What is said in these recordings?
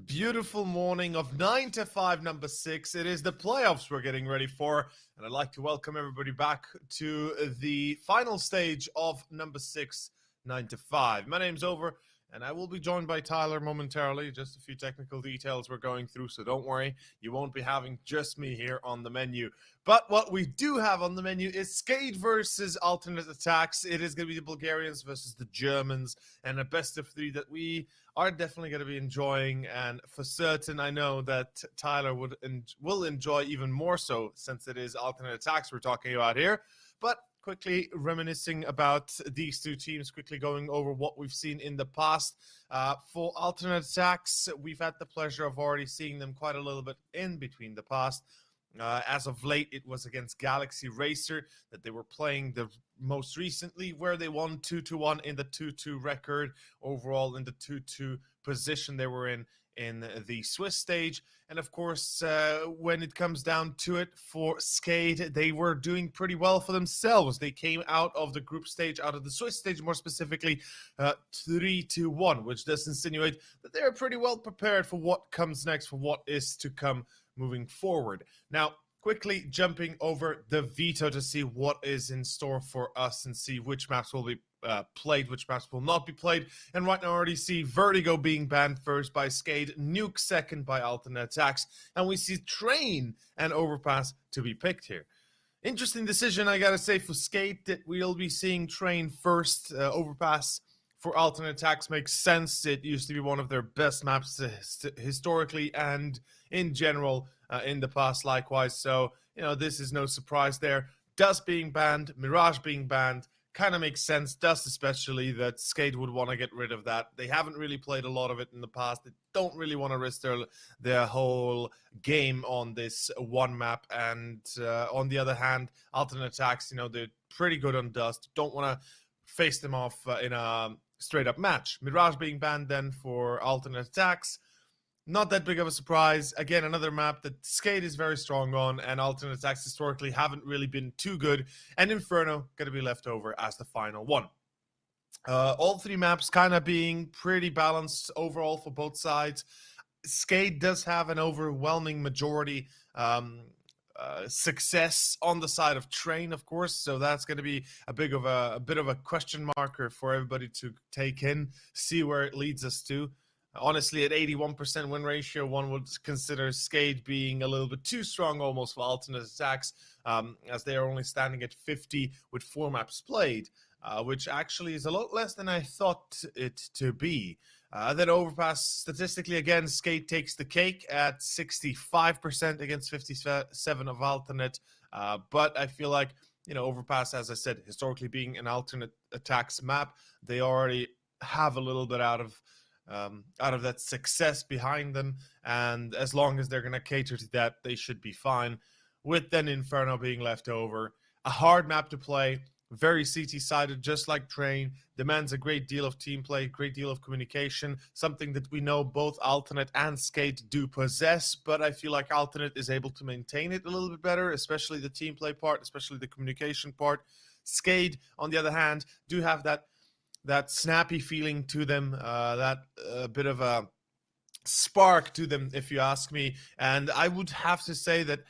beautiful morning of 9 to 5, number 6. It is the playoffs we're getting ready for, and I'd like to welcome everybody back to the final stage of number 6, 9 to 5. My name's Over, and I will be joined by Tyler momentarily. Just a few technical details we're going through, so don't worry. You won't be having just me here on the menu. But what we do have on the menu is SKADE versus aTTaX. It is going to be the Bulgarians versus the Germans, and a best of 3 that we are definitely going to be enjoying. And for certain, I know that Tyler will enjoy even more so, since it is aTTaX we're talking about here. But quickly reminiscing about these two teams, quickly going over what we've seen in the past. For aTTaX, we've had the pleasure of already seeing them quite a little bit in between the past. As of late, it was against Galaxy Racer that they were playing the most recently, where they won 2-1 in the 2-2 record. Overall, in the 2-2 position they were in the Swiss stage. And of course, when it comes down to it for SKADE, they were doing pretty well for themselves. They came out of the group stage, out of the Swiss stage more specifically, 3-1, which does insinuate that they're pretty well prepared for what comes next, for what is to come moving forward. Now, quickly jumping over the veto to see what is in store for us and see which maps will be played, which maps will not be played. And right now I already see Vertigo being banned first by SKADE, Nuke second by aTTaX, and we see Train and Overpass to be picked here. Interesting decision, I gotta say, for SKADE, that we'll be seeing Train first. Overpass for aTTaX makes sense. It used to be one of their best maps historically and in general in the past likewise. So, you know, this is no surprise there. Dust being banned, Mirage being banned, kind of makes sense. Dust especially, that SKADE would want to get rid of that. They haven't really played a lot of it in the past. They don't really want to risk their whole game on this one map. And on the other hand, aTTaX, you know, they're pretty good on Dust. Don't want to face them off in a straight up match. Mirage being banned then for aTTaX. Not that big of a surprise. Again, another map that SKADE is very strong on, and aTTaX historically haven't really been too good. And Inferno going to be left over as the final one. All three maps kind of being pretty balanced overall for both sides. SKADE does have an overwhelming majority success on the side of Train, of course, so that's going to be a bit of a question marker for everybody to take in, see where it leads us to. Honestly, at 81% win ratio, one would consider SKADE being a little bit too strong almost for aTTaX, as they are only standing at 50 with 4 maps played, which actually is a lot less than I thought it to be. Then Overpass, statistically, again, SKADE takes the cake at 65% against 57 of alternate. But I feel like, you know, Overpass, as I said, historically being an aTTaX map, they already have a little bit out of that success behind them, and as long as they're going to cater to that, they should be fine. With then Inferno being left over, a hard map to play, very CT-sided, just like Train, demands a great deal of team play, great deal of communication, something that we know both Alternate and SKADE do possess, but I feel like Alternate is able to maintain it a little bit better, especially the team play part, especially the communication part. SKADE, on the other hand, do have that snappy feeling to them, that bit of a spark to them, if you ask me. And I would have to say that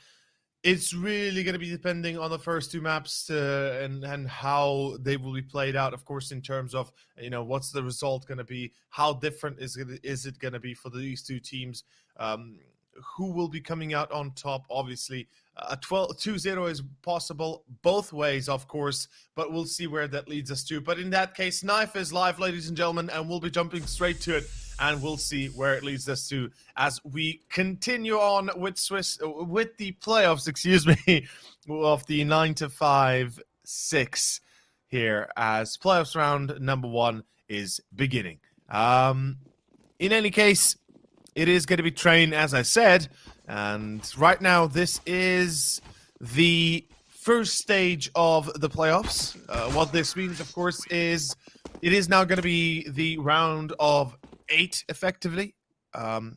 it's really going to be depending on the first 2 maps and how they will be played out, of course, in terms of, you know, what's the result going to be, how different is it going to be for these 2 teams, who will be coming out on top. Obviously, a 2-0 is possible both ways, of course, but we'll see where that leads us to. But in that case, Knife is live, ladies and gentlemen, and we'll be jumping straight to it, and we'll see where it leads us to as we continue on with the playoffs, excuse me, of the 9 to 5 6 here, as playoffs round number 1 is beginning. In any case, it is going to be Train, as I said, and right now this is the first stage of the playoffs. What this means, of course, is it is now going to be the round of 8, effectively.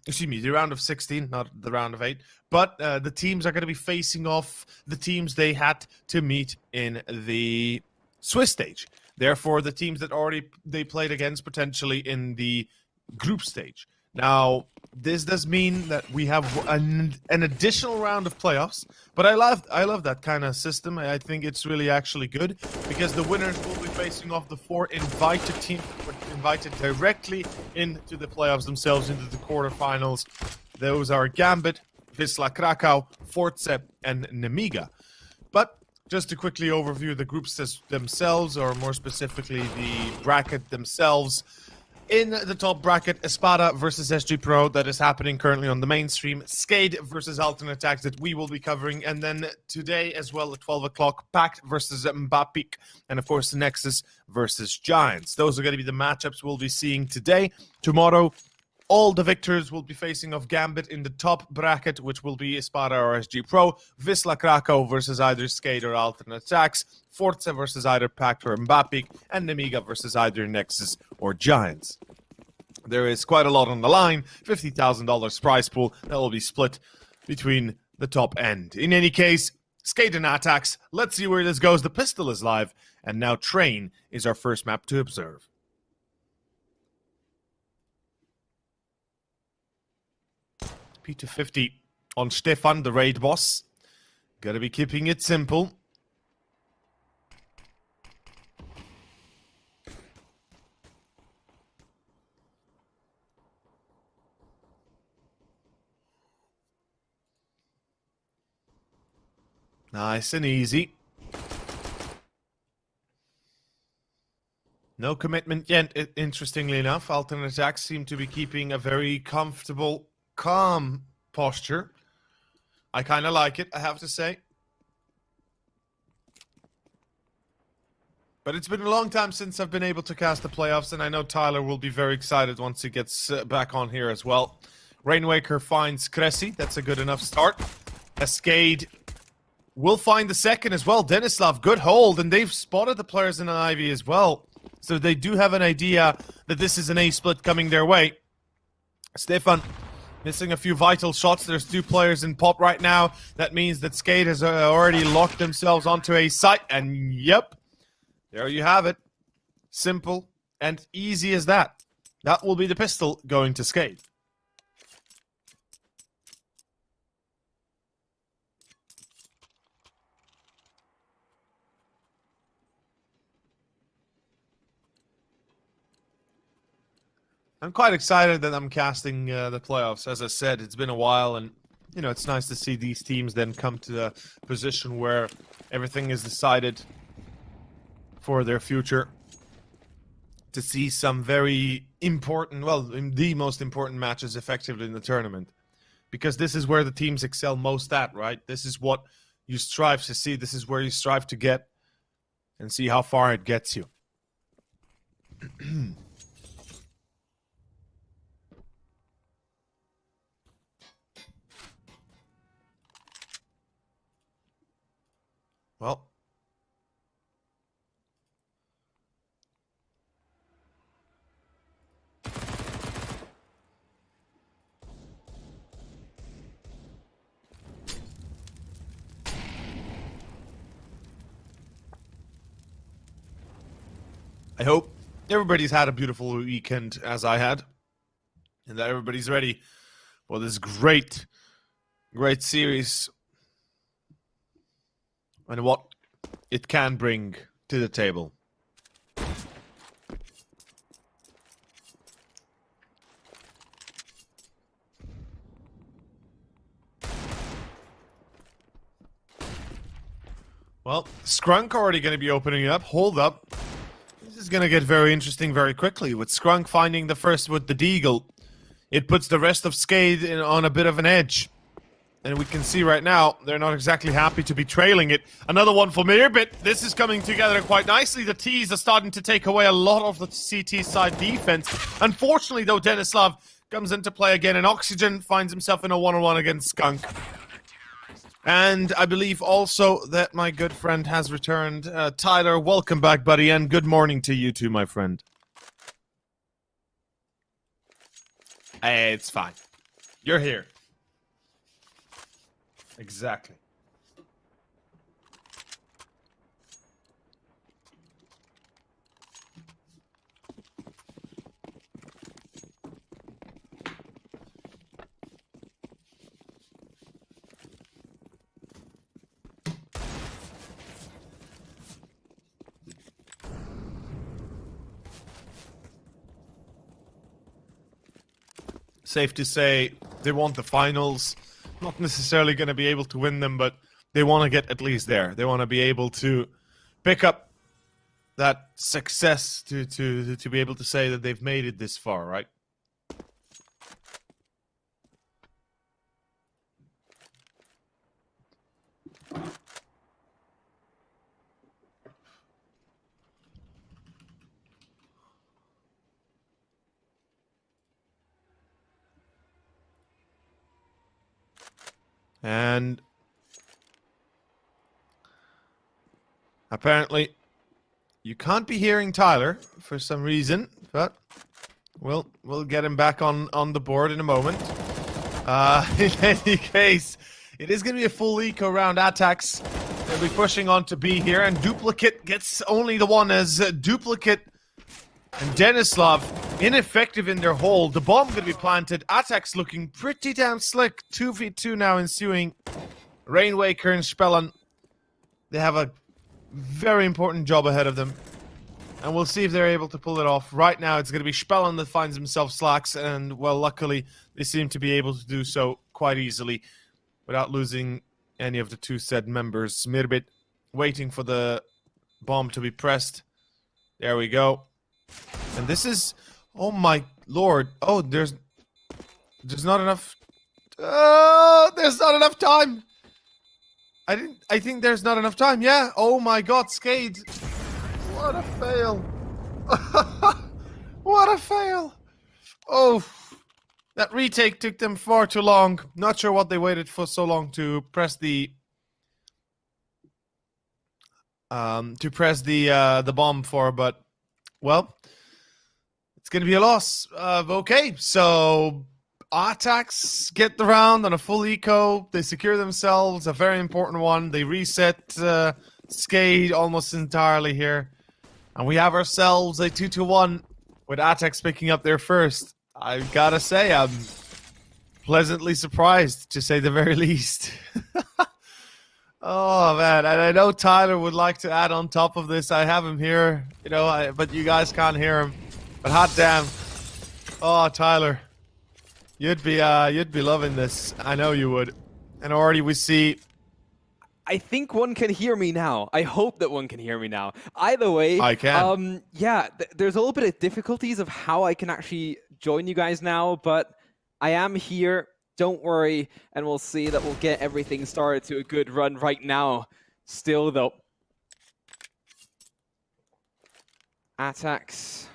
Excuse me, the round of 16, not the round of 8. But the teams are going to be facing off the teams they had to meet in the Swiss stage. Therefore, the teams that already they played against potentially in the group stage. Now, this does mean that we have an additional round of playoffs, but I love that kind of system. I think it's really actually good because the winners will be facing off the 4 invited teams invited directly into the playoffs themselves, into the quarterfinals. Those are Gambit, Wisla Krakow, Force, and Nemiga. But just to quickly overview the groups themselves, or more specifically the bracket themselves. In the top bracket, Espada versus SG Pro, that is happening currently on the mainstream. SKADE versus aTTaX that we will be covering. And then today as well at 12 o'clock, Pact versus Mbappik. And of course, Nexus versus Giants. Those are going to be the matchups we'll be seeing today. Tomorrow, all the victors will be facing off Gambit in the top bracket, which will be Espada or SG Pro, Wisla Krakow versus either SKADE or aTTaX, Forza versus either Pact or Mbappik, and Nemiga versus either Nexus or Giants. There is quite a lot on the line, $50,000 prize pool that will be split between the top end. In any case, SKADE and aTTaX, let's see where this goes. The pistol is live, and now Train is our first map to observe. Peter 50 on Stefan, the raid boss. Gotta be keeping it simple. Nice and easy. No commitment yet, interestingly enough. aTTaX seem to be keeping a very comfortable, calm posture. I kind of like it, I have to say. But it's been a long time since I've been able to cast the playoffs, and I know Tyler will be very excited once he gets back on here as well. Rainwaker finds Cressy. That's a good enough start. SKADE will find the second as well. Denislav, good hold, and they've spotted the players in an Ivy as well. So they do have an idea that this is an A-split coming their way. Stefan missing a few vital shots. There's 2 players in pop right now. That means that SKADE has already locked themselves onto a site. And yep, there you have it. Simple and easy as that. That will be the pistol going to SKADE. I'm quite excited that I'm casting the playoffs. As I said, it's been a while, and you know, it's nice to see these teams then come to a position where everything is decided for their future. To see some very important, well, the most important matches effectively in the tournament. Because this is where the teams excel most at, right? This is what you strive to see. This is where you strive to get and see how far it gets you. Well, I hope everybody's had a beautiful weekend as I had, and that everybody's ready for this great series and what it can bring to the table. Well, Skrunk already going to be opening up. Hold up. This is going to get very interesting very quickly. With Skrunk finding the first with the Deagle, it puts the rest of SKADE on a bit of an edge. And we can see right now, they're not exactly happy to be trailing it. Another one for Mirbit. This is coming together quite nicely. The T's are starting to take away a lot of the CT side defense. Unfortunately, though, Denislav comes into play again, and Oxygen finds himself in a one-on-one against Skunk. And I believe also that my good friend has returned. Tyler, welcome back, buddy, and good morning to you too, my friend. Hey, it's fine. You're here. Exactly. safe to say they want the finals. Not necessarily going to be able to win them, but they want to get at least there. They want to be able to pick up that success to be able to say that they've made it this far, right? And apparently you can't be hearing Tyler for some reason, but we'll get him back on the board in a moment. In any case, it is going to be a full eco round aTTaX. They'll be pushing on to B here, and Duplicate gets only the one as Duplicate and Denislav ineffective in their hold. The bomb going to be planted. aTTaX looking pretty damn slick. 2v2 now ensuing. Rainwaker and Spellen, they have a very important job ahead of them. And we'll see if they're able to pull it off. Right now, it's going to be Spellen that finds himself slacks. And, well, luckily, they seem to be able to do so quite easily without losing any of the two said members. Mirbit waiting for the bomb to be pressed. There we go. And this is... Oh, my lord. Oh, there's not enough... there's not enough time! I think there's not enough time. Yeah. Oh, my god, SKADE. What a fail. What a fail. Oh, that retake took them far too long. Not sure what they waited for so long to press the bomb for, but well, it's going to be a loss. Okay, so aTTaX get the round on a full eco. They secure themselves a very important one. They reset SKADE almost entirely here. And we have ourselves a 2-1 with aTTaX picking up their first. I've got to say, I'm pleasantly surprised, to say the very least. Oh, man. And I know Tyler would like to add on top of this. I have him here, you know, but you guys can't hear him. But hot damn. Oh, Tyler. You'd be loving this. I know you would. And already we see... I think one can hear me now. I hope that one can hear me now. Either way, I can. Yeah, there's a little bit of difficulties of how I can actually join you guys now, but I am here. Don't worry, and we'll see that we'll get everything started to a good run right now. Still, though, aTTaX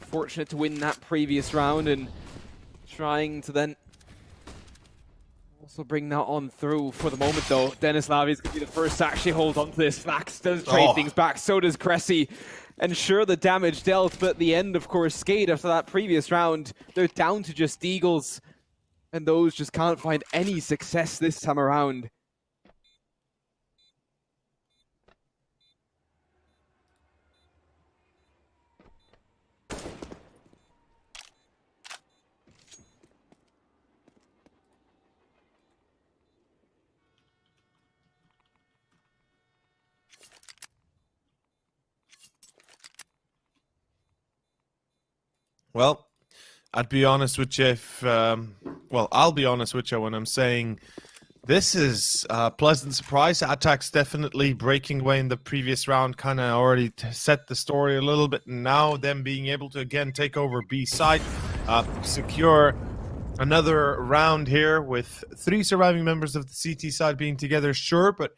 fortunate to win that previous round and trying to then also bring that on through. For the moment, though, Denislav is going to be the first to actually hold on to this. Flax does trade things back, so does Cressy. And sure, the damage dealt, but at the end, of course, SKADE, after that previous round, they're down to just Eagles. And those just can't find any success this time around. Well, I'd be honest with you if, well, I'll be honest with you when I'm saying this is a pleasant surprise. aTTaX definitely breaking away in the previous round kind of already set the story a little bit. And now them being able to, again, take over B side, secure another round here with 3 surviving members of the CT side being together, sure, but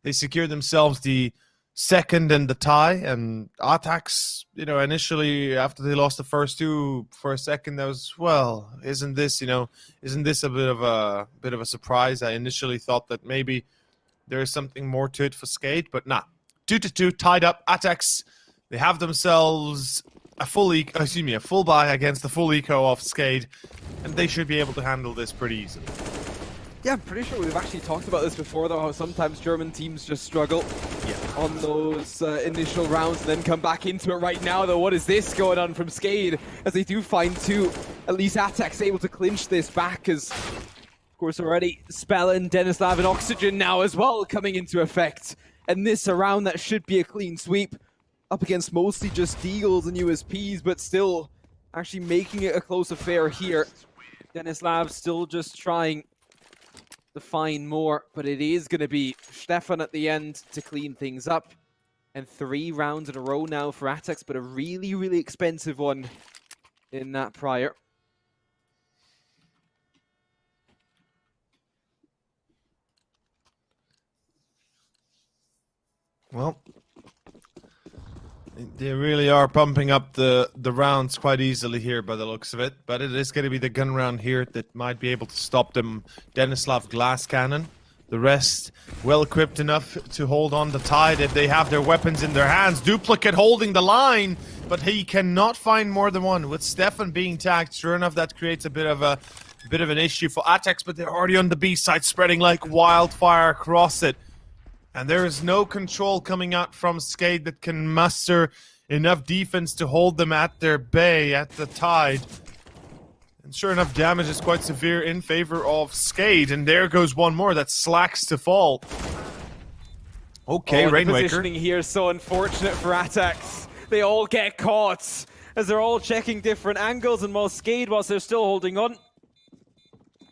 they secure themselves the second and the tie. And aTTaX, you know, initially after they lost the first 2 for a second, that was, well, isn't this a bit of a surprise? I initially thought that maybe there is something more to it for SKADE, but nah. 2-2 tied up. aTTaX, they have themselves a full buy against the full eco of SKADE, and they should be able to handle this pretty easily. Yeah, I'm pretty sure we've actually talked about this before, though, how sometimes German teams just struggle on those initial rounds and then come back into it right now, though. What is this going on from SKADE? As they do find 2, at least aTTaX able to clinch this back, as, of course, already Spellen, Denislav, and Oxygen now as well coming into effect. And this, a round that should be a clean sweep, up against mostly just Deagles and USPs, but still, actually making it a close affair here. Denislav still just trying to find more, but it is going to be Stefan at the end to clean things up. And 3 rounds in a row now for aTTaX, but a really, really expensive one in that prior. Well, they really are pumping up the rounds quite easily here by the looks of it, but it is going to be the gun round here that might be able to stop them. Denislav glass cannon. The rest well equipped enough to hold on the tide if they have their weapons in their hands. Duplicate holding the line, but he cannot find more than one. With Stefan being tagged, sure enough, that creates a bit of an issue for aTTaX, but they're already on the B side, spreading like wildfire across it. And there is no control coming out from SKADE that can muster enough defense to hold them at their bay, at the tide. And sure enough, damage is quite severe in favor of SKADE. And there goes one more that slacks to fall. Okay, Rainwaker. The positioning here is so unfortunate for aTTaX. They all get caught as they're all checking different angles, and while SKADE, whilst they're still holding on,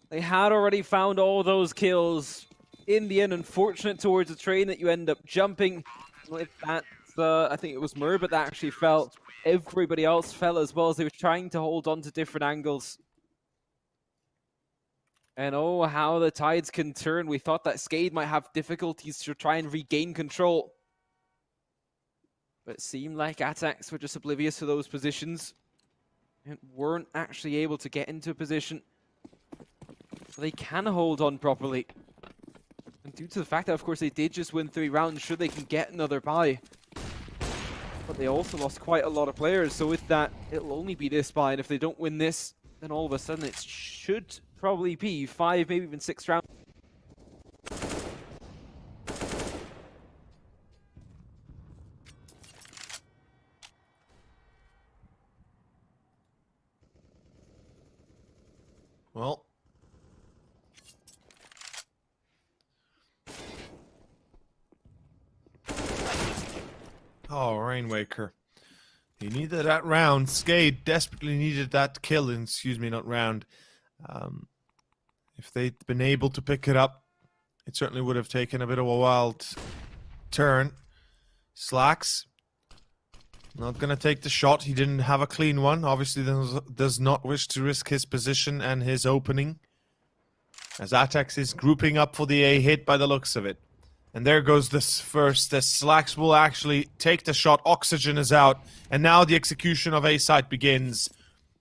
they had already found all those kills. In the end, unfortunate towards the train that you end up jumping. With that, I think it was Mur, but that actually fell. Everybody else fell as well as they were trying to hold on to different angles. And oh, how the tides can turn. We thought that SKADE might have difficulties to try and regain control. But it seemed like aTTaX were just oblivious to those positions and weren't actually able to get into a position so they can hold on properly. And due to the fact that, of course, they did just win 3 rounds, sure they can get another bye. But they also lost quite a lot of players, so with that, it'll only be this bye. And if they don't win this, then all of a sudden it should probably be 5, maybe even 6 rounds. Well. Oh, Rainwaker. He needed that round. SKADE desperately needed that kill. Excuse me, not round. If they'd been able to pick it up, it certainly would have taken a bit of a wild turn. Slacks. Not going to take the shot. He didn't have a clean one. Obviously, does not wish to risk his position and his opening. As aTTaX is grouping up for the A hit by the looks of it. And there goes this first. The Slacks will actually take the shot. Oxygen is out. And now the execution of A site begins.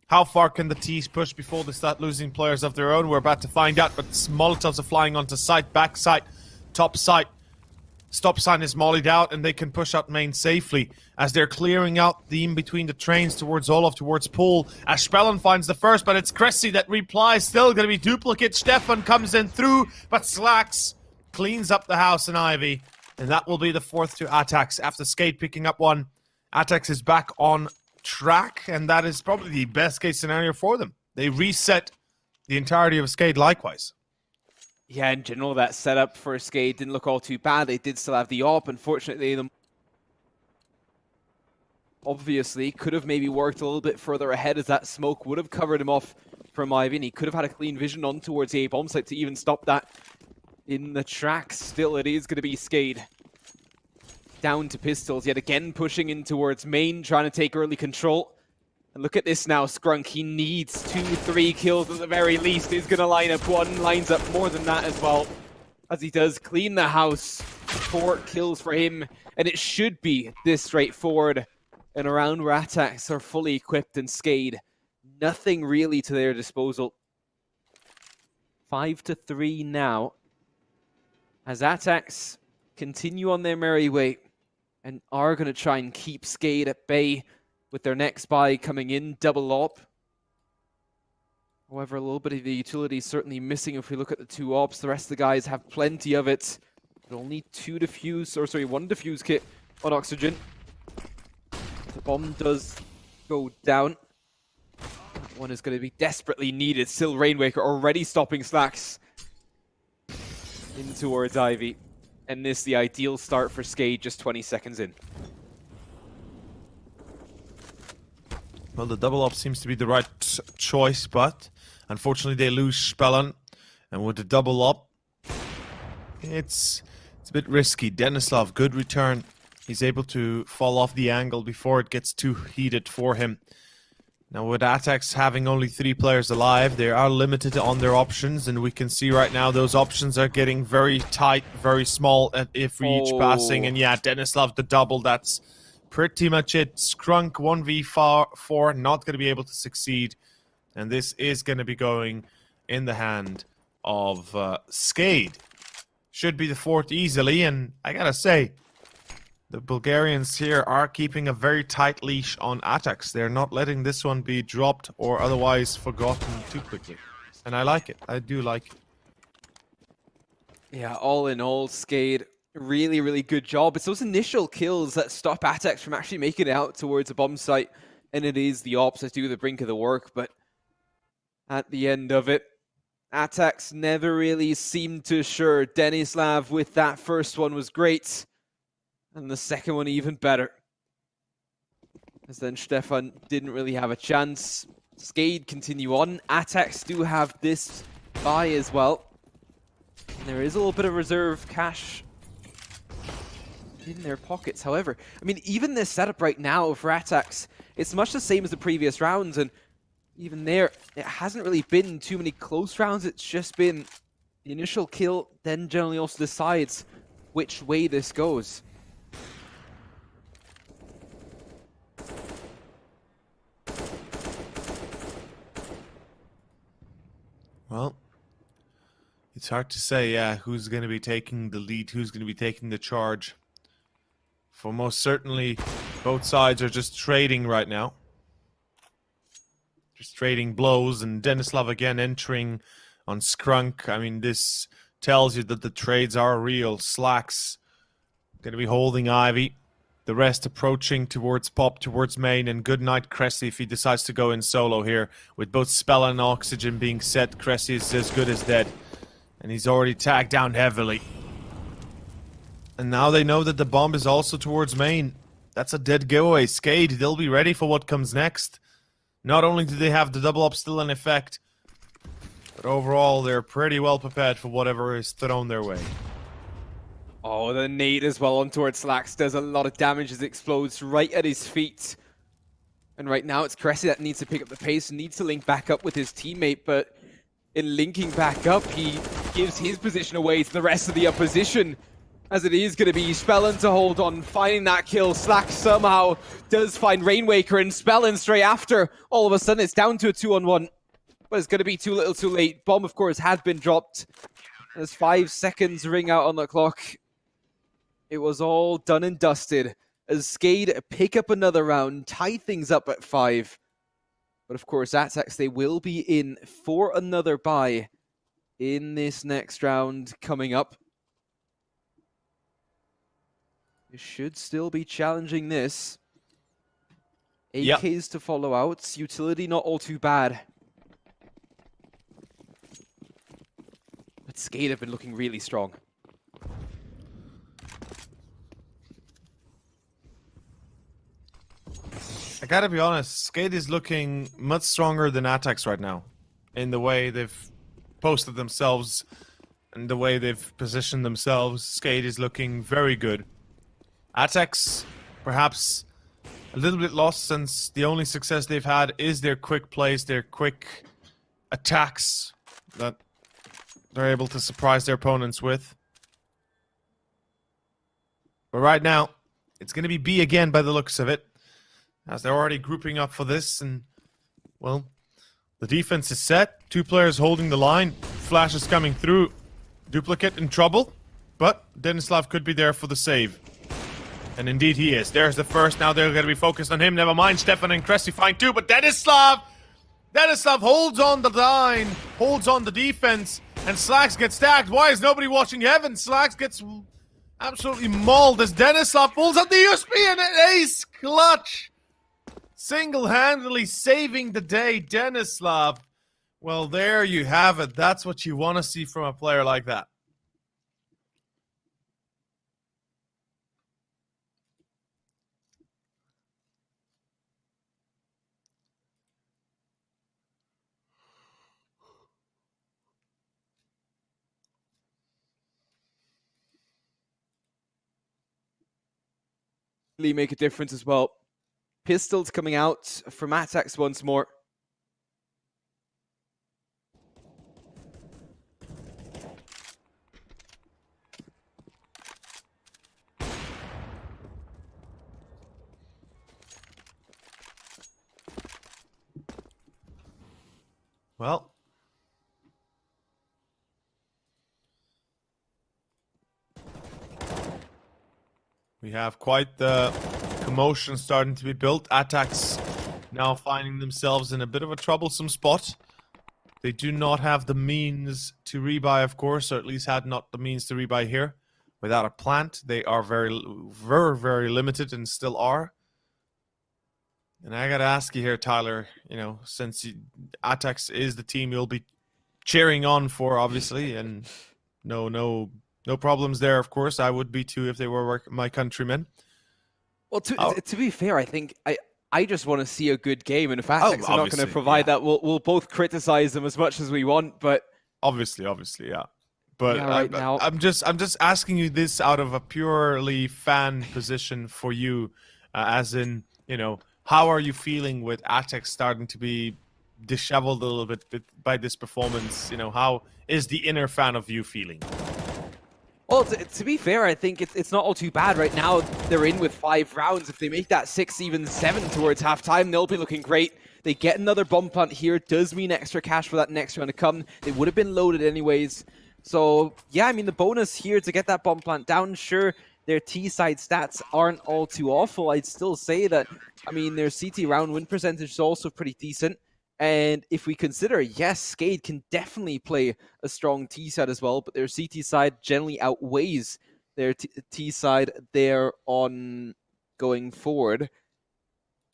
How far can the T's push before they start losing players of their own? We're about to find out. But Molotovs are flying onto site, back site, top site. Stop sign is mollied out, and they can push out main safely as they're clearing out the in between the trains towards Olof, towards Pool. As Spellen finds the first, but it's Cressy that replies. Still going to be duplicate. Stefan comes in through, but Slacks cleans up the house in Ivy, and that will be the 4th to aTTaX. After SKADE picking up one, aTTaX is back on track, and that is probably the best case scenario for them. They reset the entirety of SKADE likewise. Yeah, in general, that setup for SKADE didn't look all too bad. They did still have the AWP. Unfortunately, them obviously could have maybe worked a little bit further ahead, as that smoke would have covered him off from Ivy, and he could have had a clean vision on towards the A bomb site to even stop that in the tracks. Still, it is going to be SKADE down to pistols, yet again pushing in towards main, trying to take early control. And look at this now, Scrunk. He needs 2-3 kills at the very least. He's going to line up one, lines up more than that as well, as he does clean the house. 4 kills for him, and it should be this straightforward. And around where aTTaX are fully equipped, and SKADE, nothing really to their disposal. 5-3 now, as aTTaX continue on their merry way and are going to try and keep SKADE at bay with their next buy coming in, double AWP. However, a little bit of the utility is certainly missing if we look at the 2 AWPs. The rest of the guys have plenty of it. But only 1 defuse kit on Oxygen. The bomb does go down. That one is going to be desperately needed. Still Rainwaker already stopping Slacks in towards Ivy. And this the ideal start for SKADE just 20 seconds in. Well, the double up seems to be the right choice, but unfortunately they lose Spellen. And with the double up, it's a bit risky. Denislav, good return. He's able to fall off the angle before it gets too heated for him. Now with aTTaX having only 3 players alive, they are limited on their options, and we can see right now those options are getting very tight, very small at each passing. And yeah, Denislav the double, that's pretty much it. Skrunk 1v4, not going to be able to succeed. And this is going to be going in the hand of SKADE. Should be the 4th easily, and I gotta say, the Bulgarians here are keeping a very tight leash on aTTaX. They're not letting this one be dropped or otherwise forgotten too quickly. And I like it. I do like it. Yeah, all in all, SKADE, really, really good job. It's those initial kills that stop aTTaX from actually making it out towards a bomb site. And it is the ops that do the brink of the work. But at the end of it, aTTaX never really seemed too sure. Denislav with that first one was great. And the second one even better. As then Stefan didn't really have a chance. SKADE continue on. aTTaX do have this buy as well. And there is a little bit of reserve cash in their pockets. However, I mean, even this setup right now for aTTaX, it's much the same as the previous rounds. And even there, it hasn't really been too many close rounds. It's just been the initial kill, then generally also decides which way this goes. Well, it's hard to say, yeah, who's going to be taking the lead, who's going to be taking the charge. For most certainly, both sides are just trading right now. Just trading blows, and Denislav again entering on Skrunk. I mean, this tells you that the trades are real. Slacks going to be holding Ivy. The rest approaching towards Pop, towards main, and good night Cressy if he decides to go in solo here. With both Spell and Oxygen being set, Cressy is as good as dead. And he's already tagged down heavily. And now they know that the bomb is also towards main. That's a dead giveaway. SKADE, they'll be ready for what comes next. Not only do they have the double up still in effect, but overall they're pretty well prepared for whatever is thrown their way. Oh, the nade as well on towards Slacks does a lot of damage as it explodes right at his feet. And right now it's Cressy that needs to pick up the pace and needs to link back up with his teammate, but in linking back up, he gives his position away to the rest of the opposition. As it is going to be Spellen to hold on, finding that kill. Slacks somehow does find Rainwaker, and Spellen straight after. All of a sudden it's down to a 2-on-1. But it's going to be too little too late. Bomb, of course, had been dropped. There's 5 seconds ring out on the clock. It was all done and dusted as SKADE pick up another round, tie things up at 5. But of course, aTTaX, they will be in for another bye in this next round coming up. They should still be challenging this. AKs to follow out. Utility not all too bad. But SKADE have been looking really strong. I gotta be honest, SKADE is looking much stronger than aTTaX right now. In the way they've posted themselves and the way they've positioned themselves, SKADE is looking very good. aTTaX, perhaps a little bit lost since the only success they've had is their quick plays, their quick attacks that they're able to surprise their opponents with. But right now, it's going to be B again by the looks of it, as they're already grouping up for this, and, well, the defense is set. 2 players holding the line. Flash is coming through. Duplicate in trouble, but Denislav could be there for the save. And indeed he is. There's the first. Now they're going to be focused on him. Never mind. Stefan and Cressy find 2, but Denislav holds on the line, holds on the defense, and Slacks gets stacked. Why is nobody watching Heaven? Slacks gets absolutely mauled as Denislav pulls out the USB and an ace clutch. Single-handedly saving the day, Denislav. Well, there you have it. That's what you want to see from a player like that. really make a difference as well. Pistols coming out from aTTaX once more. Well, we have quite the commotion starting to be built. aTTaX now finding themselves in a bit of a troublesome spot. They do not have the means to rebuy, of course, or at least had not the means to rebuy here. Without a plant, they are very, very limited and still are. And I gotta ask you here, Tyler, you know, since aTTaX is the team you'll be cheering on for, obviously, and no problems there, of course. I would be too if they were my countrymen. Well, to be fair, I think I just want to see a good game, and if aTTaX are not going to provide that, we'll both criticize them as much as we want. But obviously, yeah. But right now, I'm just asking you this out of a purely fan position for you, as in, you know, how are you feeling with aTTaX starting to be disheveled a little bit by this performance? You know, how is the inner fan of you feeling? Well, to be fair, I think it's not all too bad right now. They're in with 5 rounds. If they make that 6, even 7 towards halftime, they'll be looking great. They get another bomb plant here. Does mean extra cash for that next round to come. They would have been loaded anyways. So, yeah, I mean, the bonus here to get that bomb plant down, sure, their T-side stats aren't all too awful. I'd still say that, I mean, their CT round win percentage is also pretty decent. And if we consider, yes, SKADE can definitely play a strong T-side as well, but their CT side generally outweighs their T-side there on going forward.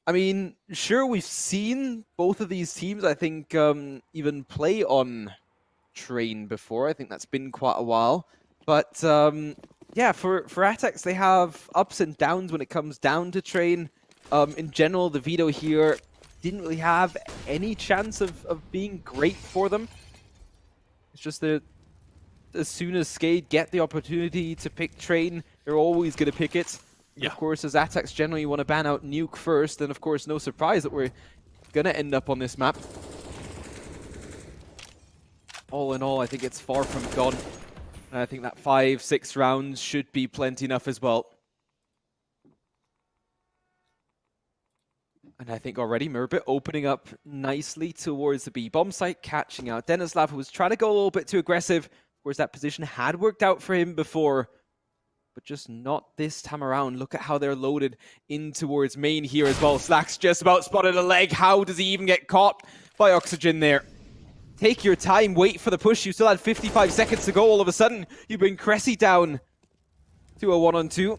I mean, sure, we've seen both of these teams, I think, even play on Train before. I think that's been quite a while. But, yeah, for aTTaX, they have ups and downs when it comes down to Train. In general, the veto here didn't really have any chance of being great for them. It's just that as soon as SKADE get the opportunity to pick Train, they're always going to pick it. Yeah. Of course, as aTTaX generally want to ban out Nuke first, and of course, no surprise that we're going to end up on this map. All in all, I think it's far from gone. And I think that 5-6 rounds should be plenty enough as well. And I think already Murbit opening up nicely towards the B-bomb site, catching out Denislav, who was trying to go a little bit too aggressive. Of course, that position had worked out for him before, but just not this time around. Look at how they're loaded in towards main here as well. Slack's just about spotted a leg. How does he even get caught by Oxygen there? Take your time, wait for the push. You still had 55 seconds to go. All of a sudden, you bring Cressy down to a 1-on-2.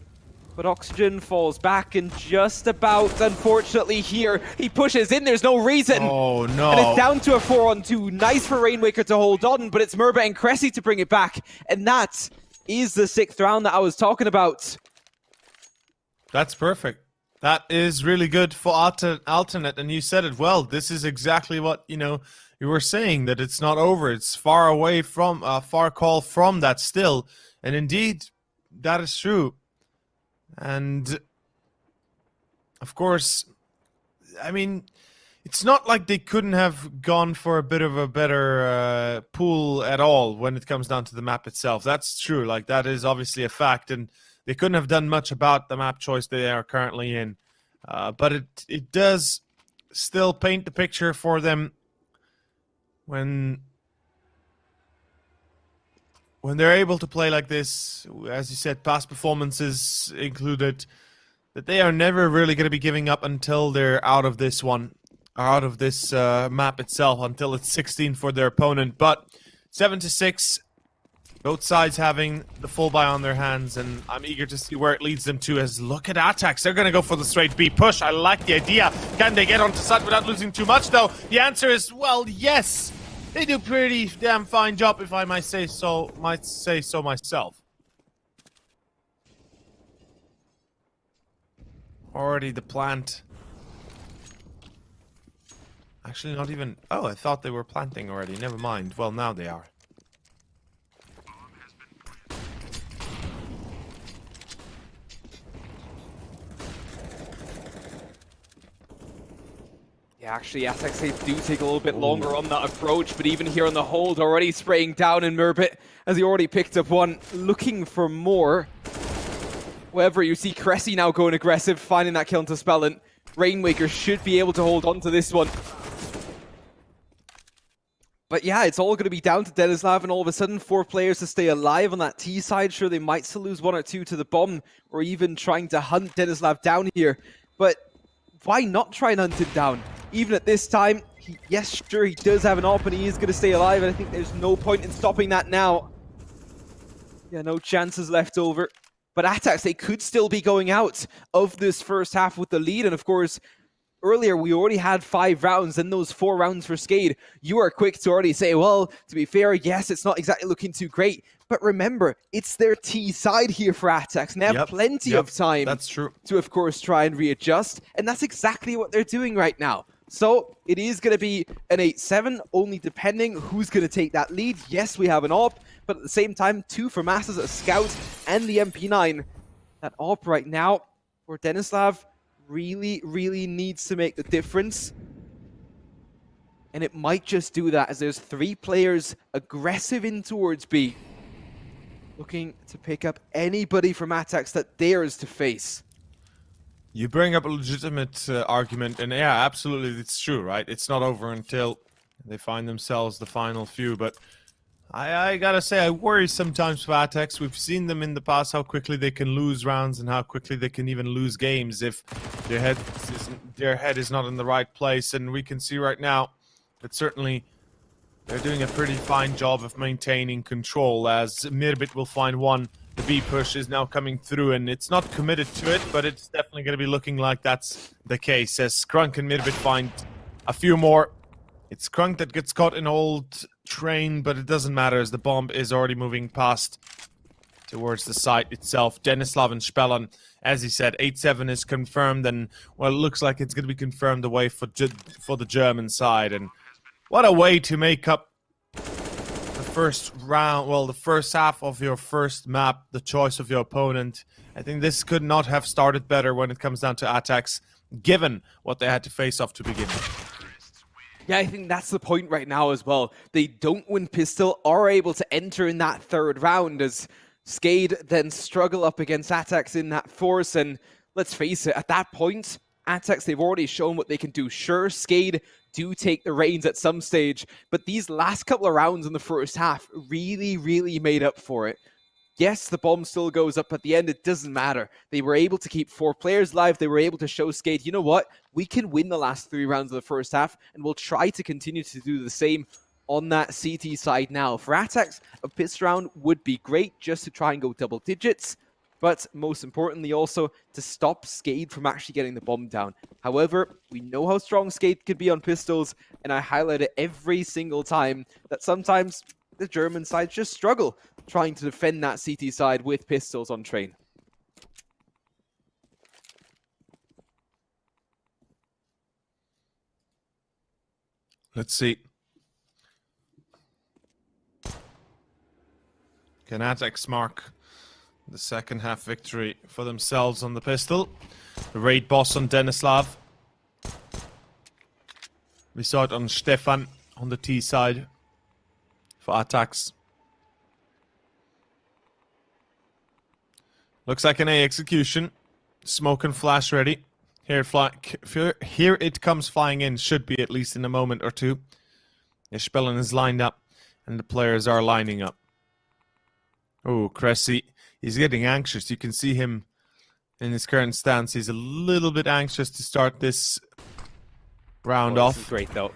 But Oxygen falls back and just about, unfortunately, here, he pushes in. There's no reason. Oh, no. And it's down to a 4-on-2. Nice for Rainwaker to hold on, but it's Murbit and Cressy to bring it back. And that is the 6th round that I was talking about. That's perfect. That is really good for Alternate, and you said it well. This is exactly what, you know, you were saying, that it's not over. It's far away from, far call from that still. And indeed, that is true. And, of course, I mean, it's not like they couldn't have gone for a bit of a better pool at all when it comes down to the map itself. That's true. Like, that is obviously a fact. And they couldn't have done much about the map choice they are currently in. But it does still paint the picture for them when they're able to play like this, as you said, past performances included, that they are never really going to be giving up until they're out of this one, or out of this map itself, until it's 16 for their opponent. But 7-6, both sides having the full buy on their hands, and I'm eager to see where it leads them to. As look at aTTaX, they're going to go for the straight B push. I like the idea. Can they get onto site without losing too much, though? The answer is, well, yes. They do pretty damn fine job, if I might say so myself. Already the plant. Actually, not even. Oh, I thought they were planting already. Never mind. Well, now they are. Yeah, actually, aTTaX they do take a little bit longer on that approach, but even here on the hold, already spraying down in Murbit, as he already picked up one, looking for more. However, you see Cressy now going aggressive, finding that kill into Spellin. Rainmaker should be able to hold on to this one. But yeah, it's all going to be down to Denislav, and all of a sudden, 4 players to stay alive on that T side. Sure, they might still lose 1 or 2 to the bomb, or even trying to hunt Denislav down here. But why not try and hunt him down? Even at this time, yes, sure, he does have an AWP, and he is going to stay alive, and I think there's no point in stopping that now. Yeah, no chances left over. But aTTaX, they could still be going out of this first half with the lead, and of course, earlier, we already had 5 rounds, and those 4 rounds for SKADE. You are quick to already say, well, to be fair, yes, it's not exactly looking too great. But remember, it's their T side here for aTTaX, and they have plenty of time to, of course, try and readjust. And that's exactly what they're doing right now. So it is going to be an 8-7, only depending who's going to take that lead. Yes, we have an AWP, but at the same time, 2 for Masters, a Scout, and the MP9. That AWP right now for Denislav really needs to make the difference. And it might just do that as there's 3 players aggressive in towards B, looking to pick up anybody from aTTaX that dares to face. You bring up a legitimate argument, and yeah, absolutely, it's true, right? It's not over until they find themselves the final few, but I gotta say, I worry sometimes for aTTaX. We've seen them in the past, how quickly they can lose rounds and how quickly they can even lose games if their head is not in the right place. And we can see right now that certainly they're doing a pretty fine job of maintaining control, as Mirbit will find one. The B push is now coming through, and it's not committed to it, but it's definitely going to be looking like that's the case, as Skrunk and Mirbit find a few more. It's Skrunk that gets caught in old train, but it doesn't matter as the bomb is already moving past towards the site itself. Denislav and Spellin, as he said, 8-7 is confirmed, and well, it looks like it's going to be confirmed away for the German side. And what a way to make up the first round, well, the first half of your first map, the choice of your opponent. I think this could not have started better when it comes down to aTTaX, given what they had to face off to begin with. Yeah, I think that's the point right now as well. They don't win pistol, are able to enter in that 3rd round, as SKADE then struggle up against aTTaX in that force. And let's face it, at that point, aTTaX, they've already shown what they can do. Sure, SKADE do take the reins at some stage, but these last couple of rounds in the first half really made up for it. Yes, the bomb still goes up at the end. It doesn't matter. They were able to keep 4 players alive. They were able to show SKADE, you know what? We can win the last 3 rounds of the first half, and we'll try to continue to do the same on that CT side now. For aTTaX, a pist round would be great just to try and go double digits, but most importantly also to stop SKADE from actually getting the bomb down. However, we know how strong SKADE can be on pistols, and I highlight it every single time that sometimes the German side just struggle trying to defend that CT side with pistols on train. Let's see. Can aTTaX mark the second half victory for themselves on the pistol? The raid boss on Denislav. We saw it on Stefan on the T side for aTTaX. Looks like an A execution. Smoke and flash ready. Here it comes flying in. Should be at least in a moment or two. Spellin is lined up, and the players are lining up. Oh, Cressy. He's getting anxious. You can see him in his current stance. He's a little bit anxious to start this round off. This is great, though.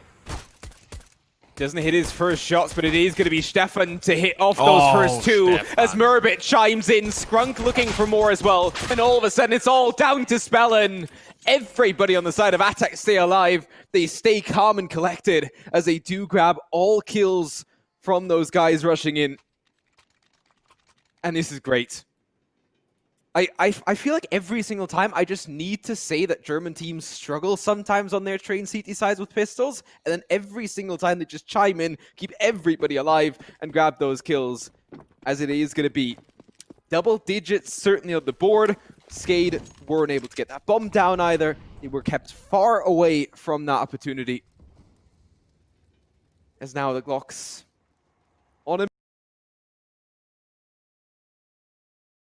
Doesn't hit his first shots, but it is going to be Stefan to hit off those first 2 as Murbit chimes in. Skrunk looking for more as well. And all of a sudden, it's all down to Spellin. Everybody on the side of aTTaX stay alive. They stay calm and collected as they do grab all kills from those guys rushing in. And this is great. I feel like every single time I just need to say that German teams struggle sometimes on their train CT sides with pistols, and then every single time they just chime in, keep everybody alive, and grab those kills, as it is going to be double digits certainly on the board. SKADE weren't able to get that bomb down either, They were kept far away from that opportunity. As now the Glocks on a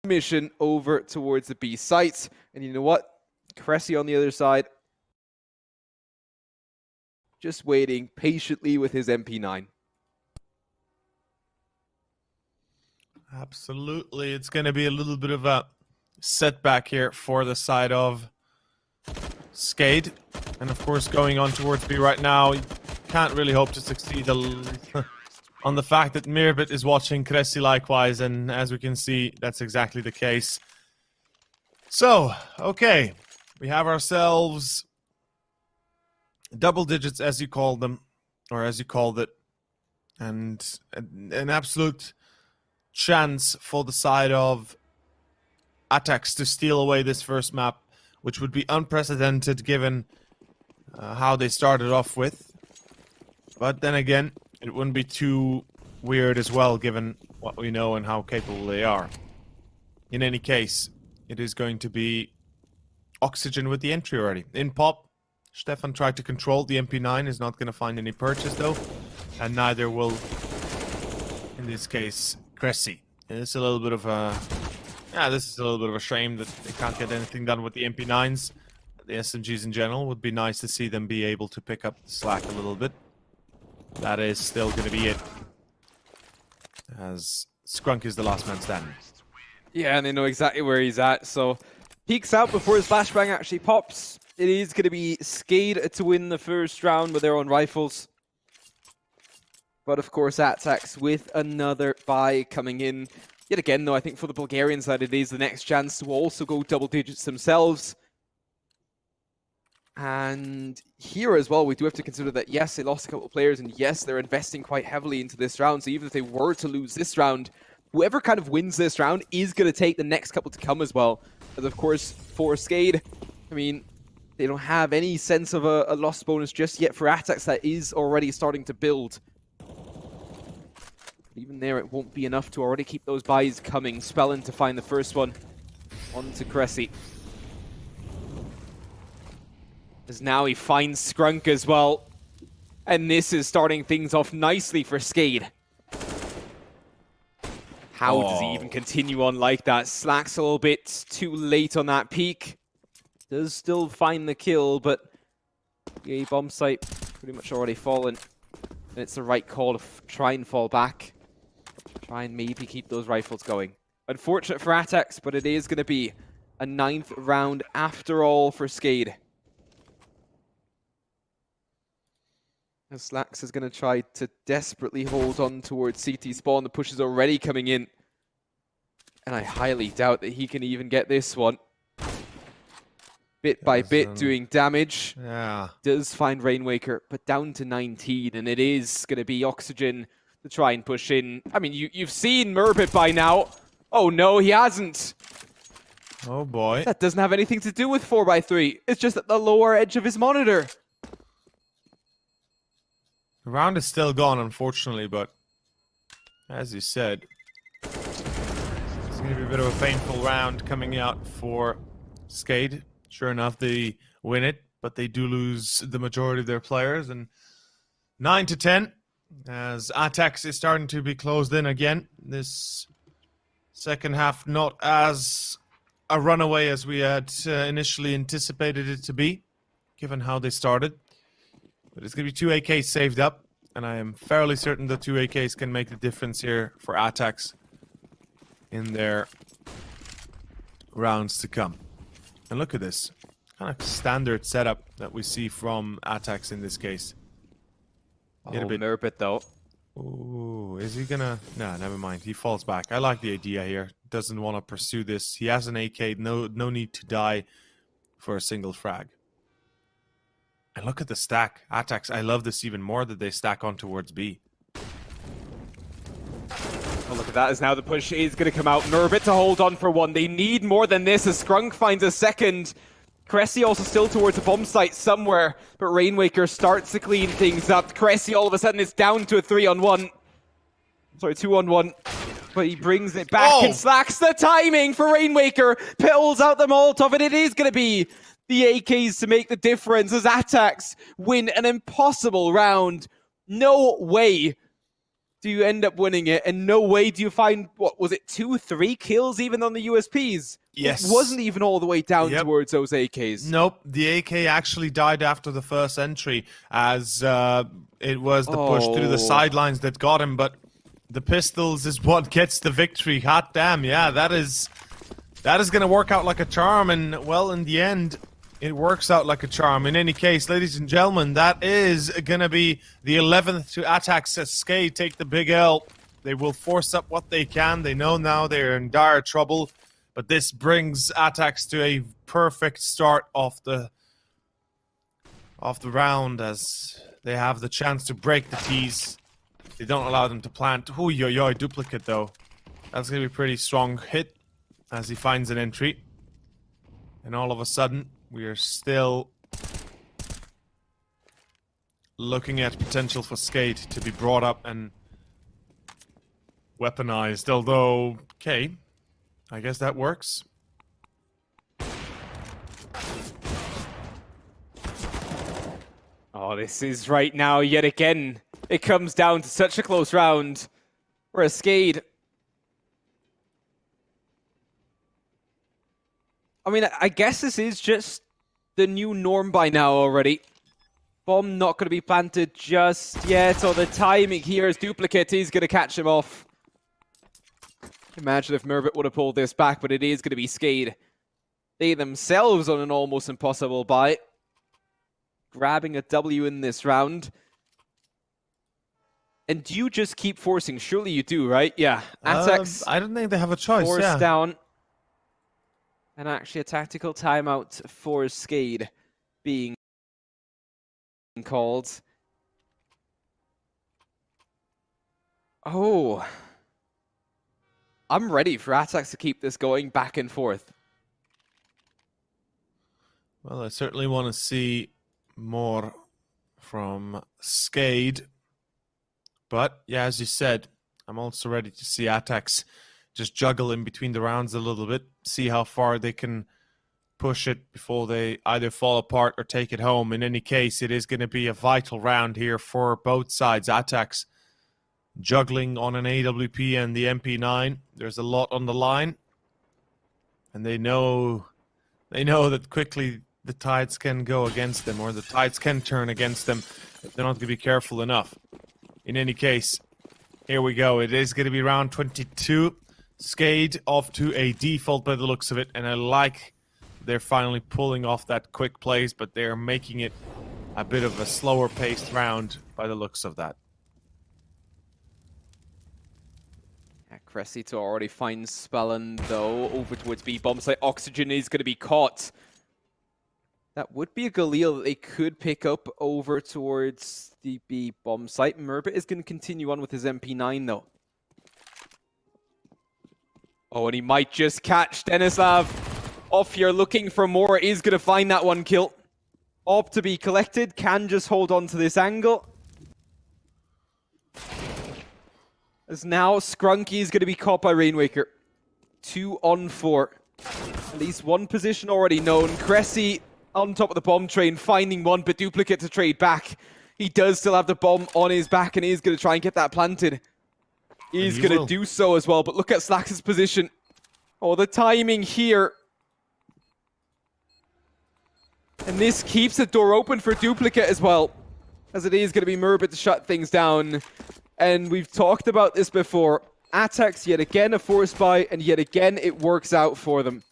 mission over towards the B site. And you know what? Cressy on the other side, just waiting patiently with his MP9. Absolutely. It's going to be a little bit of a setback here for the side of SKADE. And of course, going on towards B right now, you can't really hope to succeed on the fact that Mirbit is watching Cressy likewise. And as we can see, that's exactly the case. So, okay. We have ourselves double digits, as you called them, or as you called it. And an absolute chance for the side of aTTaX to steal away this first map, which would be unprecedented given how they started off with. But then again, it wouldn't be too weird as well, given what we know and how capable they are. In any case, it is going to be Oxygen with the entry already. In pop, Stefan tried to control. The MP9 is not going to find any purchase though, and neither will, in this case, Cressy. It's a little bit of a... Yeah, this is a little bit of a shame that they can't get anything done with the MP9s. The SMGs in general would be nice to see them be able to pick up the slack a little bit. That is still going to be it, as Skrunk is the last man standing. Yeah, and they know exactly where he's at, so peeks out before his flashbang actually pops. It is going to be SKADE to win the first round with their own rifles. But of course, aTTaX with another buy coming in. Yet again, though, I think for the Bulgarian side, it is the next chance to also go double digits themselves. And here as well, we do have to consider that, yes, they lost a couple of players, and yes, they're investing quite heavily into this round. So even if they were to lose this round, whoever kind of wins this round is going to take the next couple to come as well. And of course, for SKADE, I mean, they don't have any sense of a loss bonus just yet. For aTTaX, that is already starting to build. Even there, it won't be enough to already keep those buys coming. Spellin to find the first one. On to Cressy. As now he finds Skrunk as well. And this is starting things off nicely for SKADE. How does he even continue on like that? Slacks a little bit too late on that peak. Does still find the kill, but the bomb site pretty much already fallen. And it's the right call to try and fall back. Try and maybe keep those rifles going. Unfortunate for aTTaX, but it is going to be a 9th round after all for SKADE. As Slacks is going to try to desperately hold on towards CT spawn. The push is already coming in. And I highly doubt that he can even get this one. Bit by bit doing damage. Yeah. Does find Rainwaker, but down to 19. And it is going to be Oxygen to try and push in. I mean, you've seen Mirbit by now. Oh no, he hasn't. Oh boy. That doesn't have anything to do with 4x3. It's just at the lower edge of his monitor. The round is still gone, unfortunately, but as you said, it's going to be a bit of a painful round coming out for SKADE. Sure enough, they win it, but they do lose the majority of their players. And 9-10, as aTTaX is starting to be closed in again. This second half not as a runaway as we had initially anticipated it to be, given how they started. But it's going to be 2 AKs saved up, and I am fairly certain the 2 AKs can make the difference here for aTTaX in their rounds to come. And look at this. Kind of standard setup that we see from aTTaX in this case. Mirbit though. Ooh, is he gonna... Nah, never mind. He falls back. I like the idea here. Doesn't want to pursue this. He has an AK. No need to die for a single frag. And look at the stack. aTTaX, I love this even more that they stack on towards B. Oh, look at that, as now the push is going to come out. Mirbit to hold on for one. They need more than this as Skrunk finds a second. Cressy also still towards a bomb site somewhere, but Rainwaker starts to clean things up. Cressy all of a sudden is down to a 3-on-1. Sorry, 2-on-1. But he brings it back and slacks the timing for Rainwaker. Pulls out the Molotov, and it is going to be the AKs to make the difference as aTTaX win an impossible round. No way do you end up winning it, and no way do you find, what was it, 2-3 kills even on the USPs? Yes. It wasn't even all the way down towards those AKs. Nope, the AK actually died after the first entry, as it was the push through the sidelines that got him, but the pistols is what gets the victory. Hot damn, yeah, that is gonna work out like a charm, and well, in the end, it works out like a charm. In any case, ladies and gentlemen, that is gonna be the 11th to aTTaX as SKADE take the big L. They will force up what they can. They know now they're in dire trouble, but this brings aTTaX to a perfect start of the round, as they have the chance to break the T's. They don't allow them to plant. Ooh, yo, duplicate though. That's gonna be a pretty strong hit as he finds an entry. And all of a sudden, we are still looking at potential for SKADE to be brought up and weaponized. Although, okay, I guess that works. Oh, this is right now, yet again. It comes down to such a close round for a SKADE. I mean, I guess this is just the new norm by now already. Bomb not going to be planted just yet, or the timing here is duplicate. He's going to catch him off. Imagine if Merbit would have pulled this back, but it is going to be SKADE. They themselves on an almost impossible buy. Grabbing a W in this round. And do you just keep forcing? Surely you do, right? Yeah. aTTaX. I don't think they have a choice. Force down. And actually a tactical timeout for SKADE being called. Oh. I'm ready for aTTaX to keep this going back and forth. Well, I certainly want to see more from SKADE. But, yeah, as you said, I'm also ready to see aTTaX just juggle in between the rounds a little bit, see how far they can push it before they either fall apart or take it home. In any case, it is going to be a vital round here for both sides. aTTaX juggling on an AWP and the MP9. There's a lot on the line. And they know that quickly the tides can go against them, or the tides can turn against them if they're not going to be careful enough. In any case, here we go. It is going to be round 22. SKADE off to a default by the looks of it, and I like they're finally pulling off that quick plays, but they're making it a bit of a slower paced round by the looks of that. Yeah, Cressy to already find Spellin though, over towards B bomb site. Oxygen is going to be caught. That would be a Galil that they could pick up over towards the B bomb site. Merbit is going to continue on with his MP9 though. Oh, and he might just catch Denislav off here, looking for more. Is going to find that one kill. Op to be collected, can just hold on to this angle. As now Scrunky is going to be caught by Rainwaker. 2 on 4. At least one position already known. Cressy on top of the bomb train, finding one, but duplicate to trade back. He does still have the bomb on his back, and he is going to try and get that planted. He's going to do so as well, but look at Slax's position. Oh, the timing here. And this keeps the door open for duplicate as well, as it is going to be Merbit to shut things down. And we've talked about this before. aTTaX yet again a force buy, and yet again it works out for them.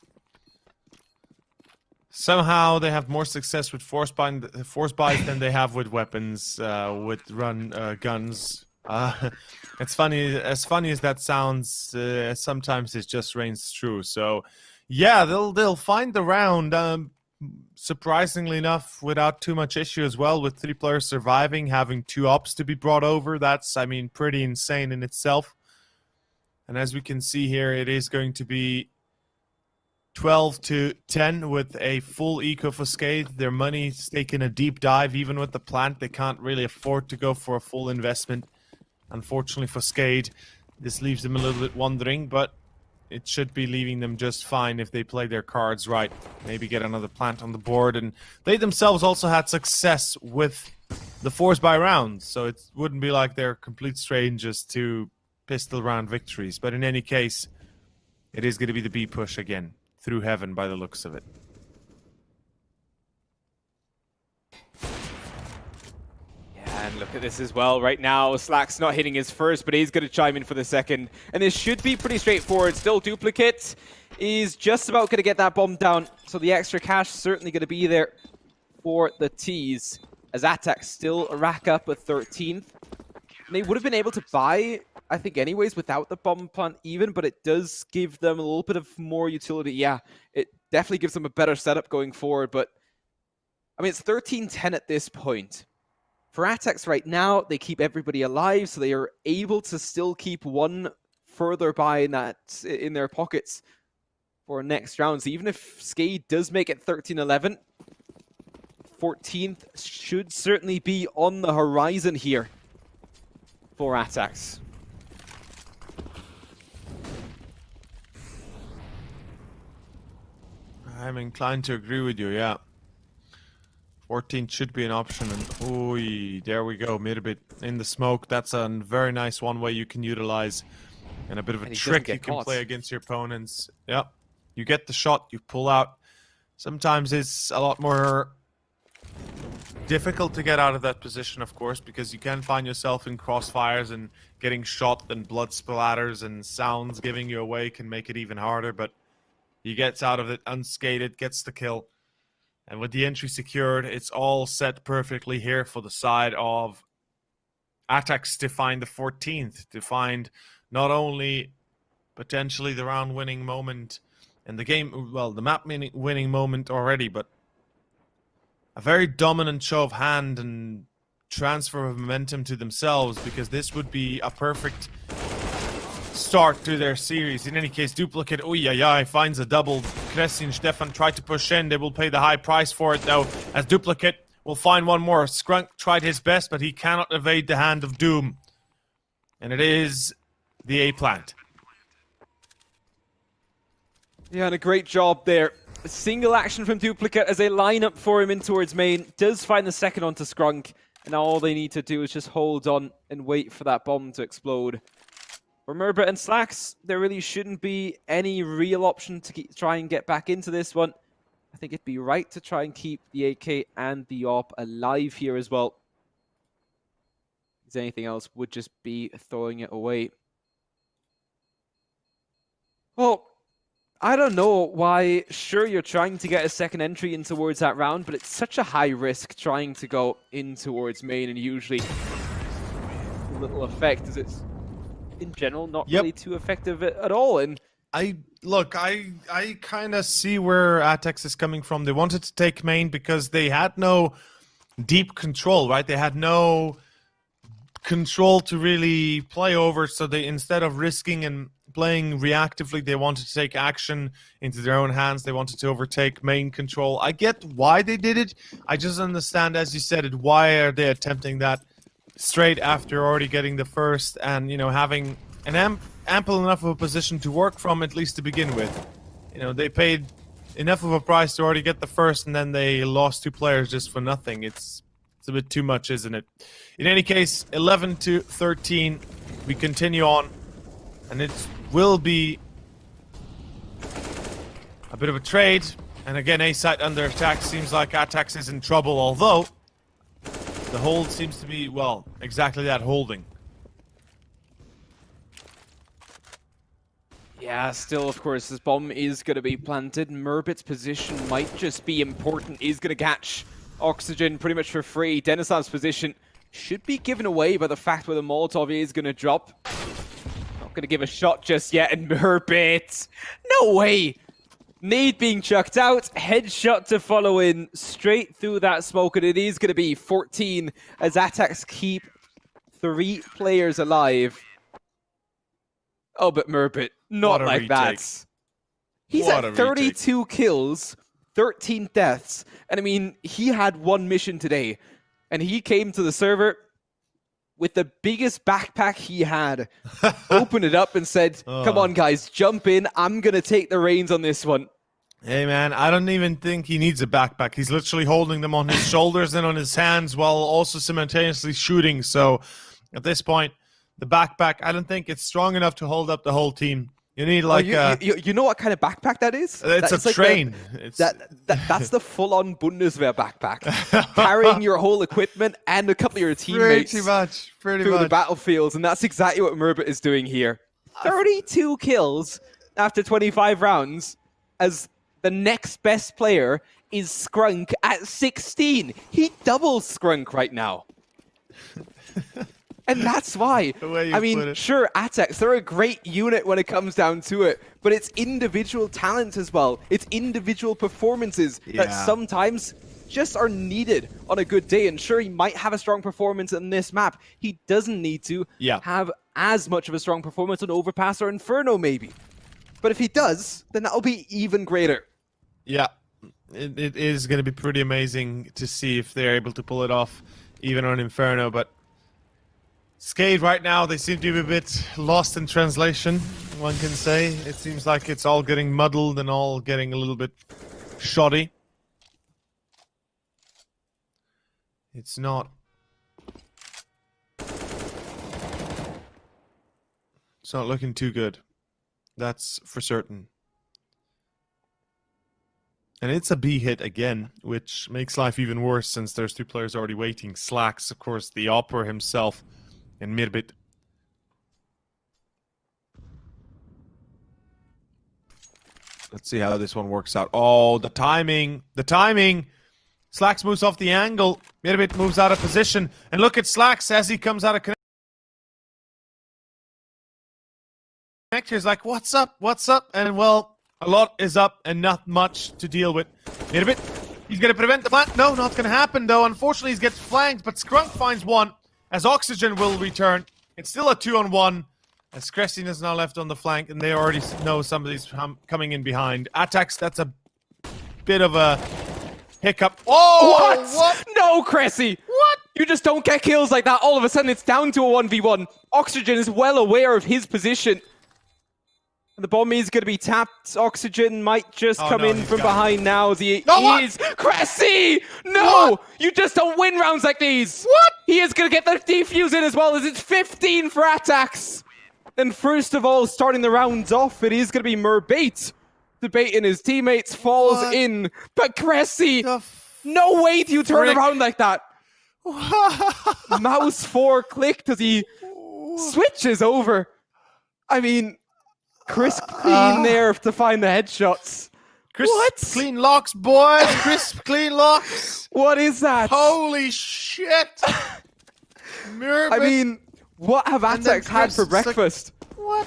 Somehow they have more success with force buys than they have with weapons, with guns. It's funny, as funny as that sounds, sometimes it just reigns true. So, yeah, they'll find the round, surprisingly enough, without too much issue as well, with 3 players surviving, having 2 ops to be brought over. That's, I mean, pretty insane in itself. And as we can see here, it is going to be 12-10 with a full eco for SKADE. Their money's taken a deep dive. Even with the plant, they can't really afford to go for a full investment. Unfortunately for SKADE, this leaves them a little bit wondering, but it should be leaving them just fine if they play their cards right. Maybe get another plant on the board, and they themselves also had success with the force by rounds, so it wouldn't be like they're complete strangers to pistol round victories. But in any case, it is going to be the B push again, through heaven by the looks of it. And look at this as well. Right now, Slack's not hitting his first, but he's going to chime in for the second. And this should be pretty straightforward. Still, Duplicate is just about going to get that bomb down. So the extra cash certainly going to be there for the T's. As aTTaX still rack up a 13th. And they would have been able to buy, I think, anyways, without the bomb plant even, but it does give them a little bit of more utility. Yeah, it definitely gives them a better setup going forward. But, I mean, it's 13-10 at this point. For aTTaX right now, they keep everybody alive, so they are able to still keep one further buy in their pockets for next round. So even if SKADE does make it 13-11, 14th should certainly be on the horizon here for aTTaX. I'm inclined to agree with you, yeah. 14 should be an option, and ooh, there we go, Mirbit in the smoke. That's a very nice one way you can utilize, and a bit of a trick you can play against your opponents. Yep, you get the shot, you pull out. Sometimes it's a lot more difficult to get out of that position, of course, because you can find yourself in crossfires, and getting shot and blood splatters and sounds giving you away can make it even harder, but he gets out of it unscathed, gets the kill. And with the entry secured, it's all set perfectly here for the side of aTTaX to find the 14th, to find not only potentially the round-winning moment and the game, well, the map-winning moment already, but a very dominant show of hand and transfer of momentum to themselves, because this would be a perfect start to their series. In any case, Duplicate, finds a double. Cressy and Stefan try to push in. They will pay the high price for it, though, as Duplicate will find one more. Skrunk tried his best, but he cannot evade the hand of doom. And it is the A plant. Yeah, and a great job there. A single action from Duplicate as they line up for him in towards main. Does find the second onto Skrunk. And now all they need to do is just hold on and wait for that bomb to explode. For Mirbit and Slacks, there really shouldn't be any real option to try and get back into this one. I think it'd be right to try and keep the AK and the AWP alive here as well. Because anything else would just be throwing it away. Well, I don't know why. Sure, you're trying to get a second entry in towards that round, but it's such a high risk trying to go in towards main, and usually little effect as it's in general not really too effective at all. And I kind of see where aTTaX is coming from. They wanted to take main because they had no deep control, right? They had no control to really play over, so they, instead of risking and playing reactively, they wanted to take action into their own hands. They wanted to overtake main control. I get why they did it. I just understand, as you said it, why are they attempting that straight after already getting the first and, you know, having an ample enough of a position to work from, at least to begin with. You know, they paid enough of a price to already get the first, and then they lost 2 players just for nothing. It's a bit too much, isn't it? In any case, 11-13, we continue on, and it will be a bit of a trade. And again, A site under attack. Seems like aTTaX is in trouble, although the hold seems to be, well, exactly that, holding. yeah, still, of course, this bomb is going to be planted. Mirbit's position might just be important. He's going to catch oxygen pretty much for free. Denislav's position should be given away by the fact where the Molotov is going to drop. Not going to give a shot just yet, and Mirbit, no way! Nade being chucked out, headshot to follow in, straight through that smoke, and it is going to be 14 as aTTaX keep 3 players alive. Oh, but Mirbit, not like retake. that. He's at 32 kills, 13 deaths, and I mean, he had 1 mission today, and he came to the server with the biggest backpack he had, opened it up and said, come Oh. on, guys, jump in. I'm going to take the reins on this one. Hey, man, I don't even think he needs a backpack. He's literally holding them on his shoulders and on his hands while also simultaneously shooting. So at this point, the backpack, I don't think it's strong enough to hold up the whole team. You need like you know what kind of backpack that is? It's That's a like train. That's the full-on Bundeswehr backpack. Carrying your whole equipment and a couple of your teammates pretty through much. the battlefields, and that's exactly what Merbit is doing here. 32 kills after 25 rounds as the next best player is Skrunk at 16. He doubles Skrunk right now. And that's why. I mean, sure, aTTaX, they're a great unit when it comes down to it, but it's individual talent as well. It's individual performances that sometimes just are needed on a good day. And sure, he might have a strong performance in this map. He doesn't need to have as much of a strong performance on Overpass or Inferno, maybe. But if he does, then that'll be even greater. Yeah, it is going to be pretty amazing to see if they're able to pull it off, even on Inferno, but SKADE right now, they seem to be a bit lost in translation, one can say. It seems like it's all getting muddled and all getting a little bit shoddy. It's not... It's not looking too good. That's for certain. And it's a B hit again, which makes life even worse since there's two players already waiting. Slacks, of course, the Opera himself, and Mirbit. Let's see how this one works out. Oh, the timing! The timing! Slacks moves off the angle. Mirbit moves out of position. And look at Slacks as he comes out of connector. He's like, what's up? What's up? And well, a lot is up and not much to deal with. Mirbit, he's going to prevent the flank. No, not going to happen though. Unfortunately, he gets flanked, but Skrunk finds one as Oxygen will return. It's still a 2-on-1 as Crescent is now left on the flank and they already know somebody's coming in behind. aTTaX, that's a bit of a hiccup. Oh, what? No, Cressy! What? You just don't get kills like that. All of a sudden, it's down to a 1v1. Oxygen is well aware of his position. And the bomb is going to be tapped. Oxygen might just come in from behind now as he is. Cressy! No! What? You just don't win rounds like these! What? He is going to get the defuse in as well as it's 15 for aTTaX. And first of all, starting the rounds off, it is going to be Merbait. Debating his teammates, falls in. But Cressy, no way do you turn around like that. Mouse 4 clicked as he switches over. I mean... Crisp clean there to find the headshots. Crisp clean locks, boys! Crisp clean locks! What is that? Holy shit! I mean, what have aTTaX had for breakfast? Like, what?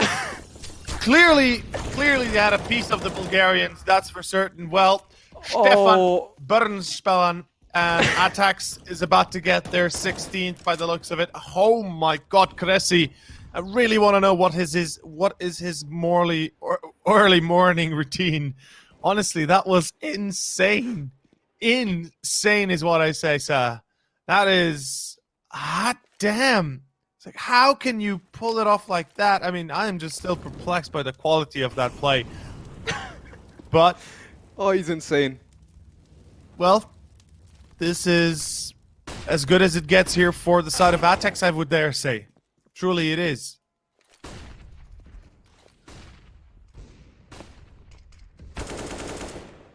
Clearly they had a piece of the Bulgarians, that's for certain. Well, Stefan Bernspellan and aTTaX is about to get their 16th by the looks of it. Oh my god, Cressy. I really want to know what is his early morning routine. Honestly, that was insane. Insane is what I say, sir. That is hot damn. It's like, how can you pull it off like that? I mean, I am just still perplexed by the quality of that play. But oh, he's insane. Well, this is as good as it gets here for the side of aTTaX, I would dare say. Truly it is.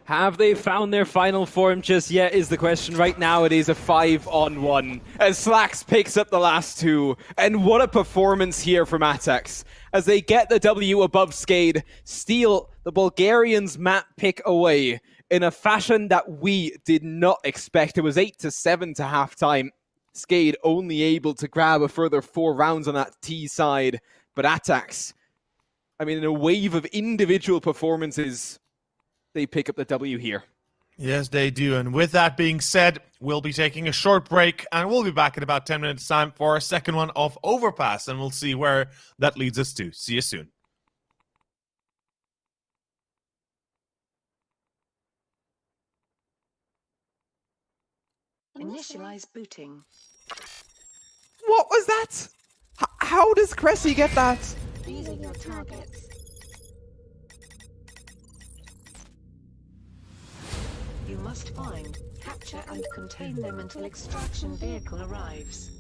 Have they found their final form just yet is the question. Right now it is a 5-on-1 as Slacks picks up the last two. And what a performance here from aTTaX as they get the W above SKADE, steal the Bulgarians' map pick away in a fashion that we did not expect. It was 8-7 to halftime. SKADE only able to grab a further 4 rounds on that T side. But aTTaX, I mean, in a wave of individual performances, they pick up the W here. Yes, they do. And with that being said, we'll be taking a short break and we'll be back in about 10 minutes time for a second one of Overpass and we'll see where that leads us to. See you soon. Initialize booting. What was that? How does Cressy get that? These are your targets. You must find, capture and contain them until extraction vehicle arrives.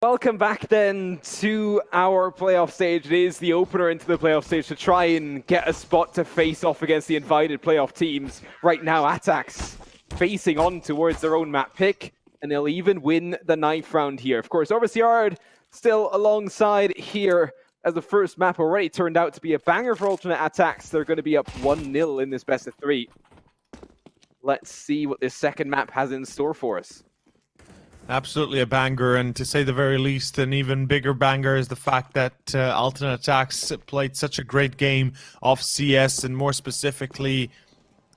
Welcome back then to our playoff stage. It is the opener into the playoff stage to try and get a spot to face off against the invited playoff teams. Right now, aTTaX facing on towards their own map pick, and they'll even win the 9th round here. Of course, Overpass still alongside here as the first map already turned out to be a banger for alternate aTTaX. They're going to be up 1-0 in this best of 3. Let's see what this second map has in store for us. Absolutely a banger, and to say the very least, an even bigger banger is the fact that alternate aTTaX played such a great game of CS, and more specifically,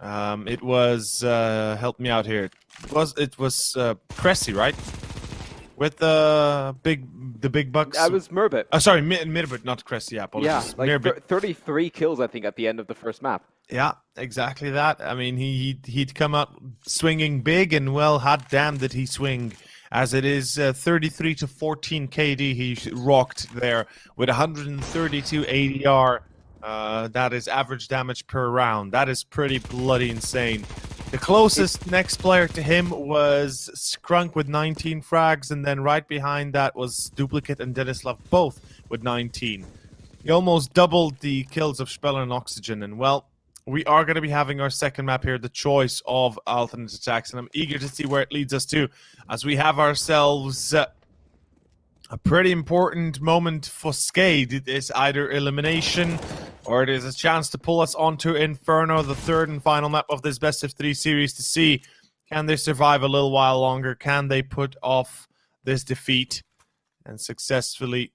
it was help me out here. It was Cressy, right? With the big bucks. That was Merbit. Oh, sorry, Mirbit, not Cressy. Yeah, apologies. Yeah, like Mirbit. 33 kills, I think, at the end of the first map. Yeah, exactly that. I mean, he'd come out swinging big, and well, hot damn did he swing. As it is 33 to 14 KD, he rocked there with 132 ADR. That is average damage per round. That is pretty bloody insane. The closest next player to him was Skrunk with 19 frags, and then right behind that was Duplicate and Denislav, both with 19. He almost doubled the kills of Speller and Oxygen, and well, we are going to be having our second map here, the choice of alternate aTTaX, and I'm eager to see where it leads us to, as we have ourselves a pretty important moment for SKADE. It is either elimination, or it is a chance to pull us onto Inferno, the third and final map of this best of 3 series, to see, can they survive a little while longer? Can they put off this defeat and successfully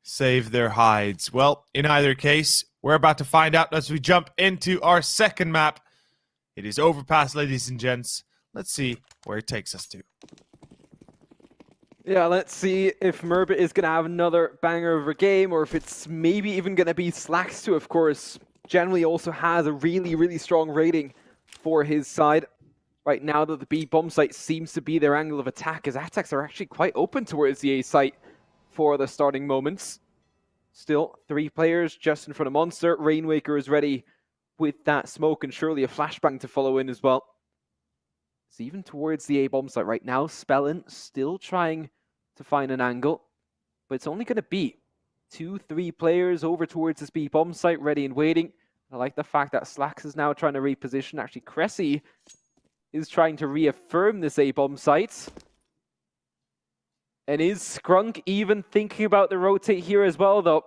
save their hides? Well, in either case, we're about to find out as we jump into our second map. It is Overpass, ladies and gents. Let's see where it takes us to. Yeah, let's see if Merbit is going to have another banger of a game, or if it's maybe even going to be Slax, who, of course, generally also has a really, really strong rating for his side. Right now, that the B bomb site seems to be their angle of attack, as aTTaX are actually quite open towards the A site for the starting moments. Still, 3 players just in front of Monster. Rainwaker is ready with that smoke, and surely a flashbang to follow in as well. It's even towards the A bomb site right now. Spellin still trying to find an angle, but it's only going to be 2-3 players over towards this B bomb site, ready and waiting. I like the fact that Slax is now trying to reposition. Actually, Cressy is trying to reaffirm this A bomb site. And is Skrunk even thinking about the rotate here as well, though?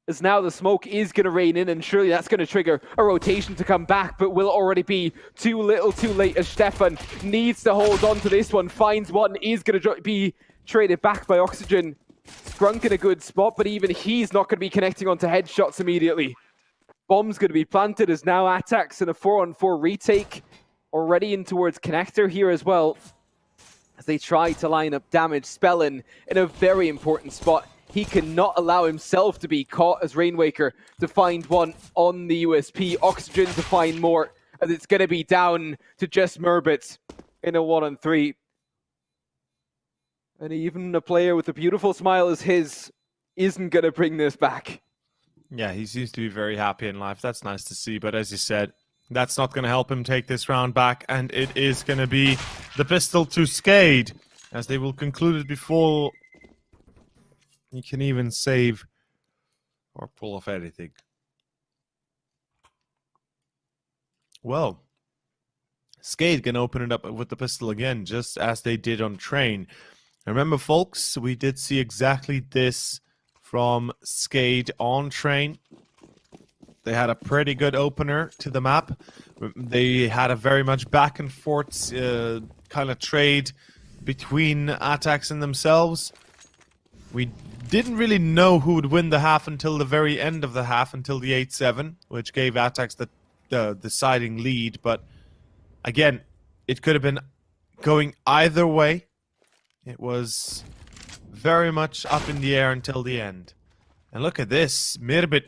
As now the smoke is going to rain in, and surely that's going to trigger a rotation to come back, but will already be too little too late, as Stefan needs to hold on to this one. Finds one, is going to be traded back by Oxygen. Skrunk in a good spot, but even he's not going to be connecting onto headshots immediately. Bomb's going to be planted, as now aTTaX in a 4-on-4 retake. Already in towards Connector here as well, as they try to line up damage. Spellin in a very important spot. He cannot allow himself to be caught, as Rainwaker to find one on the USP. Oxygen to find more, as it's going to be down to just Merbit in a 1-on-3. And even a player with a beautiful smile as his isn't going to bring this back. Yeah, he seems to be very happy in life. That's nice to see, but as you said, that's not going to help him take this round back, and it is going to be the pistol to SKADE, as they will conclude it before he can even save or pull off anything. Well, SKADE can open it up with the pistol again, just as they did on Train. Remember, folks, we did see exactly this from SKADE on Train. They had a pretty good opener to the map. They had a very much back and forth kind of trade between aTTaX and themselves. We didn't really know who would win the half until the very end of the half, until the 8-7, which gave aTTaX the deciding lead. But again, it could have been going either way. It was very much up in the air until the end. And look at this. Mirbit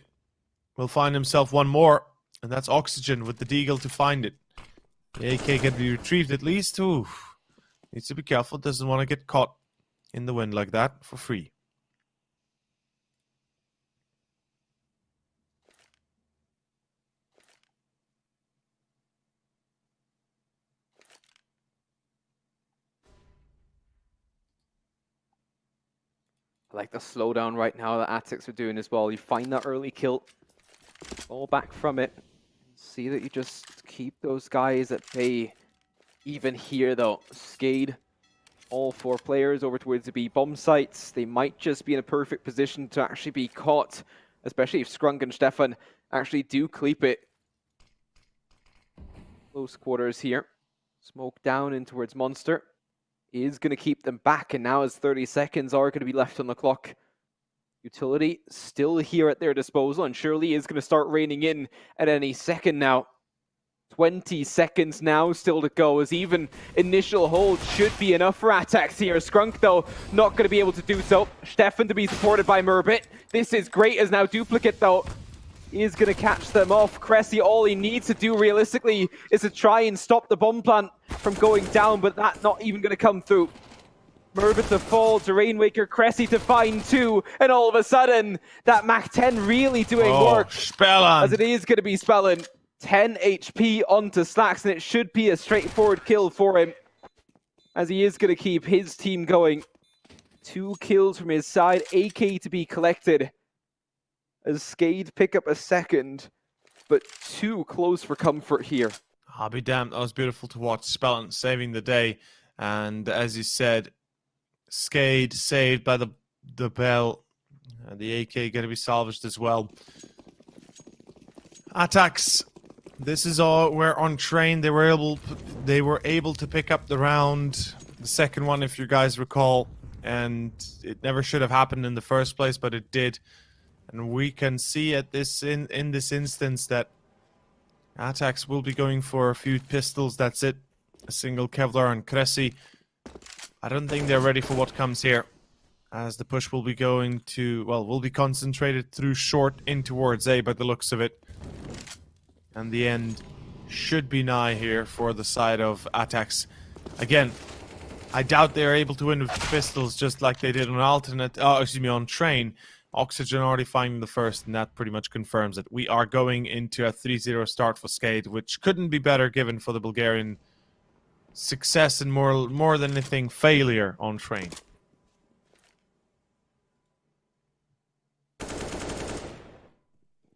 will find himself one more, and that's Oxygen with the deagle to find it. The AK can be retrieved at least. Ooh, needs to be careful. Doesn't want to get caught in the wind like that for free. I like the slowdown right now that aTTaX are doing as well. You find that early kill, fall back from it. See that you just keep those guys at bay. Even here though, SKADE, all 4 players over towards the B bomb sites. They might just be in a perfect position to actually be caught, especially if Scrunk and Stefan actually do cleep it. Close quarters here. Smoke down in towards Monster. Is going to keep them back, and now as 30 seconds are going to be left on the clock. Utility still here at their disposal, and surely is going to start raining in at any second now. 20 seconds now still to go, as even initial hold should be enough for aTTaX here. Scrunk, though, not going to be able to do so. Stefan to be supported by Murbit. This is great, as now Duplicate, though, is going to catch them off. Cressy, all he needs to do realistically is to try and stop the bomb plant from going down, but that's not even going to come through. Murbit to fall to Rainwaker, Cressy to find 2, and all of a sudden, that Mach 10 really doing work. Spellin. As it is going to be Spellin. 10 HP onto Slacks, and it should be a straightforward kill for him, as he is going to keep his team going. 2 kills from his side, AK to be collected, as SKADE pick up a second, but 2 close for comfort here. I'll be damned, that was beautiful to watch. Spellin saving the day, and as you said, SKADE saved by the bell, and the AK going to be salvaged as well. aTTaX, this is all where on train they were able to pick up the round, the second one if you guys recall, and it never should have happened in the first place, but it did. And we can see at this in this instance that aTTaX will be going for a few pistols. That's it. A single Kevlar and Cressy. I don't think they're ready for what comes here, as the push will be going to, well, will be concentrated through short in towards A by the looks of it. And the end should be nigh here for the side of aTTaX. Again, I doubt they're able to win with pistols just like they did on on train. Oxygen already finding the first, and that pretty much confirms it. We are going into a 3-0 start for SKADE, which couldn't be better given for the Bulgarian success and more than anything failure on train.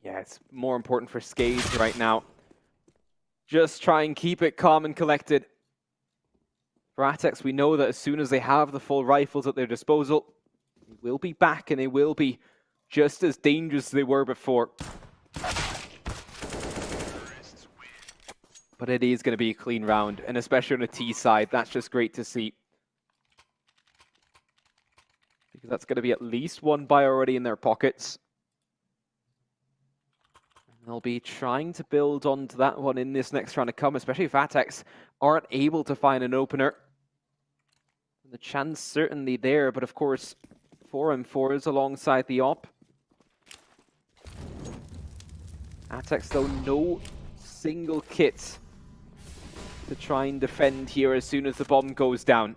Yeah, it's more important for SKADE right now. Just try and keep it calm and collected. For aTTaX, we know that as soon as they have the full rifles at their disposal, they will be back, and they will be just as dangerous as they were before. But it is going to be a clean round, and especially on the T side, that's just great to see. Because that's going to be at least 1 buy already in their pockets. And they'll be trying to build onto that one in this next round to come, especially if aTTaX aren't able to find an opener. The chance certainly there, but of course, 4-4s alongside the op. aTTaX, though, no single kit to try and defend here as soon as the bomb goes down.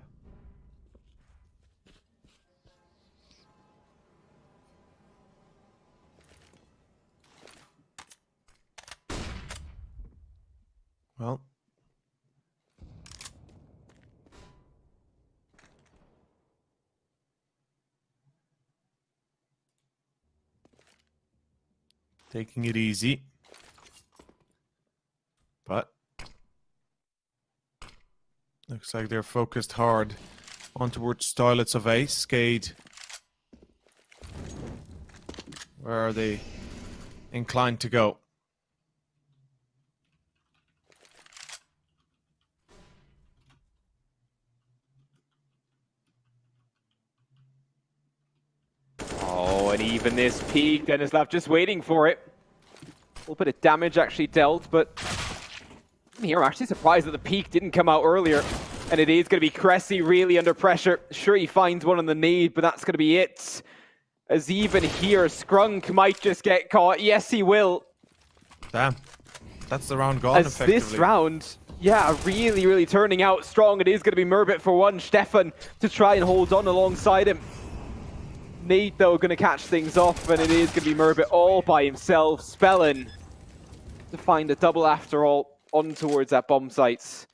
Well, taking it easy, but looks like they're focused hard on towards toilets of A. SKADE, where are they inclined to go? Oh, and even this peak, Denislav just waiting for it. A little bit of damage actually dealt, but here I'm actually surprised that the peak didn't come out earlier. And it is going to be Cressy really under pressure. Sure, he finds one on the nade, but that's going to be it. As even here, Scrunk might just get caught. Yes, he will. Damn. That's the round gone, As effectively. this round, yeah, really, really turning out strong. It is going to be Murbit for one. Stefan to try and hold on alongside him. Nade, though, going to catch things off, and it is going to be Murbit all by himself. Spellin to find a double after all on towards that bomb sites.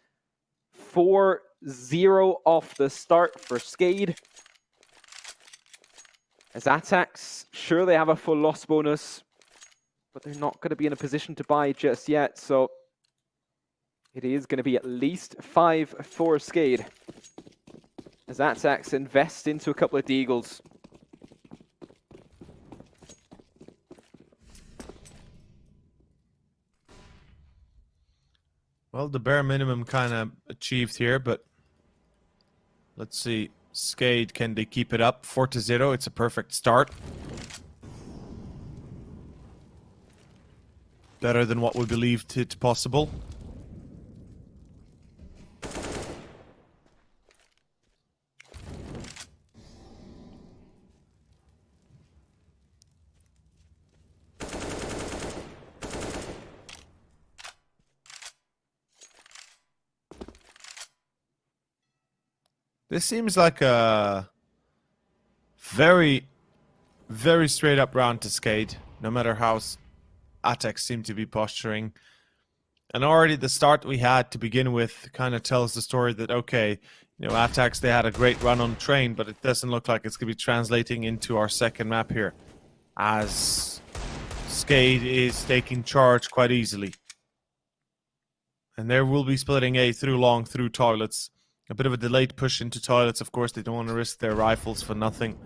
4-0 off the start for SKADE. As aTTaX, sure they have a full loss bonus, but they're not going to be in a position to buy just yet, so it is going to be at least 5 for SKADE. As aTTaX invest into a couple of deagles. Well, the bare minimum kind of achieved here, but let's see. SKADE, can they keep it up? 4-0, it's a perfect start. Better than what we believed it possible. This seems like a very, very straight up round to SKADE, no matter how aTTaX seem to be posturing. And already the start we had to begin with kind of tells the story that, okay, you know, aTTaX, they had a great run on train, but it doesn't look like it's going to be translating into our second map here, as SKADE is taking charge quite easily. And there will be splitting A through long, through toilets. A bit of a delayed push into toilets, of course. They don't want to risk their rifles for nothing.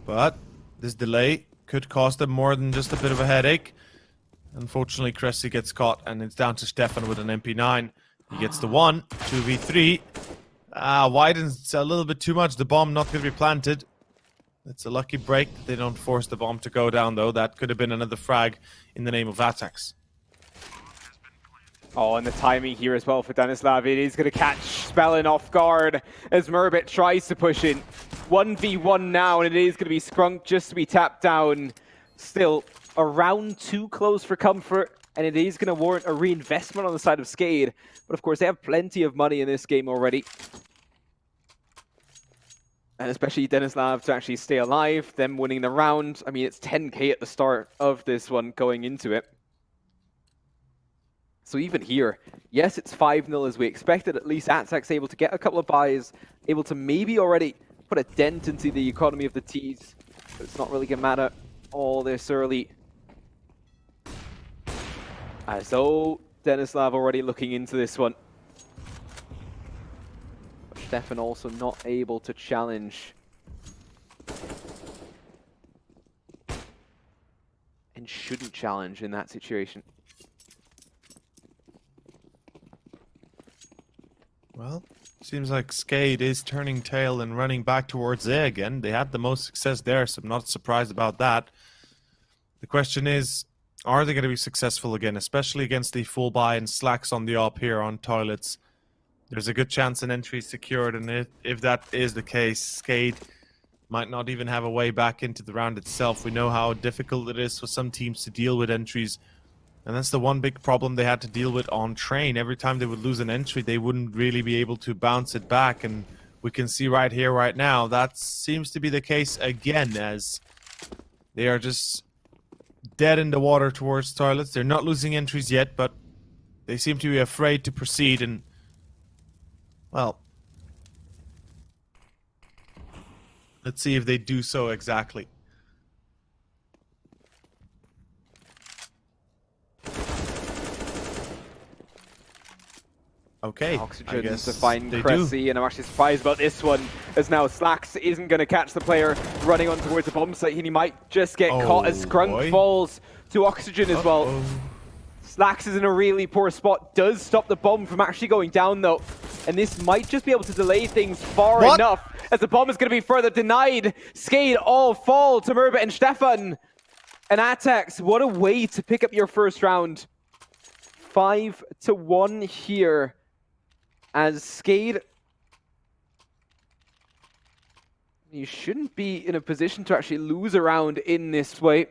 But this delay could cost them more than just a bit of a headache. Unfortunately, Cressy gets caught, and it's down to Stefan with an MP9. He gets the 1, 2v3. Widens a little bit too much. The bomb not going to be planted. It's a lucky break that they don't force the bomb to go down, though. That could have been another frag in the name of aTTaX. Oh, and the timing here as well for Denislav. It is going to catch Spellin off guard as Murbit tries to push in. 1v1 now, and it is going to be Scrunk just to be tapped down. Still, around too close for comfort, and it is going to warrant a reinvestment on the side of SKADE. But of course, they have plenty of money in this game already. And especially Denislav to actually stay alive, them winning the round. I mean, it's 10k at the start of this one going into it. So even here, yes, it's 5-0 as we expected. At least aTTaX able to get a couple of buys, able to maybe already put a dent into the economy of the T's. But it's not really going to matter all this early. As though Denislav already looking into this one. Stefan also not able to challenge. And shouldn't challenge in that situation. Well, seems like SKADE is turning tail and running back towards A again. They had the most success there, so I'm not surprised about that. The question is, are they going to be successful again, especially against the full buy and slacks on the op here on toilets? There's a good chance an entry is secured, and if that is the case, SKADE might not even have a way back into the round itself. We know how difficult it is for some teams to deal with entries, and that's the one big problem they had to deal with on train. Every time they would lose an entry, they wouldn't really be able to bounce it back, and we can see right here, right now, that seems to be the case again, as they are just dead in the water towards toilets. They're not losing entries yet, but they seem to be afraid to proceed, and well, let's see if they do so exactly. Okay, Oxygen to find Cressy, and I'm actually surprised about this one, as now Slacks isn't going to catch the player running on towards the bomb site, and he might just get caught as Scrunk falls to Oxygen as well. Slacks is in a really poor spot, does stop the bomb from actually going down though, and this might just be able to delay things far enough, as the bomb is going to be further denied. SKADE all fall to Murbit and Stefan. And aTTaX, what a way to pick up your first round. 5-1 here, as SKADE, you shouldn't be in a position to actually lose a round in this way.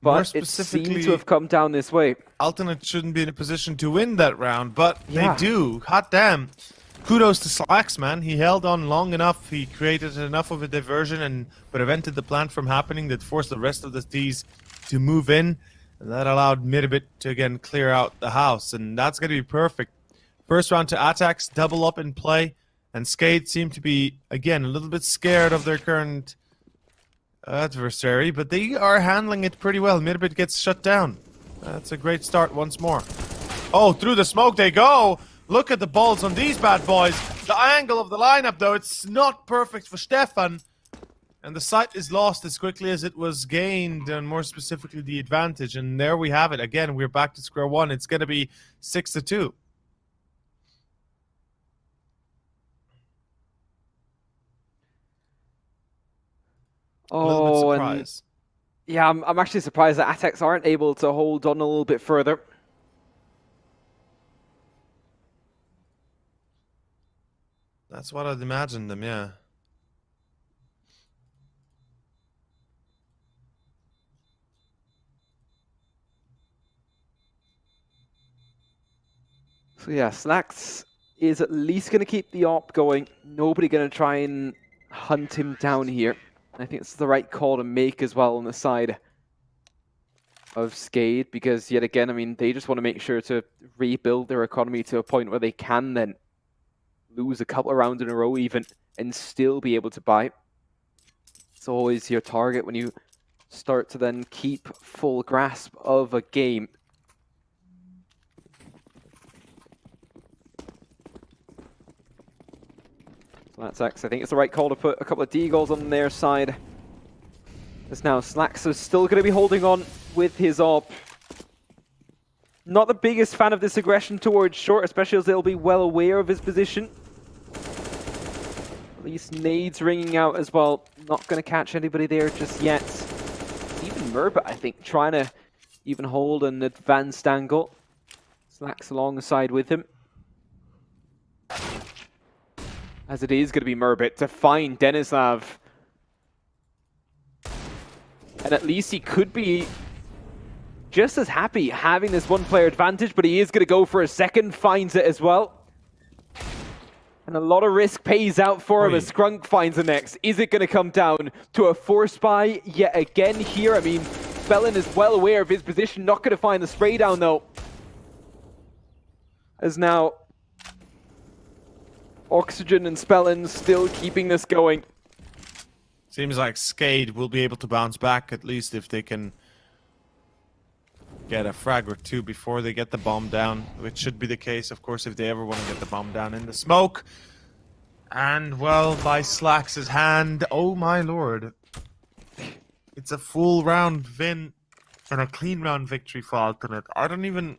But it seems to have come down this way. Alternate shouldn't be in a position to win that round, but they do. Hot damn. Kudos to Slacks, man. He held on long enough. He created enough of a diversion and prevented the plant from happening that forced the rest of the T's to move in. And that allowed Mirbit to again clear out the house. And that's going to be perfect First round to aTTaX, double up in play. And SKADE seem to be, again, a little bit scared of their current adversary, but they are handling it pretty well. Mirbit gets shut down. That's a great start once more. Oh, through the smoke they go! Look at the balls on these bad boys. The angle of the lineup, though, it's not perfect for Stefan. And the site is lost as quickly as it was gained, and more specifically the advantage. And there we have it. Again, we're back to square one. It's going to be 6-2. A little bit surprised. Yeah, I'm actually surprised that aTTaX aren't able to hold on a little bit further. That's what I'd imagined them, yeah. So yeah, Slacks is at least going to keep the op going. Nobody going to try and hunt him down here. I think it's the right call to make as well on the side of SKADE, because yet again, I mean, they just want to make sure to rebuild their economy to a point where they can then lose a couple of rounds in a row even and still be able to buy. It's always your target when you start to then keep full grasp of a game. So that's X. I think it's the right call to put a couple of D-goals on their side. As now Slacks is still going to be holding on with his op. Not the biggest fan of this aggression towards short, especially as they'll be well aware of his position. At least nades ringing out as well. Not going to catch anybody there just yet. Even Merbit, I think, trying to even hold an advanced angle. Slacks alongside with him. As it is going to be Merbit to find Denislav. And at least he could be just as happy having this one-player advantage, but he is going to go for a second, finds it as well. And a lot of risk pays out for him as Skrunk finds the next. Is it going to come down to a force buy yet again here? I mean, Spellin is well aware of his position, not going to find the spray down though. As now Oxygen and Spellin still keeping this going. Seems like SKADE will be able to bounce back, at least if they can get a frag or two before they get the bomb down, which should be the case, of course, if they ever want to get the bomb down in the smoke. And, well, by Slacks' hand, oh my lord. It's a full round win and a clean round victory for Alternate. I don't even...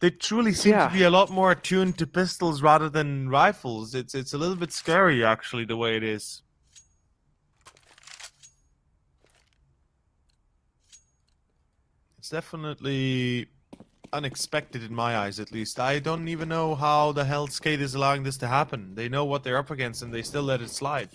They truly seem to be a lot more attuned to pistols rather than rifles. It's a little bit scary, actually, the way it is. It's definitely unexpected in my eyes, at least. I don't even know how the hell SKADE is allowing this to happen. They know what they're up against and they still let it slide.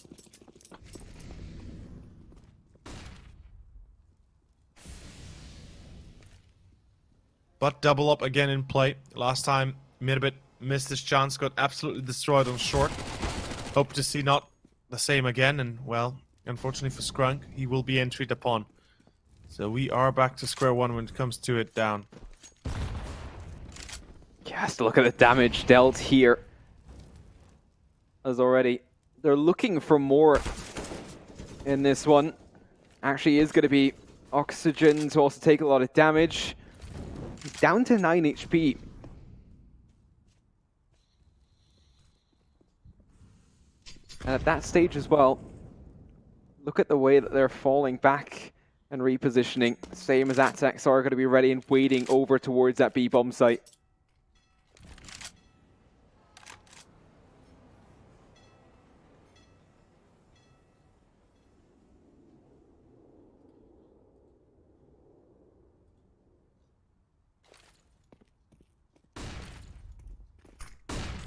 But double up again in play. Last time, Mirbit missed his chance, got absolutely destroyed on short. Hope to see not the same again, and, well, unfortunately for Skrunk, he will be entreated upon. So we are back to square one when it comes to it down. Yes, look at the damage dealt here. As already, they're looking for more in this one. Actually is going to be Oxygen to also take a lot of damage. He's down to 9 HP. And at that stage as well, look at the way that they're falling back and repositioning. Same as aTTaX are going to be ready and waiting over towards that B-bomb site.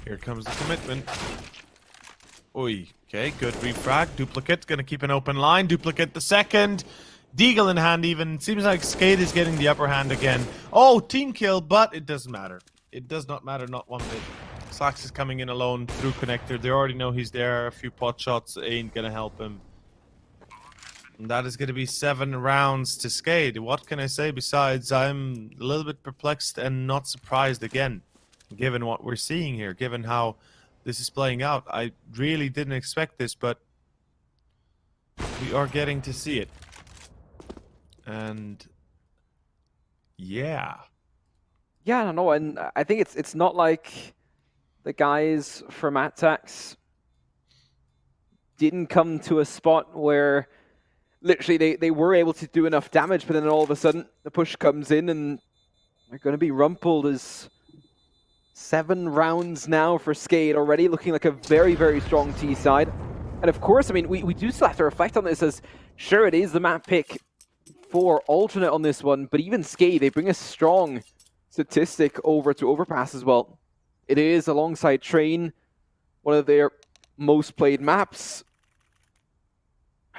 Here comes the commitment. Oi, okay, good refrag. Duplicate, gonna keep an open line. Duplicate the second. Deagle in hand even. Seems like SKADE is getting the upper hand again. Oh, team kill, but it doesn't matter. It does not matter, not one bit. Slacks is coming in alone through connector. They already know he's there. A few pot shots ain't gonna help him. And that is gonna be 7 rounds to SKADE. What can I say besides I'm a little bit perplexed and not surprised again. given what we're seeing here, given how this is playing out. I really didn't expect this, but we are getting to see it. And yeah. Yeah, I don't know, and I think it's not like the guys from aTTaX didn't come to a spot where literally they were able to do enough damage, but then all of a sudden the push comes in and they're going to be rumpled. As 7 rounds now for SKADE, already looking like a very, very strong T side. And of course, I mean, we do still have to reflect on this as, sure, it is the map pick for alternate on this one, but even SKADE, they bring a strong statistic over to Overpass as well. It is, alongside Train, one of their most played maps.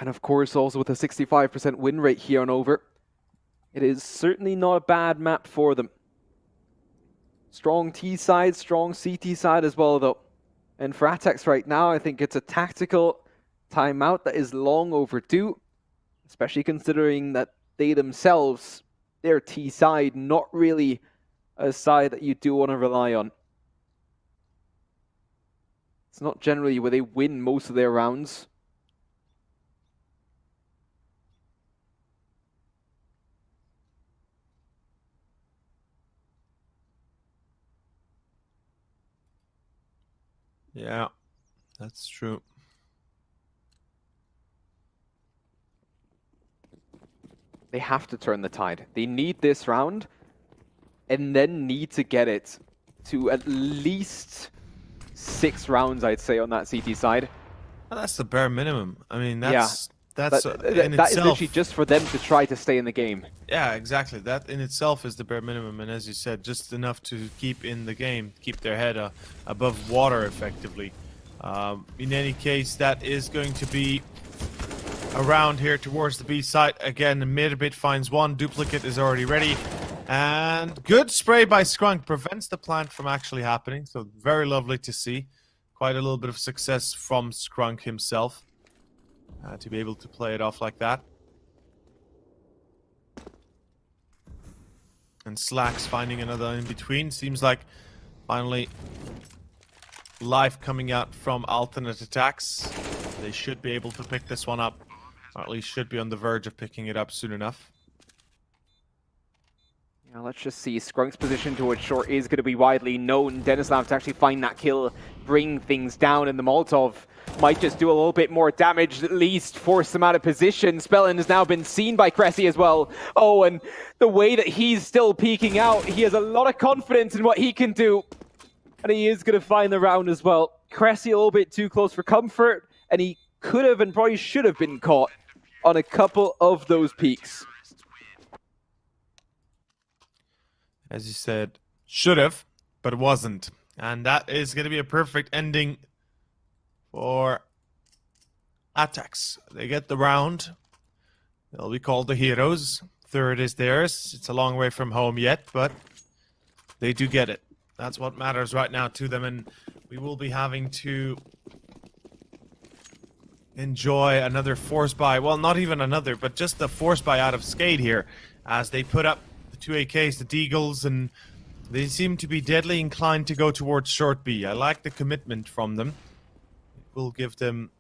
And of course, also with a 65% win rate here on Over. It is certainly not a bad map for them. Strong T side, strong CT side as well, though. And for aTTaX right now, I think it's a tactical timeout that is long overdue, especially considering that they themselves, their T side, not really a side that you do want to rely on. It's not generally where they win most of their rounds. Yeah, that's true. They have to turn the tide. They need this round, and then need to get it to at least 6 rounds, I'd say, on that CT side. Well, that's the bare minimum. I mean, that's That in is itself. literally just for them to try to stay in the game. Yeah, exactly. That in itself is the bare minimum, and as you said, just enough to keep in the game, keep their head above water, effectively. In any case, that is going to be around here towards the B site. Again, Midbit finds one. Duplicate is already ready. And good spray by Skrunk prevents the plant from actually happening. So very lovely to see. Quite a little bit of success from Skrunk himself. To be able to play it off like that. And Slacks finding another in between. Seems like finally life coming out from alternate attacks. They should be able to pick this one up. Or at least should be on the verge of picking it up soon enough. Yeah, let's just see. Skrunk's position towards short is going to be widely known. Denislav to actually find that kill, bring things down, and the Molotov might just do a little bit more damage, at least force them out of position. Spellin has now been seen by Cressy as well. Oh, and the way that he's still peeking out, he has a lot of confidence in what he can do. And he is going to find the round as well. Cressy a little bit too close for comfort, and he could have and probably should have been caught on a couple of those peaks. As you said, should have, but it wasn't. And that is going to be a perfect ending for aTTaX. They get the round. They'll be called the heroes. Third is theirs. It's a long way from home yet, but they do get it. That's what matters right now to them, and we will be having to enjoy another force buy. Well, not even another, but just the force buy out of SKADE here, as they put up the 2 AKs, the Deagles, and they seem to be deadly inclined to go towards short B. I like the commitment from them. It will give them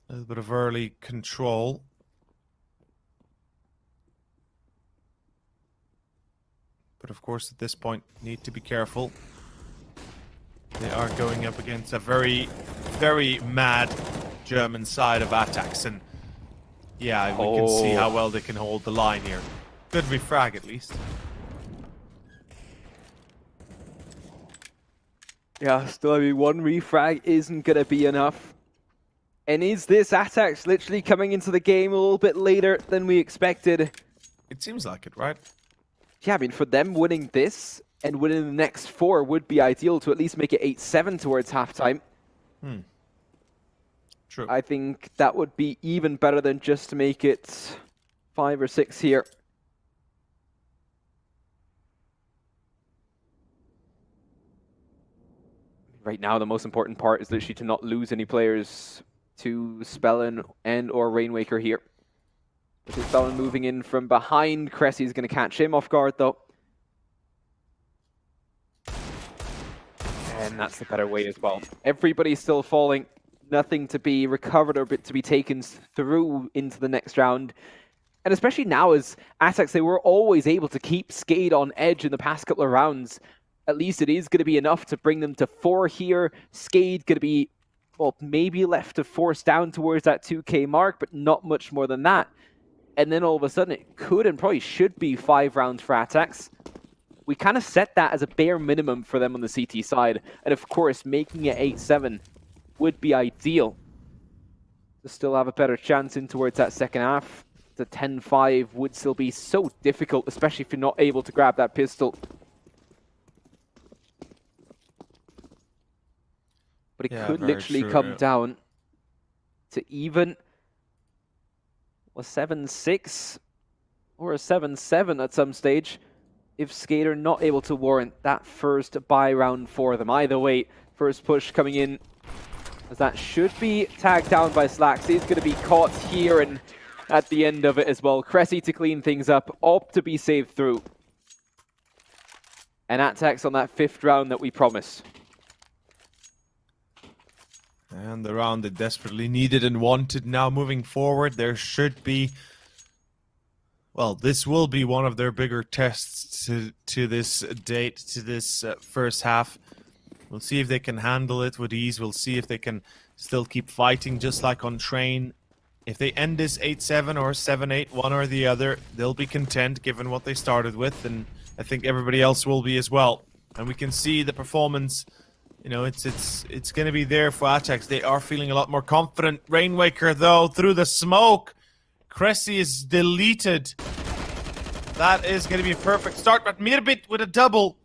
a little bit of early control. But of course, at this point, need to be careful. They are going up against a very, very mad German side of aTTaX, and yeah, we can see how well they can hold the line here. Good refrag, at least. Yeah, still, I mean, one refrag isn't going to be enough. And is this aTTaX literally coming into the game a little bit later than we expected? It seems like it, right? Yeah, I mean, for them, winning this and winning the next 4 would be ideal to at least make it 8-7 towards halftime. True. I think that would be even better than just to make it 5 or 6 here. Right now, the most important part is literally to not lose any players to Spellin and or Rainwaker here. With Spellin moving in from behind, Cressy is going to catch him off guard, though. and that's the better way as well. Everybody's still falling, nothing to be recovered or to be taken through into the next round. And especially now as aTTaX, they were always able to keep SKADE on edge in the past couple of rounds. At least it is going to be enough to bring them to 4 here. SKADE going to be, well, maybe left to force down towards that 2K mark, but not much more than that. And then all of a sudden it could and probably should be 5 rounds for aTTaX. We kind of set that as a bare minimum for them on the CT side. And of course, making it 8-7 would be ideal to still have a better chance in towards that second half. The 10-5 would still be so difficult, especially if you're not able to grab that pistol. But it could literally come down to even a 7-6 or a 7-7 at some stage if SKADE are not able to warrant that first buy round for them. Either way, first push coming in, as that should be tagged down by Slax. He's going to be caught here and at the end of it as well. Cressy to clean things up, opt to be saved through. And aTTaX on that 5th round that we promised. And the round they desperately needed and wanted. Now moving forward, there should be... Well, this will be one of their bigger tests to this date, to this first half. We'll see if they can handle it with ease. We'll see if they can still keep fighting just like on Train. If they end this 8-7 or 7-8, one or the other, they'll be content given what they started with, and I think everybody else will be as well. And we can see the performance, you know, it's going to be there for aTTaX. They are feeling a lot more confident. Rainwaker, though, through the smoke. Cressy is deleted. That is going to be a perfect start, but Mirbit with a double.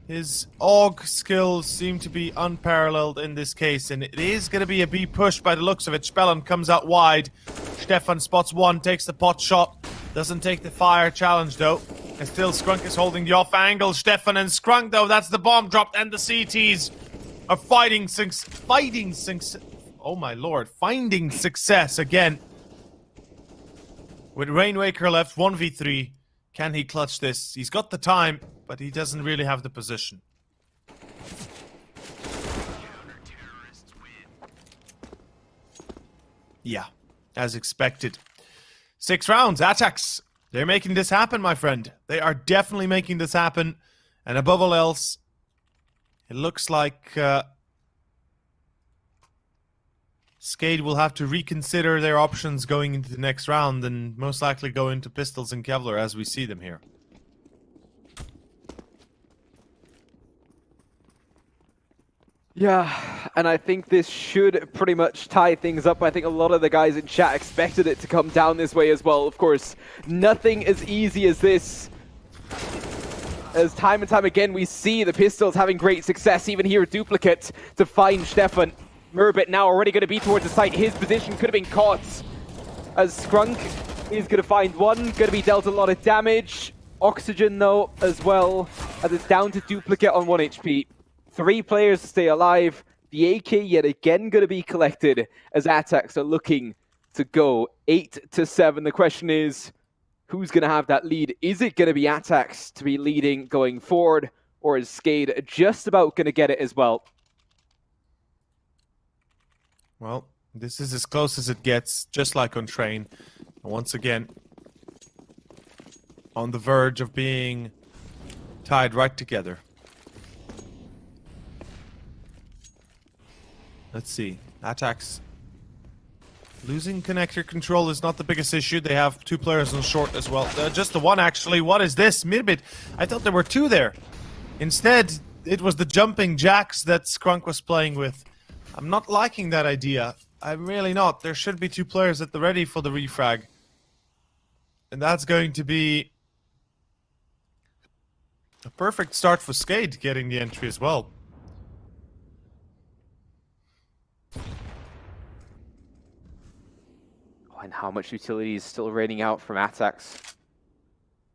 His AUG skills seem to be unparalleled in this case, and it is going to be a B push by the looks of it. Spellon comes out wide. Stefan spots one, takes the pot shot. Doesn't take the fire challenge, though. And still Skrunk is holding the off angle. Stefan and Skrunk, though, that's the bomb dropped, and the CTs are finding success again. With Rainwaker left, 1v3. Can he clutch this? He's got the time, but he doesn't really have the position. Yeah, as expected. 6 rounds, aTTaX. They're making this happen, my friend. They are definitely making this happen. And above all else, it looks like SKADE will have to reconsider their options going into the next round and most likely go into pistols and Kevlar as we see them here. Yeah, and I think this should pretty much tie things up. I think a lot of the guys in chat expected it to come down this way as well. Of course, nothing as easy as this. As time and time again, we see the pistols having great success. Even here, Duplicate to find Stefan. Mirbit now already going to be towards the site. His position could have been caught. As Skrunk is going to find one. Going to be dealt a lot of damage. Oxygen, though, as well. As it's down to Duplicate on 1 HP. 3 players stay alive. The AK yet again going to be collected as aTTaX are looking to go 8-7. The question is, who's going to have that lead? Is it going to be aTTaX to be leading going forward? Or is SKADE just about going to get it as well? Well, this is as close as it gets, just like on Train. Once again, on the verge of being tied right together. Let's see. aTTaX. Losing connector control is not the biggest issue. They have 2 players on short as well. Just the one, actually. What is this? Mirbit. I thought there were 2 there. Instead, it was the jumping jacks that Skrunk was playing with. I'm not liking that idea. I'm really not. There should be 2 players at the ready for the refrag. And that's going to be a perfect start for SKADE getting the entry as well. And how much utility is still raining out from aTTaX.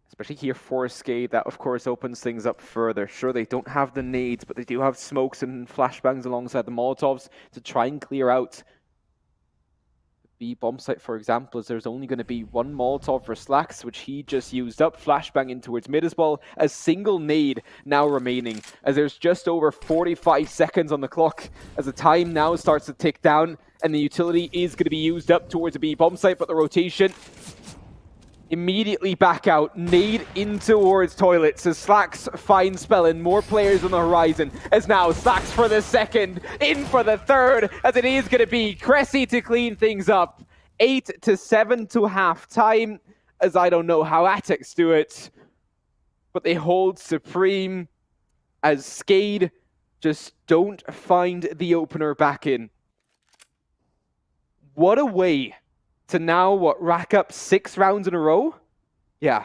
Especially here for SKADE, that of course opens things up further. Sure, they don't have the nades, but they do have smokes and flashbangs alongside the Molotovs to try and clear out B bomb site, for example, is there's only going to be one Molotov for Slacks, which he just used up, flashbang in towards mid as well. A single nade now remaining, as there's just over 45 seconds on the clock, as the time now starts to tick down, and the utility is going to be used up towards the B bomb site, but the rotation immediately back out, nade in towards toilets as Slacks finds Spellin. More players on the horizon as now Slacks for the second, in for the third, as it is going to be Cressy to clean things up. 8-7 to half time, as I don't know how aTTaX do it, but they hold supreme as SKADE just don't find the opener back in. What a way to now, rack up 6 rounds in a row? Yeah.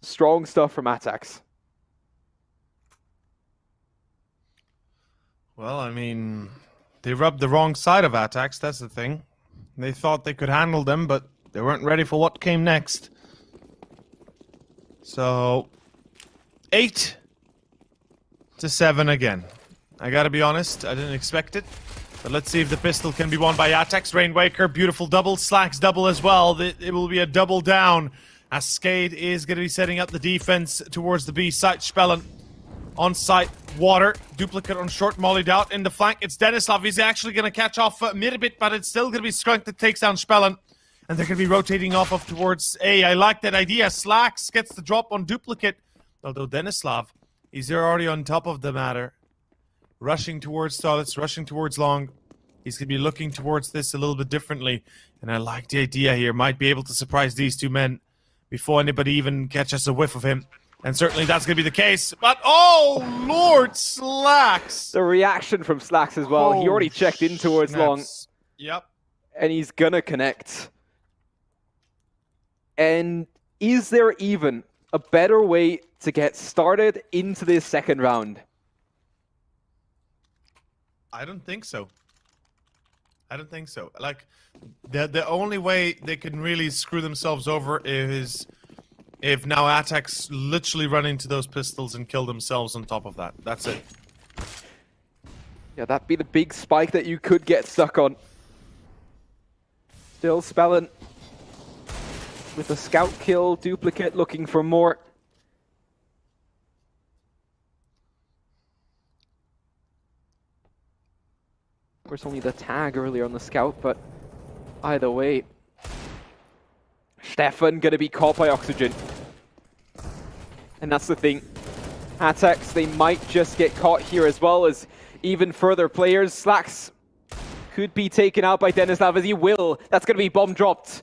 Strong stuff from aTTaX. Well, I mean, they rubbed the wrong side of aTTaX, that's the thing. They thought they could handle them, but they weren't ready for what came next. So, 8-7 again. I gotta be honest, I didn't expect it. But let's see if the pistol can be won by aTTaX. Rainwaker, beautiful double. Slacks double as well. It will be a double down as SKADE is going to be setting up the defense towards the B site. Spellin on site. Water. Duplicate on short. Mollied out in the flank. It's Denislav. He's actually going to catch off mid a bit, but it's still going to be Skunk that takes down Spellin. And they're going to be rotating off of towards A. I like that idea. Slacks gets the drop on Duplicate. Although Denislav, he's already on top of the matter. Rushing towards toilets, rushing towards long. He's going to be looking towards this a little bit differently. And I like the idea here. Might be able to surprise these two men before anybody even catches a whiff of him. And certainly that's going to be the case. But, oh, Lord, Slacks. The reaction from Slacks as well. He already checked in towards snaps. long. Yep. And he's going to connect. And is there even a better way to get started into this second round? I don't think so. I don't think so. Like, the only way they can really screw themselves over is if now aTTaX literally run into those pistols and kill themselves on top of that. That's it. Yeah, that'd be the big spike that you could get stuck on. Still Spellin with a scout kill, Duplicate looking for more. Of course, only the tag earlier on the scout, but either way, Stefan gonna be caught by Oxygen. And that's the thing. aTTaX, they might just get caught here as well as even further players. Slacks could be taken out by Denislav as he will. That's gonna be bomb dropped.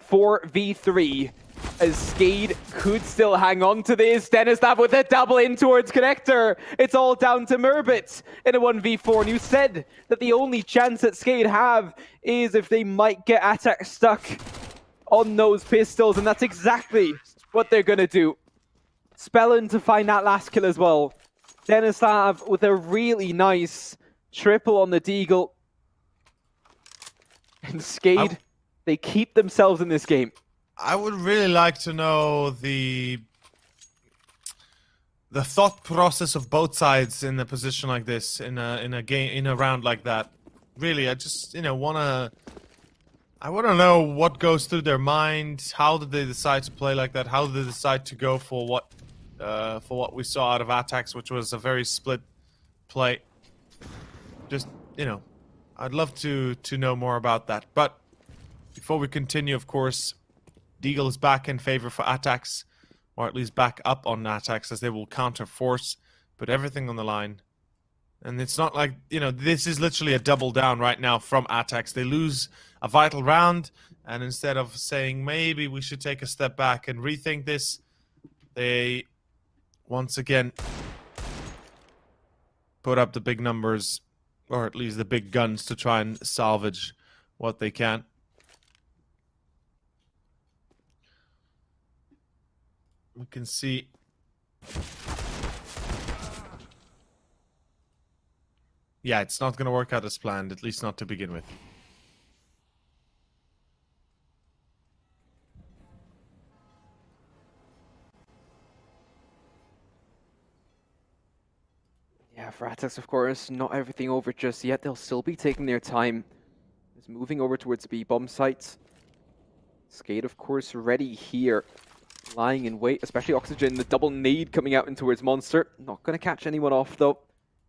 4v3. As SKADE could still hang on to this. Denislav with a double in towards Connector. It's all down to Murbit in a 1v4. And you said that the only chance that SKADE have is if they might get aTTaX stuck on those pistols. And that's exactly what they're going to do. Spellin to find that last kill as well. Denislav with a really nice triple on the Deagle. And SKADE, they keep themselves in this game. I would really like to know the thought process of both sides in a position like this, in a round like that. Really, I just I wanna know what goes through their mind. How did they decide to play like that? How did they decide to go for what we saw out of aTTaX, which was a very split play? Just I'd love to know more about that. But before we continue, of course, Deagle is back in favor for aTTaX, or at least back up on aTTaX, as they will counter force, put everything on the line. And it's not like, this is literally a double down right now from aTTaX. They lose a vital round, and instead of saying maybe we should take a step back and rethink this, they once again put up the big numbers, or at least the big guns, to try and salvage what they can. We can see yeah, it's not going to work out as planned, at least not to begin with. Yeah, for aTTaX, of course, not everything over just yet. They'll still be taking their time. As moving over towards the B bomb site. SKADE, of course, ready here. Lying in wait, especially Oxygen. The double nade coming out in towards Monster. Not going to catch anyone off, though.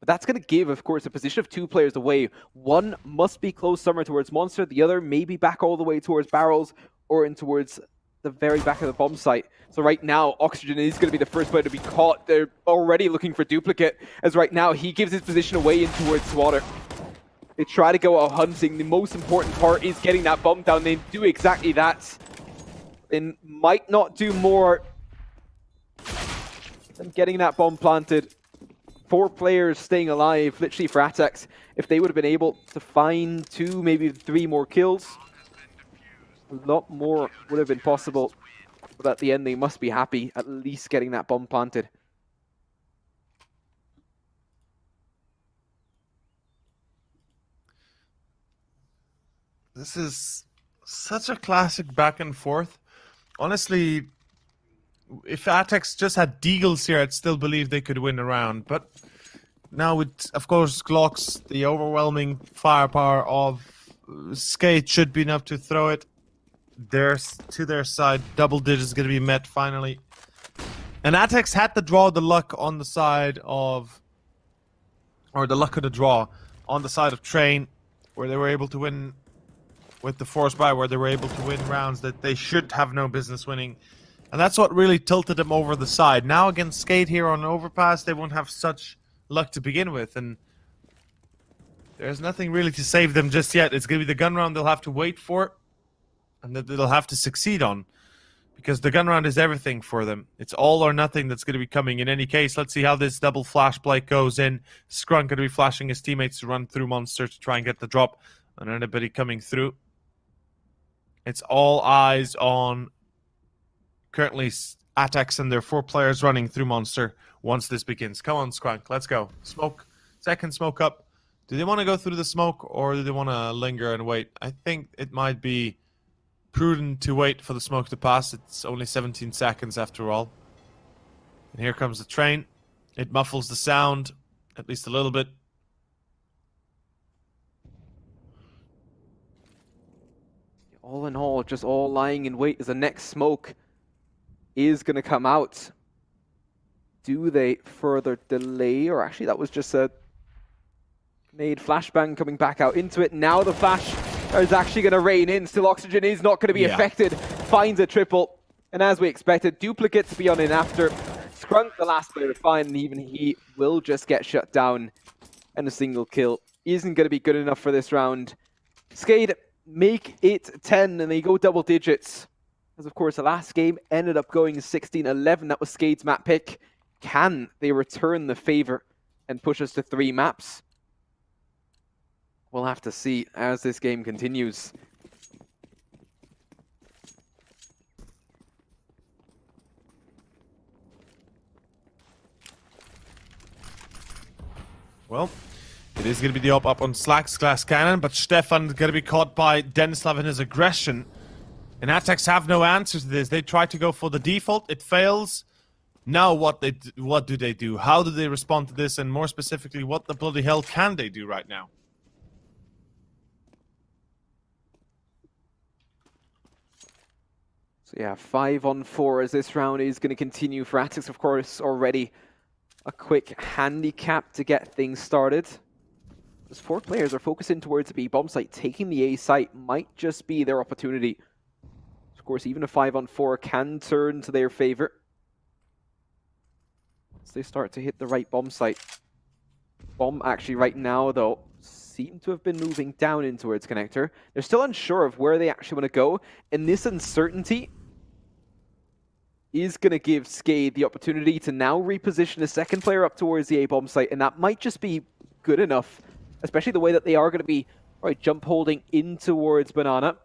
But that's going to give, of course, a position of 2 players away. One must be close somewhere towards Monster. The other may be back all the way towards Barrels or in towards the very back of the bomb site. So right now, Oxygen is going to be the first player to be caught. They're already looking for Duplicate, as right now he gives his position away in towards Swatter. They try to go out hunting. The most important part is getting that bomb down. They do exactly that. They might not do more than getting that bomb planted. 4 players staying alive, literally for aTTaX. If they would have been able to find 2, maybe 3 more kills, a lot more would have been possible. But at the end, they must be happy at least getting that bomb planted. This is such a classic back and forth. Honestly, if aTTaX just had Deagles here, I'd still believe they could win a round. But now with, of course, Glocks, the overwhelming firepower of SKADE should be enough to throw it to their side. Double digits going to be met finally. And aTTaX had to draw the luck on the side of, or the luck of the draw on the side of Train, where they were able to win with the force buy, where they were able to win rounds that they should have no business winning. And that's what really tilted them over the side. Now against SKADE here on Overpass, they won't have such luck to begin with, and there's nothing really to save them just yet. It's going to be the gun round they'll have to wait for, and that they'll have to succeed on, because the gun round is everything for them. It's all or nothing that's going to be coming. In any case, let's see how this double flash play goes in. Scrunk going to be flashing his teammates to run through Monster to try and get the drop on anybody coming through. It's all eyes on currently aTTaX and their 4 players running through Monster once this begins. Come on, Scrunk, let's go. Smoke, second smoke up. Do they want to go through the smoke, or do they want to linger and wait? I think it might be prudent to wait for the smoke to pass. It's only 17 seconds after all. And here comes the Train. It muffles the sound, at least a little bit. All in all, just all lying in wait as the next smoke is going to come out. Do they further delay? Or actually, that was just a nade flashbang coming back out into it. Now the flash is actually going to rain in. Still, Oxygen is not going to be affected. Finds a triple. And as we expected, Duplicate to be on in after. Scrunk, the last player to find, and even he will just get shut down. And a single kill isn't going to be good enough for this round. SKADE make it 10, and they go double digits. As of course, the last game ended up going 16-11. That was SKADE's map pick. Can they return the favor and push us to 3 maps? We'll have to see as this game continues. Well, it is going to be the up on Slack's glass cannon, but Stefan going to be caught by Denislav in his aggression. And aTTaX have no answer to this. They try to go for the default. It fails. Now what do they do? How do they respond to this? And more specifically, what the bloody hell can they do right now? So yeah, 5-on-4 as this round is going to continue for aTTaX, of course, already a quick handicap to get things started. As 4 players are focusing towards the B bomb site, taking the A site might just be their opportunity. Of course, even a 5-on-4 can turn to their favor. As they start to hit the right bomb site. Bomb actually right now, though, seem to have been moving down in towards connector. They're still unsure of where they actually want to go, and this uncertainty is going to give SKADE the opportunity to now reposition a second player up towards the A bomb site, and that might just be good enough, especially the way that they are going to be jump holding in towards Banana.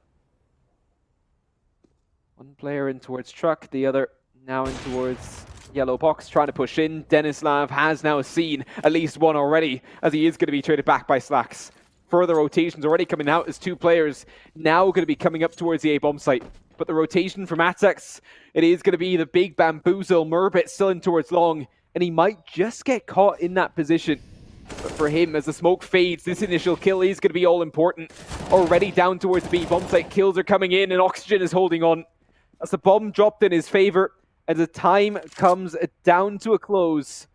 One player in towards Truck, the other now in towards Yellow Box, trying to push in. Denislav has now seen at least one already, as he is going to be traded back by Slacks. Further rotations already coming out as 2 players now going to be coming up towards the A bomb site. But the rotation from aTTaX, it is going to be the big bamboozle. Murbit still in towards long, and he might just get caught in that position. But for him, as the smoke fades, this initial kill is going to be all important. Already down towards B. Bomb site kills are coming in, and Oxygen is holding on. As the bomb dropped in his favor, as the time comes down to a close.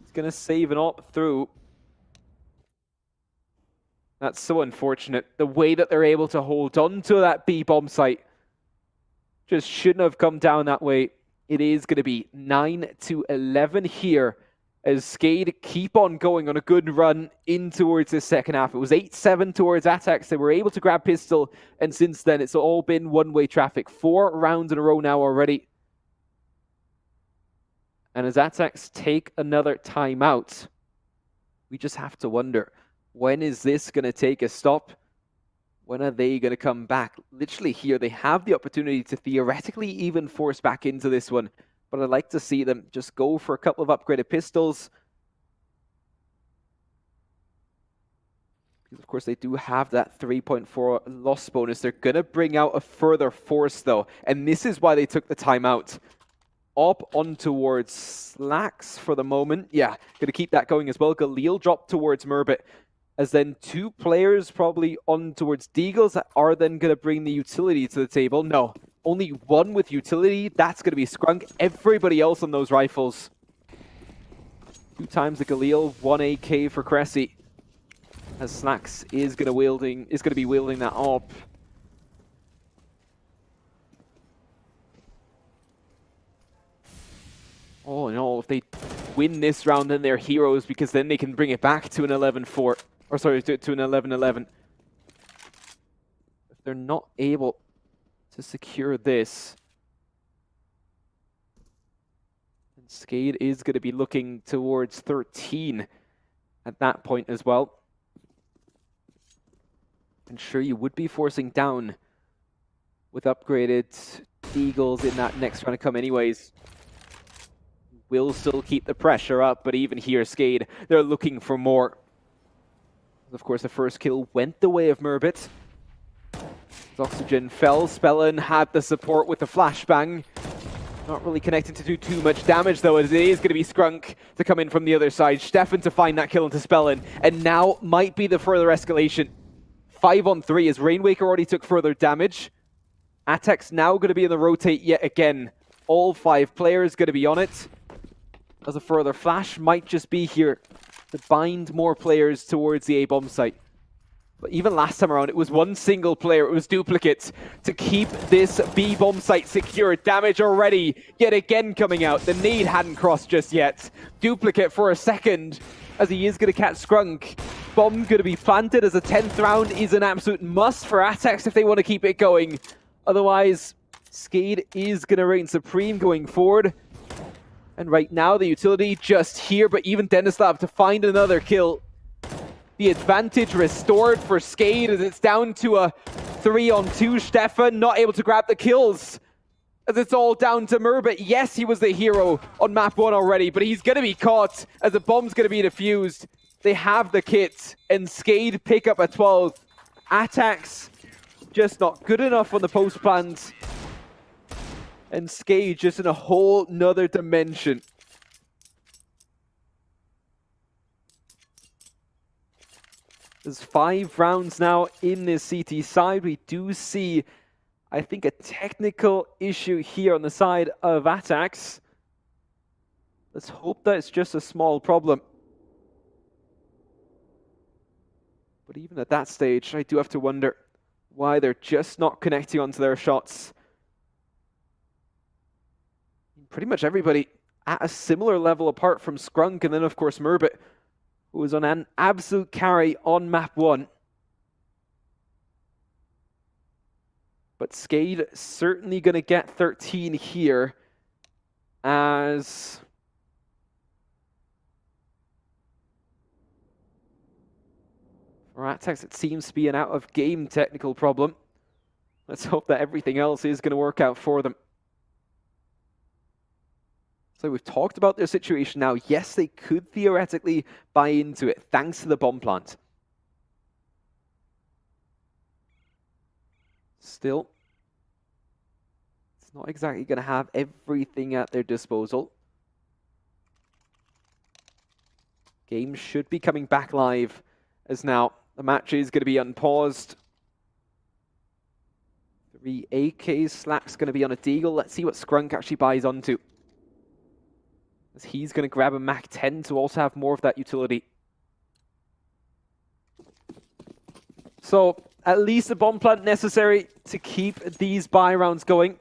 He's going to save an op through. That's so unfortunate. The way that they're able to hold on to that B bomb site just shouldn't have come down that way. It is going to be 9-11 here as SKADE keep on going on a good run in towards the second half. It was 8-7 towards aTTaX. They were able to grab pistol, and since then it's all been one-way traffic. 4 rounds in a row now already. And as aTTaX take another timeout, we just have to wonder, when is this going to take a stop? When are they going to come back? Literally here, they have the opportunity to theoretically even force back into this one. But I'd like to see them just go for a couple of upgraded pistols. Because of course they do have that 3.4 loss bonus. They're going to bring out a further force though. And this is why they took the timeout. Op on towards Slacks for the moment. Yeah, going to keep that going as well. Galil dropped towards Murbit. As then 2 players probably on towards Deagles that are then going to bring the utility to the table. No, only 1 with utility. That's going to be Skrunk. Everybody else on those rifles. 2 times the Galil, 1 AK for Cressy. As Slacks is going to be wielding that op. All in all, if they win this round, then they're heroes because then they can bring it back to an 11-4. Or sorry, to an 11-11. If they're not able to secure this, then SKADE is going to be looking towards 13 at that point as well. And sure, you would be forcing down with upgraded Eagles in that next round to come anyways. Will still keep the pressure up, but even here, SKADE, they're looking for more. Of course, the first kill went the way of Murbit. Oxygen fell. Spellin had the support with the flashbang. Not really connecting to do too much damage, though, as it is going to be Skrunk to come in from the other side. Stefan to find that kill into Spellin. And now might be the further escalation. 5-on-3 as Rainwaker already took further damage. aTTaX now going to be in the rotate yet again. All 5 players going to be on it. As a further flash might just be here to bind more players towards the A-bomb site. But even last time around, it was 1 single player, it was Duplicate, to keep this B-bomb site secure. Damage already, yet again coming out. The nade hadn't crossed just yet. Duplicate for a second, as he is going to catch Skrunk. Bomb going to be planted as a 10th round is an absolute must for aTTaX if they want to keep it going. Otherwise, SKADE is going to reign supreme going forward. And right now, the utility just here, but even Denislav to find another kill. The advantage restored for SKADE as it's down to a 3-on-2. Stefan not able to grab the kills as it's all down to Murbit. Yes, he was the hero on map 1 already, but he's going to be caught as the bomb's going to be defused. They have the kit, and SKADE pick up a 12. aTTaX just not good enough on the post plans. And SKADE just in a whole nother dimension. There's 5 rounds now in this CT side. We do see, I think, a technical issue here on the side of aTTaX. Let's hope that it's just a small problem. But even at that stage, I do have to wonder why they're just not connecting onto their shots. Pretty much everybody at a similar level apart from Skrunk, and then of course Murbit, who was on an absolute carry on map 1. But SKADE certainly going to get 13 here, as for aTTaX it seems to be an out of game technical problem. Let's hope that everything else is going to work out for them. So we've talked about their situation now. Yes, they could theoretically buy into it, thanks to the bomb plant. Still, it's not exactly going to have everything at their disposal. Game should be coming back live, as now the match is going to be unpaused. 3 AKs, Slack's going to be on a Deagle. Let's see what Scrunk actually buys onto, as he's going to grab a Mac 10 to also have more of that utility. So at least a bomb plant necessary to keep these buy rounds going.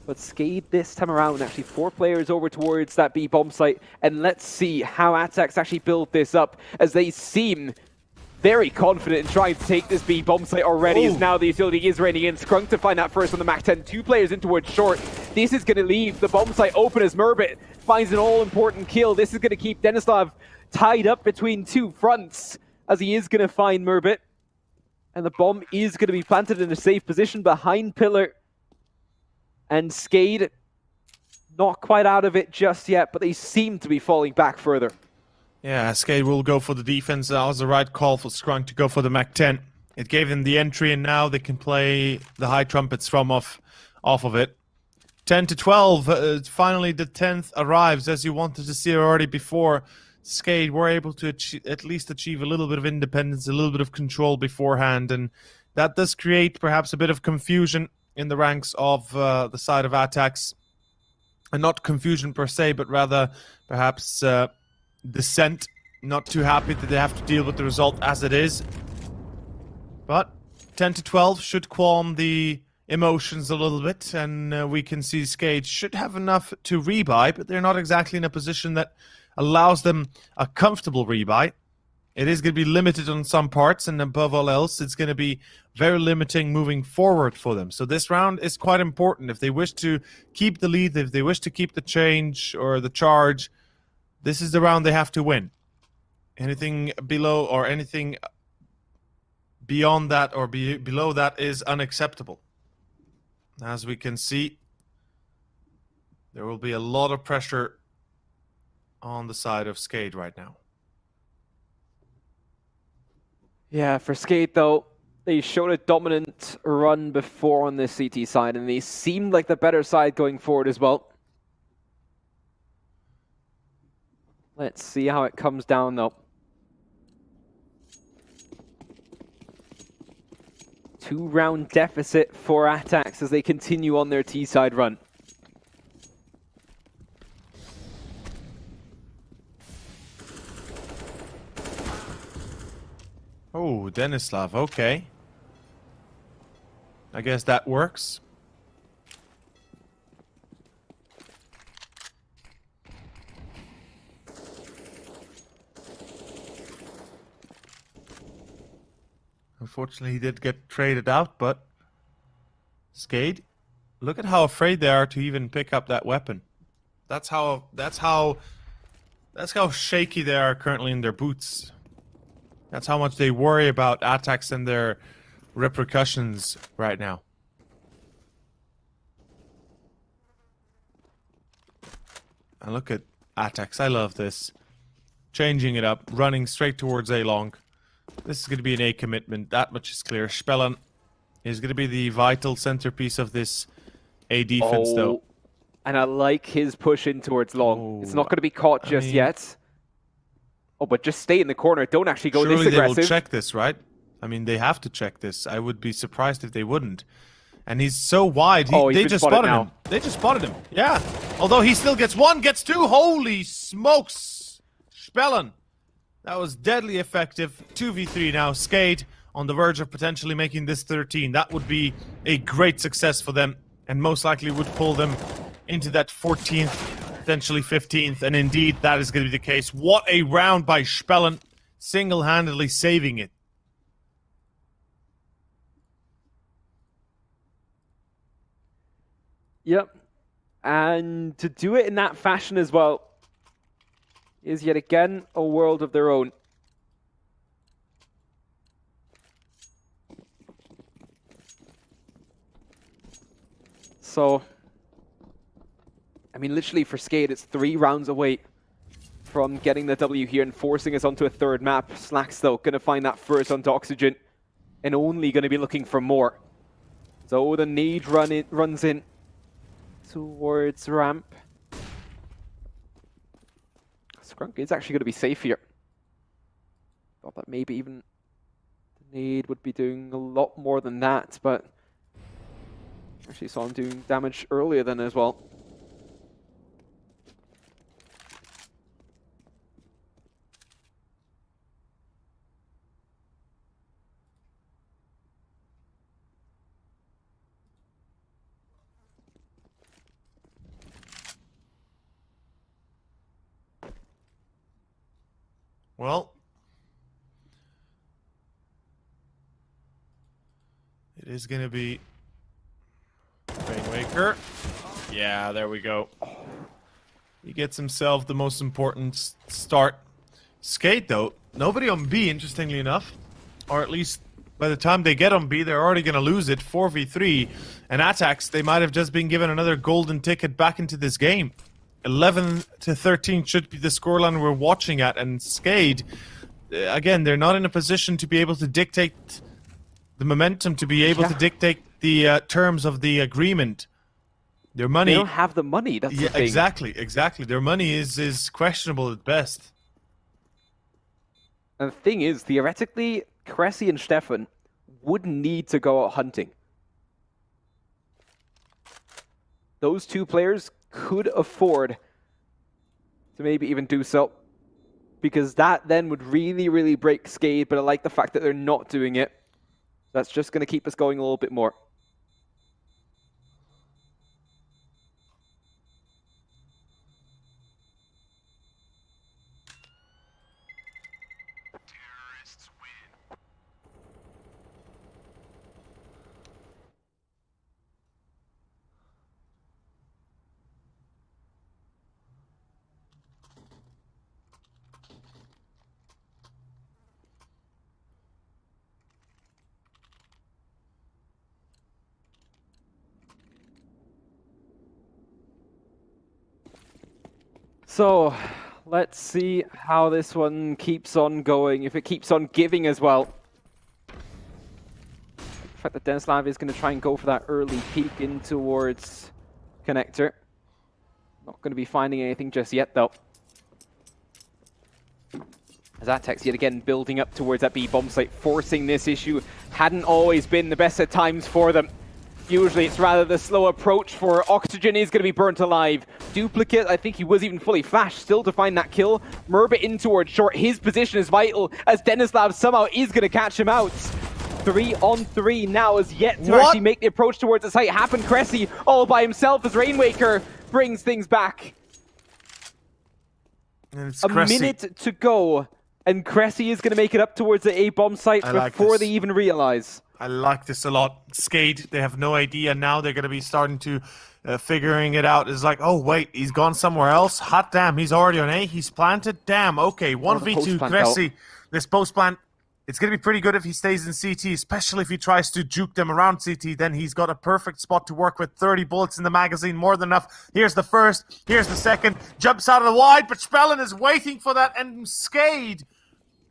But SKADE this time around, actually 4 players over towards that B bomb site. And let's see how aTTaX actually build this up, as they seem very confident in trying to take this B bomb site already. As now the utility is raining in. Scrunk to find that first on the Mac 10. 2 players in towards short. This is going to leave the bomb site open as Murbit finds an all-important kill. This is going to keep Denislav tied up between 2 fronts, as he is going to find Murbit. And the bomb is going to be planted in a safe position behind Pillar. And SKADE not quite out of it just yet, but they seem to be falling back further. Yeah, SKADE will go for the defense. That was the right call for Scrunk to go for the Mac 10. It gave them the entry, and now they can play the high trumpets from off of it. 10 to 12. Finally, the 10th arrives, as you wanted to see already before. SKADE were able to at least achieve a little bit of independence, a little bit of control beforehand, and that does create perhaps a bit of confusion in the ranks of the side of aTTaX. And not confusion per se, but rather perhaps dissent. Not too happy that they have to deal with the result as it is. But 10 to 12 should calm the emotions a little bit, and we can see SKADE should have enough to rebuy, but they're not exactly in a position that allows them a comfortable rebuy. It is going to be limited on some parts, and above all else, it's going to be very limiting moving forward for them. So this round is quite important. If they wish to keep the lead, if they wish to keep the change or the charge, this is the round they have to win. Anything below or anything beyond that or below that is unacceptable. As we can see, there will be a lot of pressure on the side of SKADE right now. Yeah, for SKADE though, they showed a dominant run before on this CT side, and they seemed like the better side going forward as well. Let's see how it comes down though. 2-round deficit for aTTaX as they continue on their T-side run. Oh, Denislav, okay. I guess that works. Unfortunately, he did get traded out, but SKADE, look at how afraid they are to even pick up that weapon. That's how shaky they are currently in their boots. That's how much they worry about aTTaX and their repercussions right now. And look at aTTaX. I love this. Changing it up, running straight towards A long. This is going to be an A commitment. That much is clear. Spellan is going to be the vital centerpiece of this A defense, though. And I like his push in towards long. Oh, it's not going to be caught just yet. Oh, but just stay in the corner. Don't actually go this aggressive. Surely they will check this, right? I mean, they have to check this. I would be surprised if they wouldn't. And he's so wide. They just spotted him. They just spotted him. Yeah. Although he still gets 1, gets 2. Holy smokes. Spellan. That was deadly effective. 2v3 now. SKADE on the verge of potentially making this 13. That would be a great success for them, and most likely would pull them into that 14th, potentially 15th. And indeed, that is going to be the case. What a round by Spellan, single-handedly saving it. Yep. And to do it in that fashion as well is yet again a world of their own. So, I mean, literally for SKADE, it's 3 rounds away from getting the W here and forcing us onto a 3rd map. Slack's though going to find that first onto Oxygen and only going to be looking for more. So the need runs in towards ramp. Skrunk is actually going to be safe here. Thought that maybe even the need would be doing a lot more than that, but actually saw him doing damage earlier then as well. Well, it is going to be Rainwaker. Yeah, there we go. He gets himself the most important start. SKADE, though, nobody on B, interestingly enough. Or at least by the time they get on B, they're already going to lose it, 4v3. And aTTaX, they might have just been given another golden ticket back into this game. 11-13 should be the scoreline we're watching at, and SKADE, again, they're not in a position to be able to dictate the momentum, to be able to dictate the terms of the agreement. Their money... They don't have the money, that's the thing. Exactly. Their money is questionable at best. And the thing is, theoretically, Cressy and Stefan would need to go out hunting. Those two players could afford to maybe even do so, because that then would really break SKADE, but I like the fact that they're not doing it. That's just going to keep us going a little bit more. So, let's see how this one keeps on going, if it keeps on giving as well. The fact that Denislav is going to try and go for that early peek in towards Connector. Not going to be finding anything just yet, though. As aTTaX yet again building up towards that B bomb site, forcing this issue. Hadn't always been the best at times for them. Usually it's rather the slow approach for Oxygen is going to be burnt alive. Duplicate, I think he was even fully flashed still to find that kill. Merbit in towards short. His position is vital as Denislav somehow is going to catch him out. 3-on-3 now is yet to actually make the approach towards the site happen. Cressy all by himself as Rainwaker brings things back. It's a Cressy. Minute to go, and Cressy is going to make it up towards the A bomb site before they even realize. I like this a lot. SKADE, they have no idea. Now they're going to be starting to figuring it out. It's like, oh, wait, he's gone somewhere else. Hot damn, he's already on A. He's planted. Damn, okay. 1v2, Cressy. This post plant, it's going to be pretty good if he stays in CT, especially if he tries to juke them around CT. Then he's got a perfect spot to work with. 30 bullets in the magazine, more than enough. Here's the first. Here's the second. Jumps out of the wide, but Spellen is waiting for that. And SKADE,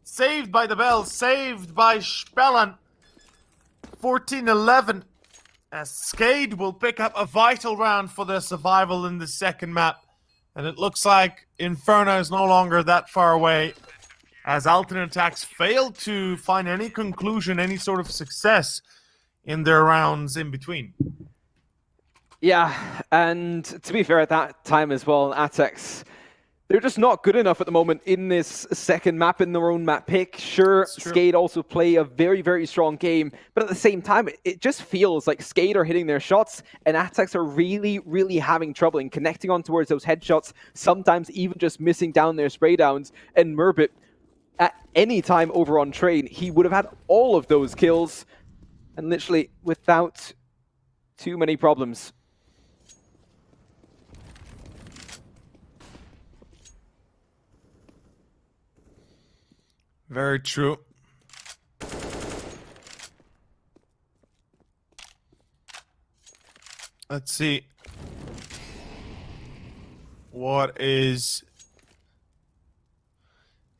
saved by the bell, saved by Spellen. 14-11, as SKADE will pick up a vital round for their survival in the second map. And it looks like Inferno is no longer that far away, as alternate attacks failed to find any conclusion, any sort of success in their rounds in between. Yeah, and to be fair, at that time as well, aTTaX, they're just not good enough at the moment in this second map, in their own map pick. Sure, SKADE also play a very strong game, but at the same time, it just feels like SKADE are hitting their shots, and aTTaX are really having trouble in connecting on towards those headshots, sometimes even just missing down their spray downs. And Merbit, at any time over on train, he would have had all of those kills, and literally without too many problems. Very true. Let's see. What is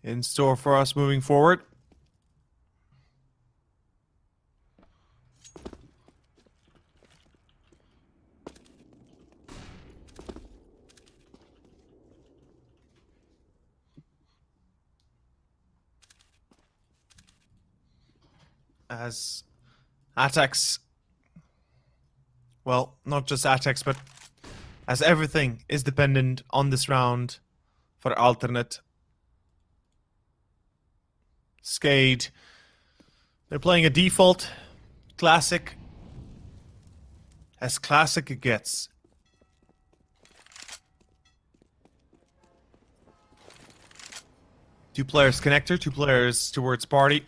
in store for us moving forward? as aTTaX, well, not just aTTaX, but as everything is dependent on this round for alternate. SKADE, they're playing a default, classic, as classic it gets. Two players connector, two players towards party.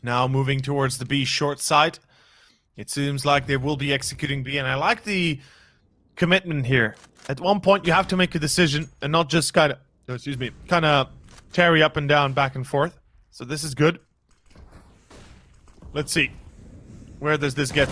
Now moving towards the B short side. It seems like they will be executing B, and I like the commitment here. At one point, you have to make a decision and not just kind of tarry up and down, back and forth. So this is good. Let's see. Where does this get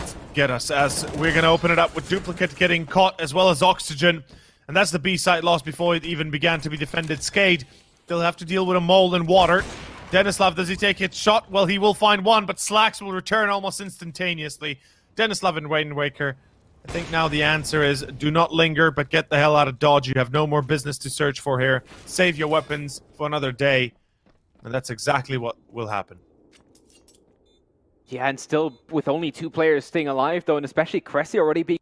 us? As we're going to open it up with Duplicate getting caught, as well as Oxygen. And that's the B site lost before it even began to be defended. SKADE, they'll have to deal with a mole and water. Denislav, does he take his shot? Well, he will find one, but Slacks will return almost instantaneously. Denislav and Rain Waker. I think now the answer is do not linger, but get the hell out of Dodge. You have no more business to search for here. Save your weapons for another day. And that's exactly what will happen. Yeah, and still with only 2 players staying alive, though, and especially Cressy already being...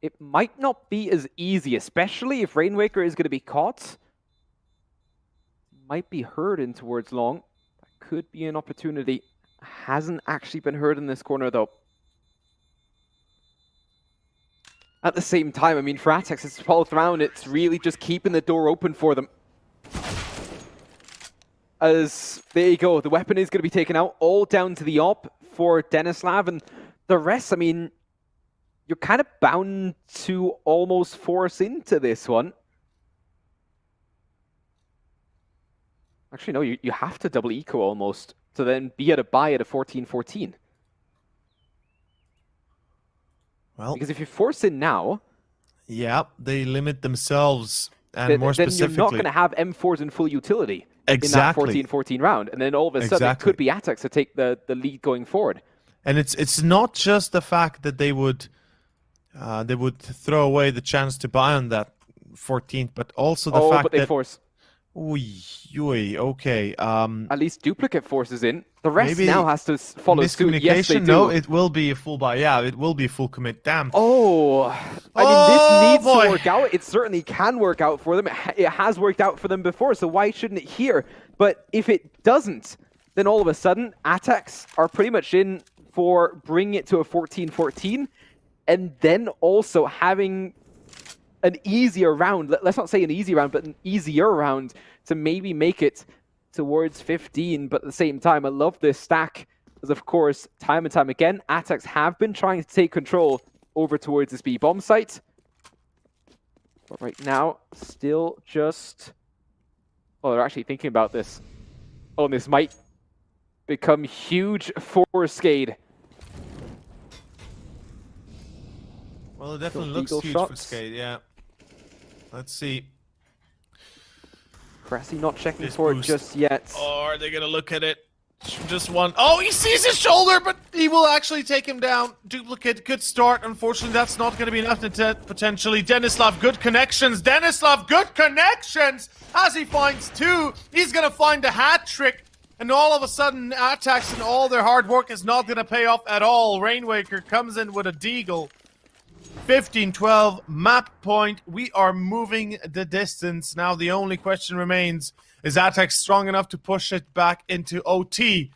It might not be as easy, especially if Rainwaker is going to be caught. Might be heard in towards long. That could be an opportunity. Hasn't actually been heard in this corner, though. At the same time, I mean, for aTTaX, it's 12th round. It's really just keeping the door open for them. As, there you go, the weapon is going to be taken out, all down to the op for Denislav, and the rest, I mean, you're kind of bound to almost force into this one. Actually, no, you have to double eco almost to then be at a buy at a 14-14. Well, because if you force in now... Yeah, they limit themselves, and more then specifically... you're not going to have M4s in full utility exactly. in that 14-14 round. And then all of a sudden, it could be aTTaX to take the lead going forward. And it's not just the fact that they would throw away the chance to buy on that 14th, but also the fact but they that... force... okay. At least Duplicate forces in. The rest now has to follow suit. Yes, they do. No, it will be a full buy. Yeah, it will be a full commit. Damn. Oh, I mean, this needs to work out. It certainly can work out for them. It has worked out for them before, so why shouldn't it here? But if it doesn't, then all of a sudden, aTTaX are pretty much in for bringing it to a 14-14, and then also having an easier round. Let's not say an easy round, but an easier round to maybe make it towards 15. But at the same time, I love this stack, as of course, time and time again, aTTaX have been trying to take control over towards this B bomb site. But right now, still just... Oh, they're actually thinking about this. Oh, and this might become huge for SKADE. Well, it definitely looks huge for SKADE, yeah. Let's see. Cressy not checking for it just yet. Or are they going to look at it? Just one. Oh, he sees his shoulder, but he will actually take him down. Duplicate, good start. Unfortunately, that's not going to be enough to potentially. Denislav, good connections. Denislav, good connections. As he finds 2, he's going to find a hat trick. And all of a sudden, aTTaX and all their hard work is not going to pay off at all. Rainwaker comes in with a deagle. 15-12, map point. We are moving the distance. Now the only question remains, is aTTaX strong enough to push it back into OT?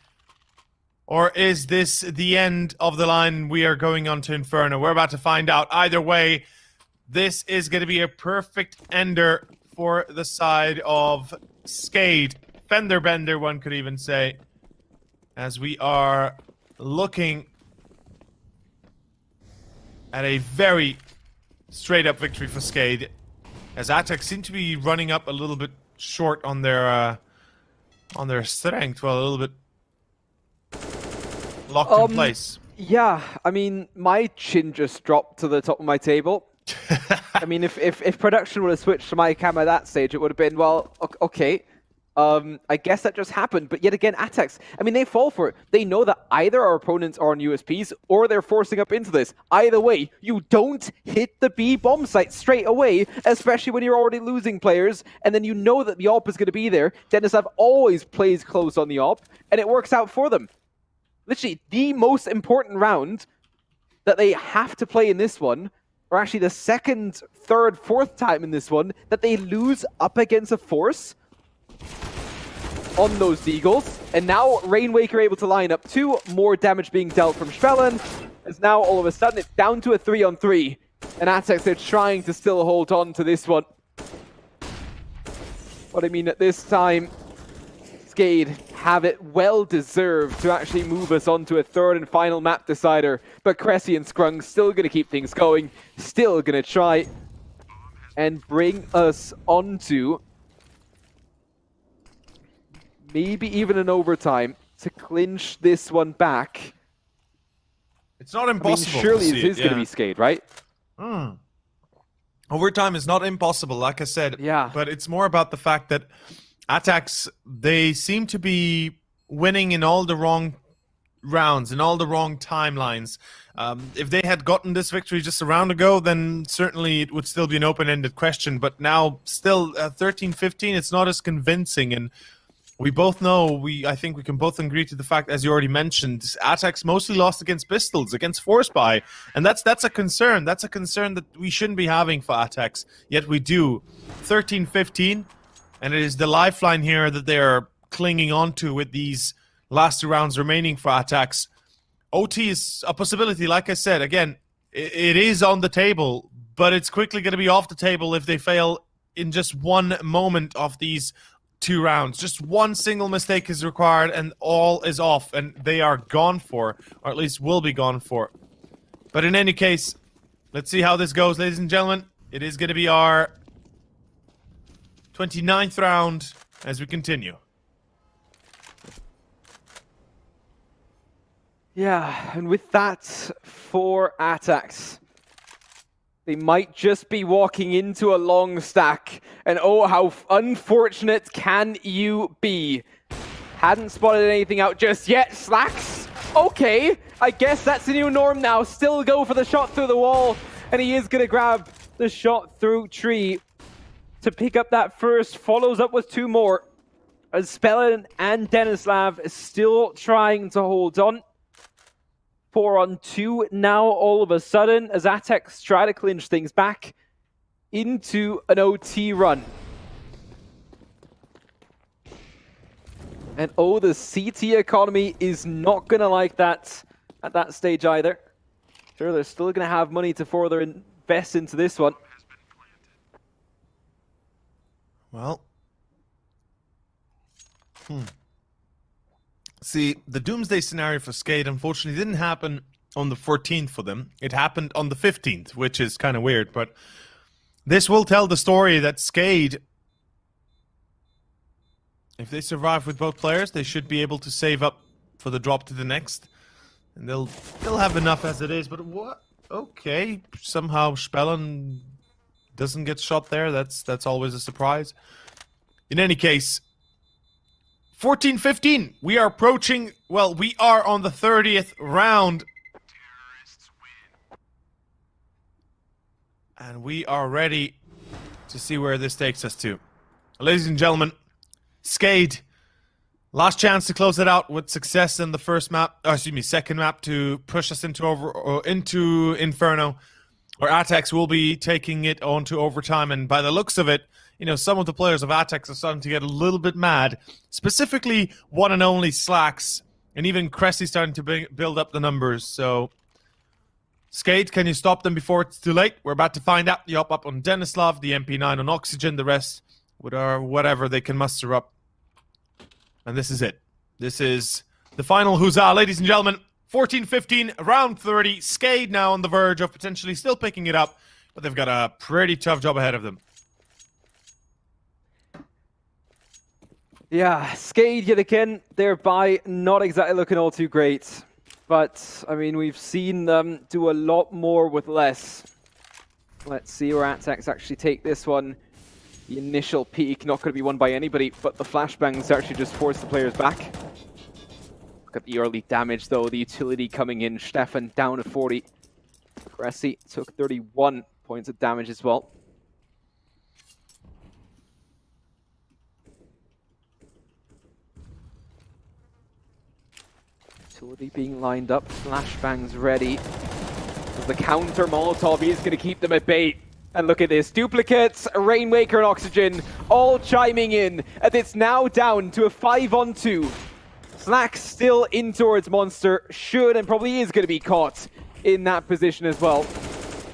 Or is this the end of the line? We are going on to Inferno. We're about to find out. Either way, this is going to be a perfect ender for the side of SKADE. Fender bender, one could even say. As we are looking at a very straight-up victory for SKADE, as aTTaX seem to be running up a little bit short on their strength. Well, a little bit locked in place. Yeah, I mean, my chin just dropped to the top of my table. I mean, if production would have switched to my cam at that stage, it would have been, well, okay. I guess that just happened, but yet again, aTTaX, I mean, they fall for it. They know that either our opponents are on USPs or they're forcing up into this. Either way, you don't hit the B bomb site straight away, especially when you're already losing players, and then you know that the AWP is going to be there. Denislav always plays close on the AWP, and it works out for them. Literally, the most important round that they have to play in this one, or actually the second, third, fourth time in this one, that they lose up against a force on those Deagles. And now Rainwaker able to line up 2, more damage being dealt from Spellen, as now all of a sudden it's down to a 3-on-3. And aTTaX, they're trying to still hold on to this one. But I mean, at this time, SKADE have it well deserved to actually move us on to a third and final map decider. But Cressy and Scrung still going to keep things going, still going to try and bring us onto maybe even an overtime to clinch this one back. It's not impossible. I mean, surely it is going to be SKADE, right? Overtime is not impossible, like I said. Yeah. But it's more about the fact that aTTaX, they seem to be winning in all the wrong rounds, in all the wrong timelines. If they had gotten this victory just a round ago, then certainly it would still be an open-ended question. But now, still, 13-15, it's not as convincing. And we both know, I think we can both agree to the fact, as you already mentioned, aTTaX mostly lost against pistols, against force buy, and that's a concern. That's a concern that we shouldn't be having for aTTaX, yet we do. 13-15, and it is the lifeline here that they are clinging onto with these last 2 rounds remaining for aTTaX. OT is a possibility, like I said. Again, it is on the table, but it's quickly going to be off the table if they fail in just one moment of these 2 rounds. Just one single mistake is required and all is off, and they are gone for, or at least will be gone for. But in any case, let's see how this goes, ladies and gentlemen. It is going to be our 29th round as we continue. Yeah, and with that for aTTaX, they might just be walking into a long stack. And oh, how unfortunate can you be? Hadn't spotted anything out just yet. Slacks. Okay, I guess that's the new norm now. Still go for the shot through the wall. And he is going to grab the shot through tree to pick up that first. Follows up with 2 more. As Spellen and Denislav is still trying to hold on. 4-on-2 now all of a sudden as aTTaX try to clinch things back into an OT run. And oh, the CT economy is not going to like that at that stage either. Sure, they're still going to have money to further invest into this one. Well. See, the doomsday scenario for SKADE unfortunately didn't happen on the 14th for them. It happened on the 15th, which is kind of weird, but this will tell the story that SKADE, if they survive with both players, they should be able to save up for the drop to the next. And they'll have enough as it is, but what? Okay, somehow Spellen doesn't get shot there. That's always a surprise. In any case, 14-15. We are approaching, well, we are on the 30th round. And we are ready to see where this takes us to. Ladies and gentlemen, SKADE, last chance to close it out with success in the first map, second map to push us into Inferno, where aTTaX will be taking it on to overtime. And by the looks of it, you know, some of the players of aTTaX are starting to get a little bit mad. Specifically, one and only Slacks. And even Cressy starting to build up the numbers. So, SKADE, can you stop them before it's too late? We're about to find out. The up on Denislav, the MP9 on Oxygen, the rest with our whatever they can muster up. And this is it. This is the final huzzah, ladies and gentlemen. 14-15, round 30. SKADE now on the verge of potentially still picking it up. But they've got a pretty tough job ahead of them. Yeah, SKADE yet again, thereby not exactly looking all too great. But, I mean, we've seen them do a lot more with less. Let's see where aTTaX actually take this one. The initial peak not going to be won by anybody, but the flashbangs actually just force the players back. Look at the early damage though, the utility coming in. Stefan down to 40. Cressy took 31 points of damage as well. Utility being lined up, flashbangs ready. The counter Molotov is going to keep them at bay. And look at this, duplicates, Rainmaker and Oxygen all chiming in. And it's now down to a 5-on-2. Slack still in towards Monster, should and probably is going to be caught in that position as well.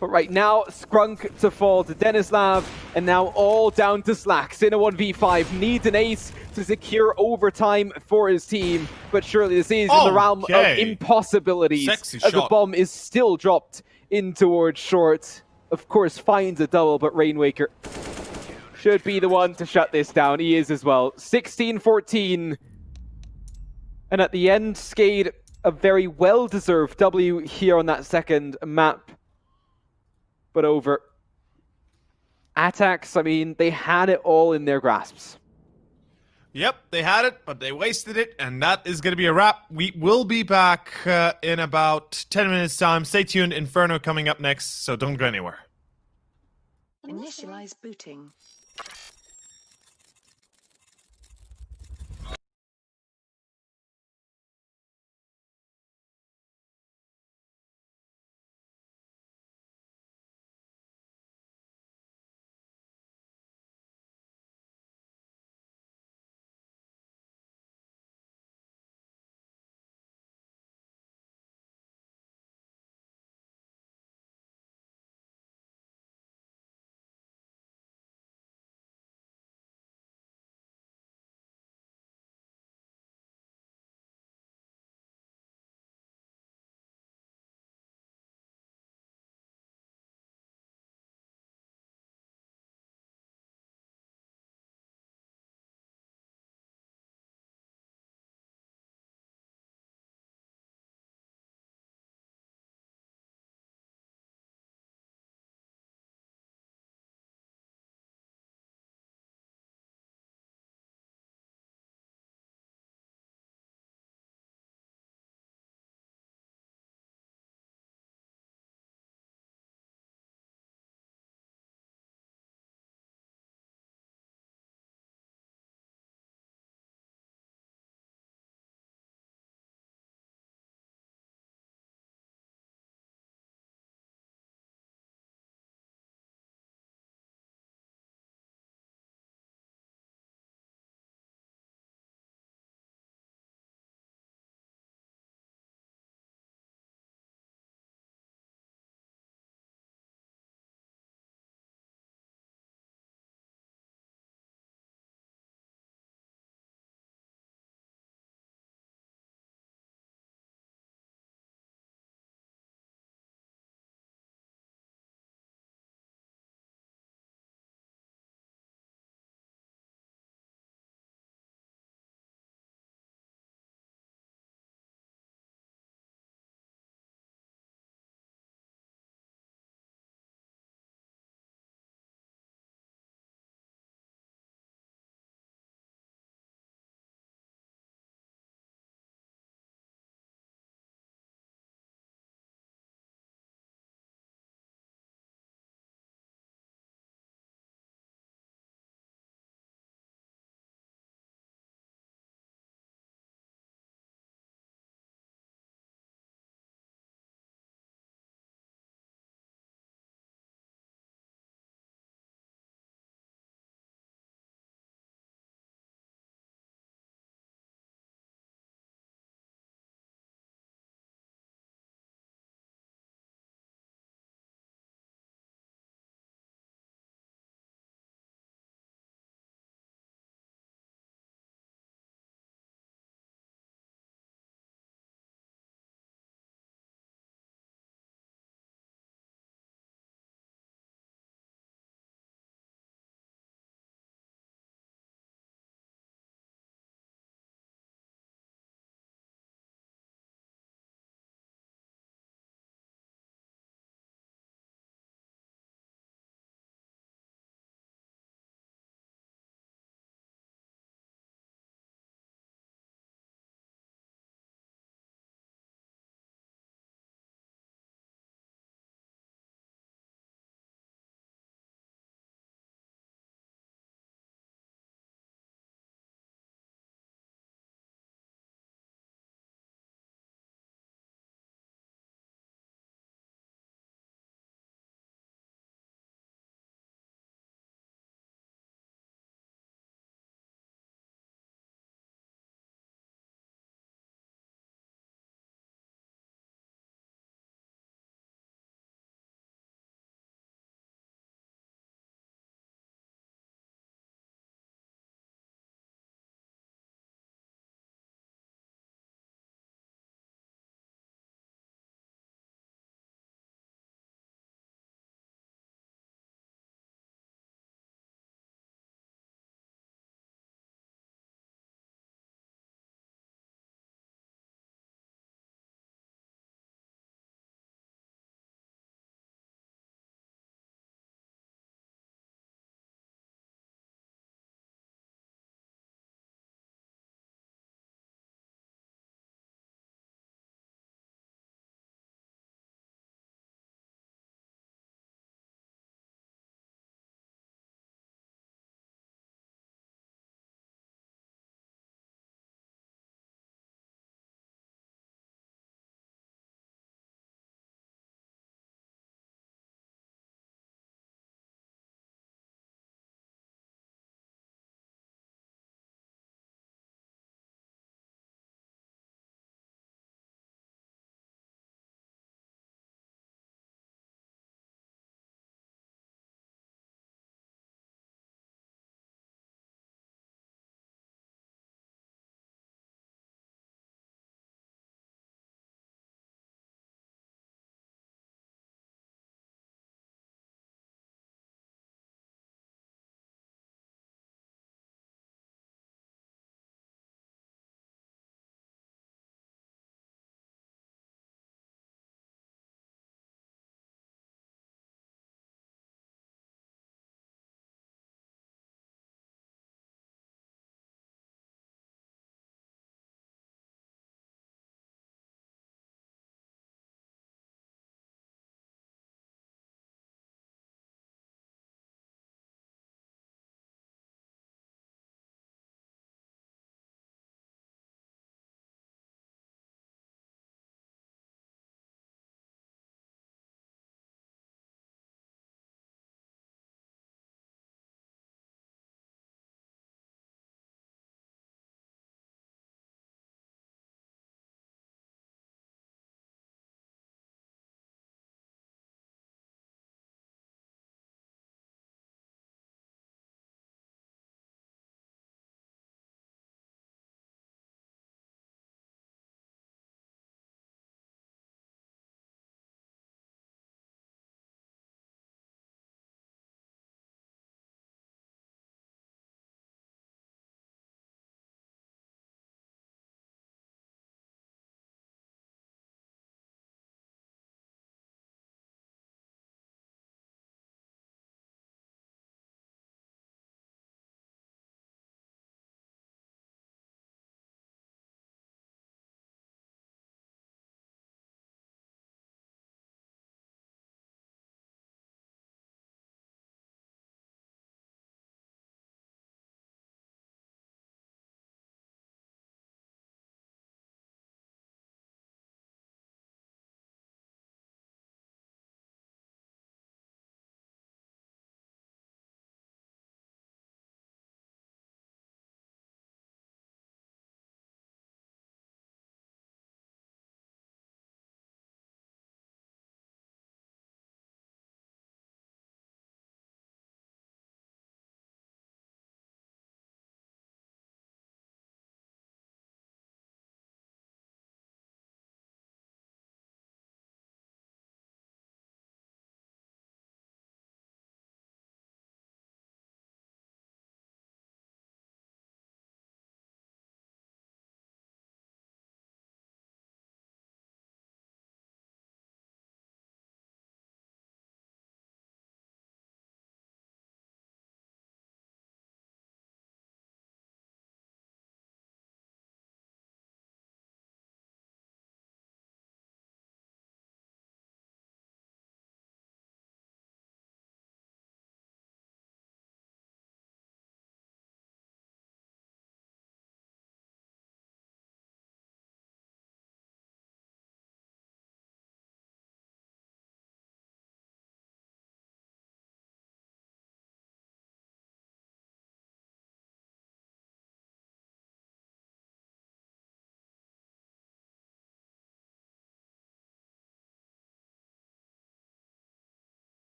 But right now, Scrunk to fall to Denislav, and now all down to Slacks in a 1v5. Needs an ace to secure overtime for his team, but surely this is in the realm of impossibilities. Sexy as the shot. bomb is still dropped in towards short. Of course, finds a double, but Rainwaker should be the one to shut this down. He is as well. 16-14. And at the end, SKADE, a very well-deserved W here on that second map. But over. aTTaX, I mean, they had it all in their grasps. Yep, they had it, but they wasted it, and that is going to be a wrap. We will be back in about 10 minutes' time. Stay tuned, Inferno coming up next, so don't go anywhere. Initialize booting.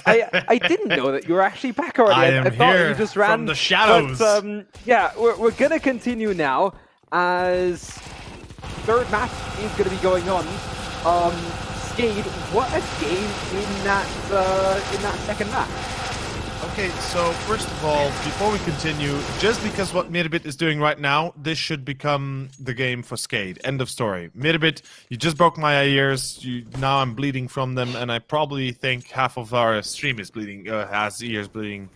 I didn't know that you were actually back already. I am I thought here you just ran from the shadows. But yeah, we're gonna continue now as third match is gonna be going on. SKADE, what a game in that second match. Okay, so first of all, before we continue, just because what Mirabit is doing right now, this should become the game for SKADE. End of story. Mirabit, you just broke my ears. Now I'm bleeding from them, and I probably think half of our stream is bleeding, has ears bleeding.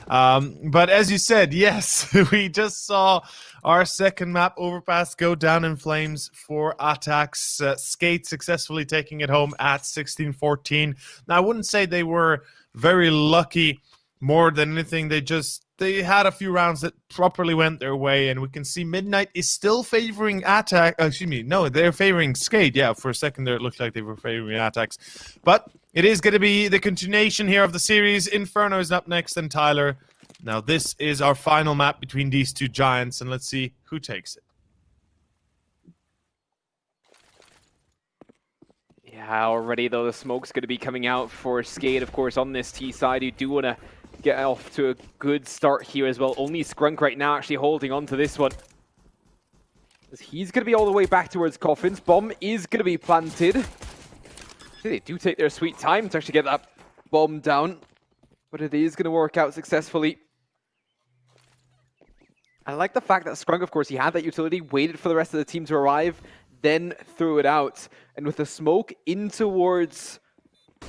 But as you said, yes, we just saw our second map, Overpass, go down in flames for aTTaX. SKADE successfully taking it home at 16-14. Now, I wouldn't say they were very lucky. More than anything, they had a few rounds that properly went their way, and we can see Midnight is still favoring aTTaX. Excuse me, no, they're favoring SKADE. Yeah, for a second there, it looked like they were favoring aTTaX. But it is going to be the continuation here of the series. Inferno is up next, and Tyler. Now, this is our final map between these two giants, and let's see who takes it. Yeah, already though the smoke's going to be coming out for SKADE, of course, on this T side. You do want to get off to a good start here as well. Only Scrunk right now actually holding on to this one. He's going to be all the way back towards Coffins. Bomb is going to be planted. They do take their sweet time to actually get that bomb down, but it is going to work out successfully. I like the fact that Scrunk, of course, he had that utility, waited for the rest of the team to arrive, then threw it out. And with the smoke in towards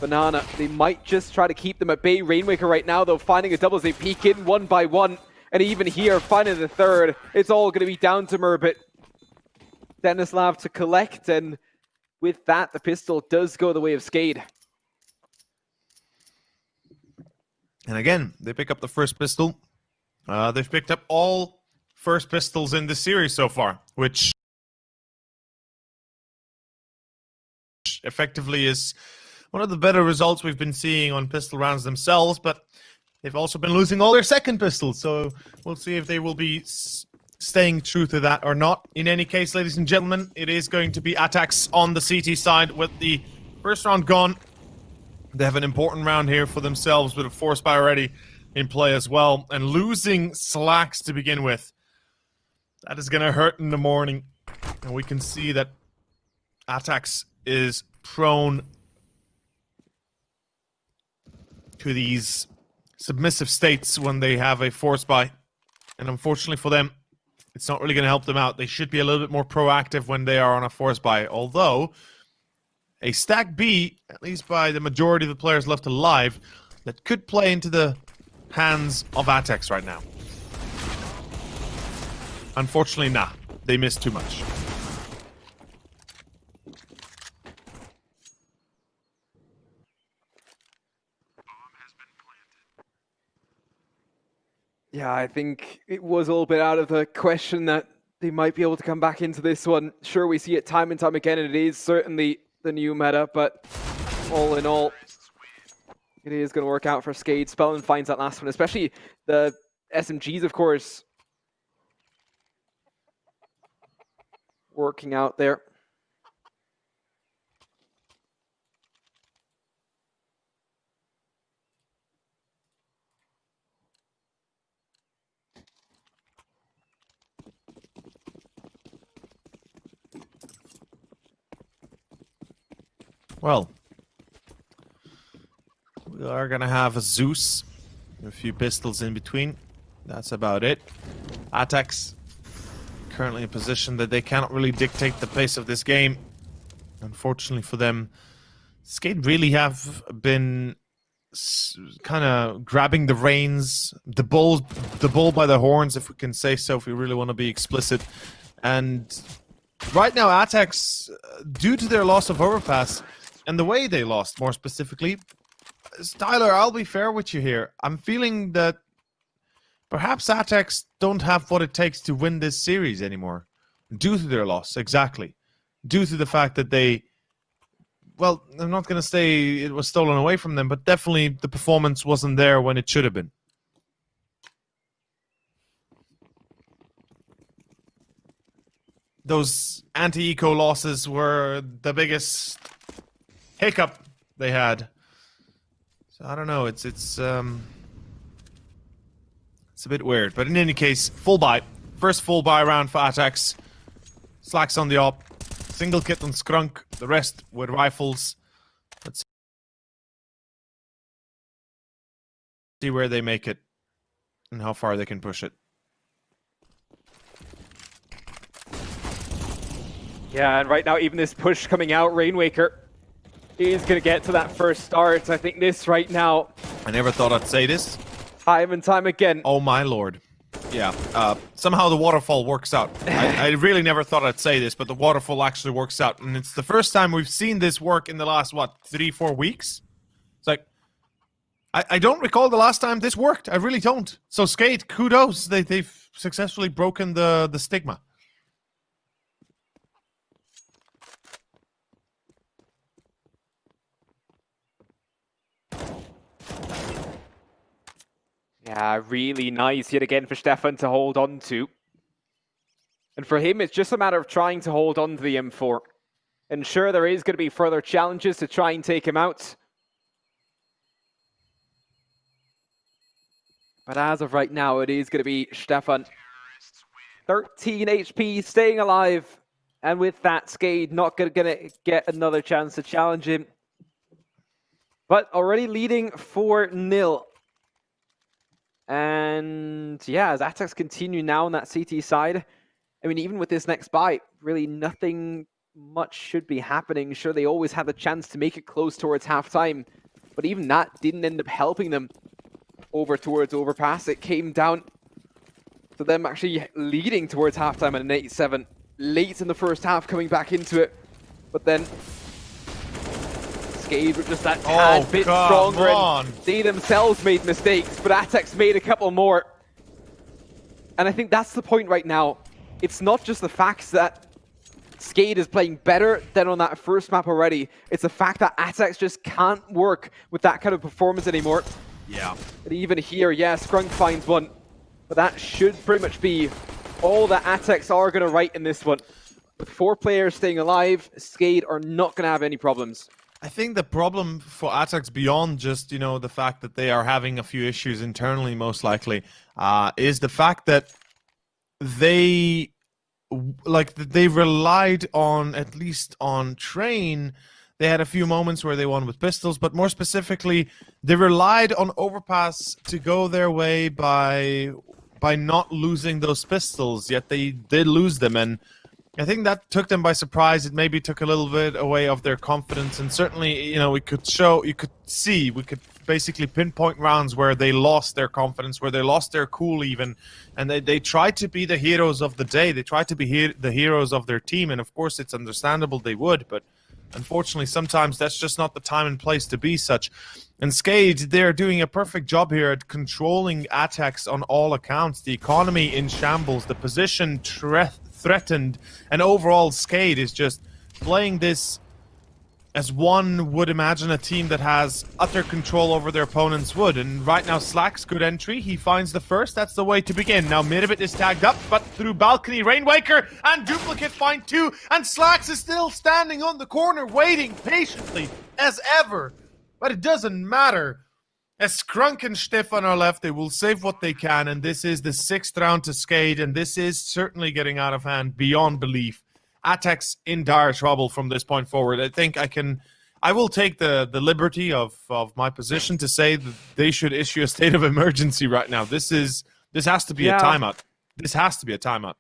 Banana, they might just try to keep them at bay. Rainmaker right now, though, finding a double as they peek in one by one. And even here, finding the third, it's all going to be down to Murbit. Denislav to collect, and with that, the pistol does go the way of SKADE. And again, they pick up the first pistol. They've picked up all first pistols in this series so far, which effectively is one of the better results we've been seeing on pistol rounds themselves, but they've also been losing all their second pistols, so we'll see if they will be staying true to that or not. In any case, ladies and gentlemen, it is going to be aTTaX on the CT side with the first round gone. They have an important round here for themselves with a force buy already in play as well, and losing Slacks to begin with. That is going to hurt in the morning, and we can see that aTTaX is prone to these submissive states when they have a force buy, and unfortunately for them, it's not really going to help them out. They should be a little bit more proactive when they are on a force buy, although a stack B, at least by the majority of the players left alive, that could play into the hands of aTTaX right now. Unfortunately, nah. They missed too much. Yeah, I think it was a little bit out of the question that they might be able to come back into this one. Sure, we see it time and time again, and it is certainly the new meta, but all in all, it is going to work out for SKADE. Spellman finds that last one, especially the SMGs, of course, working out there. Well, we are going to have a Zeus, a few pistols in between. That's about it. aTTaX currently in a position that they cannot really dictate the pace of this game. Unfortunately for them, SKADE really have been kind of grabbing the reins, the bull by the horns, if we can say so, if we really want to be explicit. And right now, aTTaX, due to their loss of Overpass, and the way they lost, more specifically, Tyler, I'll be fair with you here. I'm feeling that perhaps aTTaX don't have what it takes to win this series anymore. Due to their loss, exactly. Due to the fact that they... Well, I'm not going to say it was stolen away from them, but definitely the performance wasn't there when it should have been. Those anti-eco losses were the biggest hiccup they had So I don't know. It's a bit weird. But in any case, full buy. First full buy round for aTTaX. Slacks on the op. Single kit on Skrunk. The rest with rifles. Let's see where they make it and how far they can push it. Yeah, and right now, even this push coming out, Rainwaker is going to get to that first start. I think this right now, I never thought I'd say this. time and time again. Oh my lord. Yeah, somehow the waterfall works out. I really never thought I'd say this, but the waterfall actually works out. And it's the first time we've seen this work in the last, what, 3-4 weeks? It's like, I don't recall the last time this worked. I really don't. So SKADE, kudos. They've successfully broken the stigma. Yeah, really nice yet again for Stefan to hold on to. And for him, it's just a matter of trying to hold on to the M4. And sure, there is going to be further challenges to try and take him out. But as of right now, it is going to be Stefan. 13 HP, staying alive. And with that, SKADE not going to get another chance to challenge him. But already leading 4-0. And yeah, as aTTaX continue now on that CT side, I mean, even with this next buy, really nothing much should be happening. Sure, they always had the chance to make it close towards halftime, but even that didn't end up helping them over towards Overpass. It came down to them actually leading towards halftime at an 8-7, late in the first half coming back into it, but then SKADE were just that tad bit stronger, and they themselves made mistakes, but aTTaX made a couple more. And I think that's the point right now. It's not just the fact that SKADE is playing better than on that first map already. It's the fact that aTTaX just can't work with that kind of performance anymore. Yeah. And even here, yeah, Skrunk finds one, but that should pretty much be all that aTTaX are going to write in this one. With 4 players staying alive, SKADE are not going to have any problems. I think the problem for aTTaX, beyond just, you know, the fact that they are having a few issues internally, most likely, is the fact that they relied on, at least on Train. They had a few moments where they won with pistols, but more specifically, they relied on Overpass to go their way by not losing those pistols, yet they did lose them, and I think that took them by surprise. It maybe took a little bit away of their confidence, and certainly, you know, we could basically pinpoint rounds where they lost their confidence, where they lost their cool even, and they tried to be the heroes of the day. They tried to be the heroes of their team, and of course it's understandable they would, but unfortunately sometimes that's just not the time and place to be such. And SKADE, they're doing a perfect job here at controlling aTTaX on all accounts. The economy in shambles, the position threatened, and overall SKADE is just playing this as one would imagine a team that has utter control over their opponents would. And right now Slack's good entry, he finds the first, that's the way to begin. Now Midibit is tagged up, but through balcony, Rainwaker and Duplicate find 2, and Slacks is still standing on the corner waiting patiently as ever. But it doesn't matter. As Skrunk and Stefan are left, they will save what they can, and this is the 6th round to SKADE, and this is certainly getting out of hand beyond belief. aTTaX in dire trouble from this point forward. I think I will take the liberty of my position to say that they should issue a state of emergency right now. This has to be a timeout. This has to be a timeout.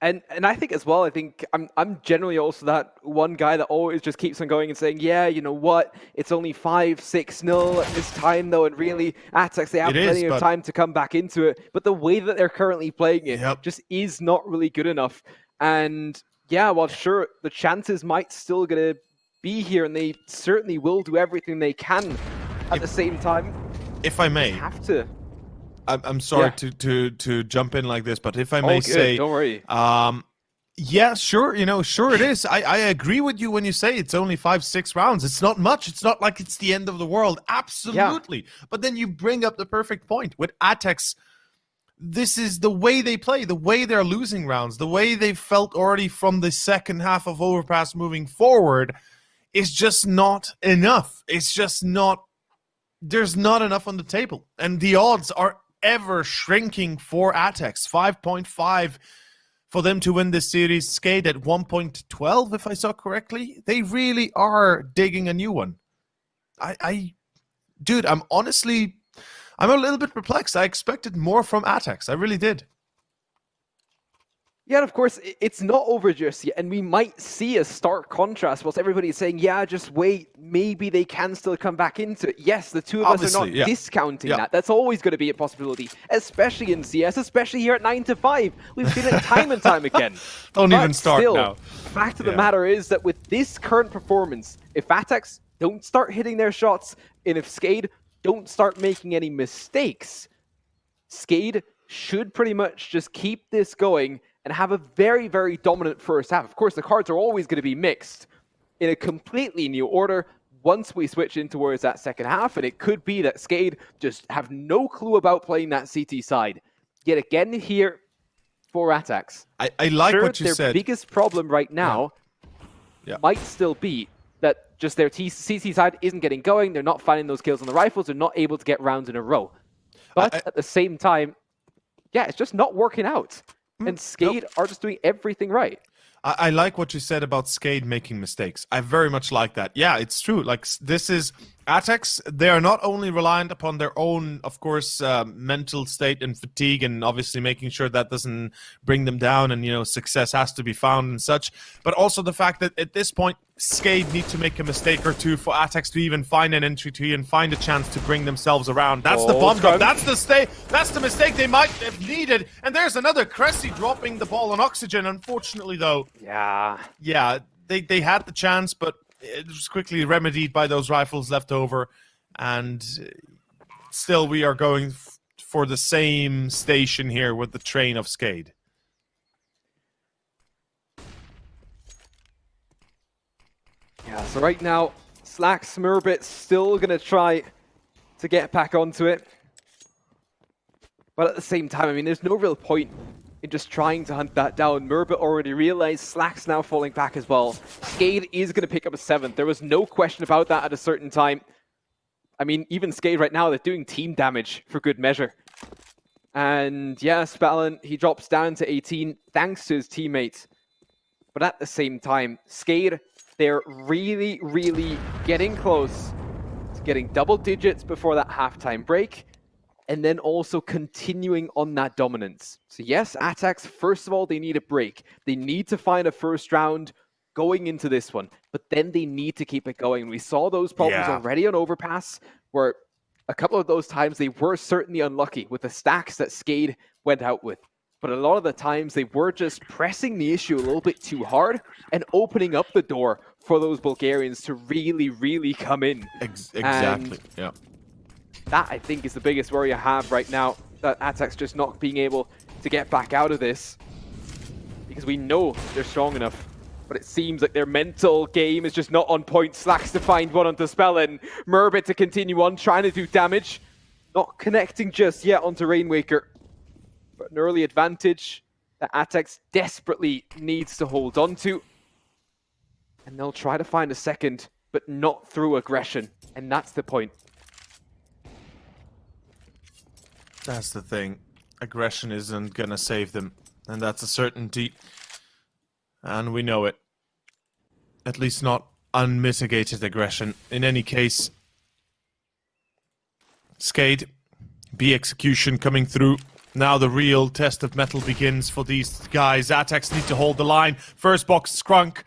And I think as well, I think I'm generally also that one guy that always just keeps on going and saying, yeah, you know what, it's only 5-6-0 at this time though, and really aTTaX, they have plenty of time to come back into it. But the way that they're currently playing it just is not really good enough. And yeah, well, sure, the chances might still gonna be here, and they certainly will do everything they can at the same time. If I may, have to. I'm sorry to jump in like this, but if I may say, don't worry. Yeah, sure, you know, sure it is. I agree with you when you say it's only 5-6 rounds. It's not much. It's not like it's the end of the world. Absolutely. Yeah. But then you bring up the perfect point. With aTTaX, this is the way they play, the way they're losing rounds, the way they felt already from the second half of Overpass moving forward is just not enough. It's just not there's not enough on the table. And the odds are ever shrinking for aTTaX. 5.5 for them to win this series. SKADE at 1.12, if I saw correctly. They really are digging a new one. Dude, I'm a little bit perplexed. I expected more from aTTaX. I really did. Yeah, and of course, it's not over just yet, and we might see a stark contrast whilst everybody's saying, yeah, just wait, maybe they can still come back into it. Yes, the two of us are not discounting that. That's always going to be a possibility, especially in CS, especially here at 9 to 5. We've seen it time and time again. Don't even start still, now. Fact of the matter is that with this current performance, if aTTaX don't start hitting their shots, and if SKADE don't start making any mistakes, SKADE should pretty much just keep this going and have a very, very dominant first half. Of course, the cards are always going to be mixed in a completely new order once we switch in towards that second half, and it could be that SKADE just have no clue about playing that CT side. Yet again here for aTTaX. I like what you said. Their biggest problem right now might still be that just their CT side isn't getting going, they're not finding those kills on the rifles, they're not able to get rounds in a row. But at the same time, it's just not working out. And SKADE are just doing everything right. I like what you said about SKADE making mistakes. I very much like that. Yeah, it's true. Like, this is aTTaX. They are not only reliant upon their own, of course, mental state and fatigue, and obviously making sure that doesn't bring them down, and, you know, success has to be found and such, but also the fact that at this point, SKADE need to make a mistake or two for aTTaX to even find an entry to and find a chance to bring themselves around. That's the bomb drop. That's the mistake they might have needed. And there's another Cressy dropping the ball on oxygen. Unfortunately, though. Yeah, they had the chance, but it was quickly remedied by those rifles left over. And still, we are going for the same station here with the train of SKADE. Yeah, so right now, Slax Murbit still going to try to get back onto it. But at the same time, I mean, there's no real point in just trying to hunt that down. Murbit already realized Slack's now falling back as well. SKADE is going to pick up a 7th. There was no question about that at a certain time. I mean, even SKADE right now, they're doing team damage for good measure. And yeah, Spallon, he drops down to 18 thanks to his teammates. But at the same time, SKADE, they're really, really getting close to getting double digits before that halftime break, and then also continuing on that dominance. So yes, aTTaX, first of all, they need a break. They need to find a first round going into this one, but then they need to keep it going. We saw those problems already on Overpass, where a couple of those times they were certainly unlucky with the stacks that SKADE went out with. But a lot of the times they were just pressing the issue a little bit too hard and opening up the door for those Bulgarians to really, really come in. Exactly, yeah. That, I think, is the biggest worry I have right now, that aTTaX just not being able to get back out of this. Because we know they're strong enough, but it seems like their mental game is just not on point. Slacks to find one onto Spellin. Murbit to continue on, trying to do damage. Not connecting just yet onto Rainwaker. But an early advantage that aTTaX desperately needs to hold on to. And they'll try to find a second, but not through aggression. And that's the point. That's the thing. Aggression isn't gonna save them. And that's a certainty. And we know it. At least not unmitigated aggression. In any case, SKADE, B execution coming through. Now the real test of metal begins for these guys. aTTaX need to hold the line. First box, Skrunk.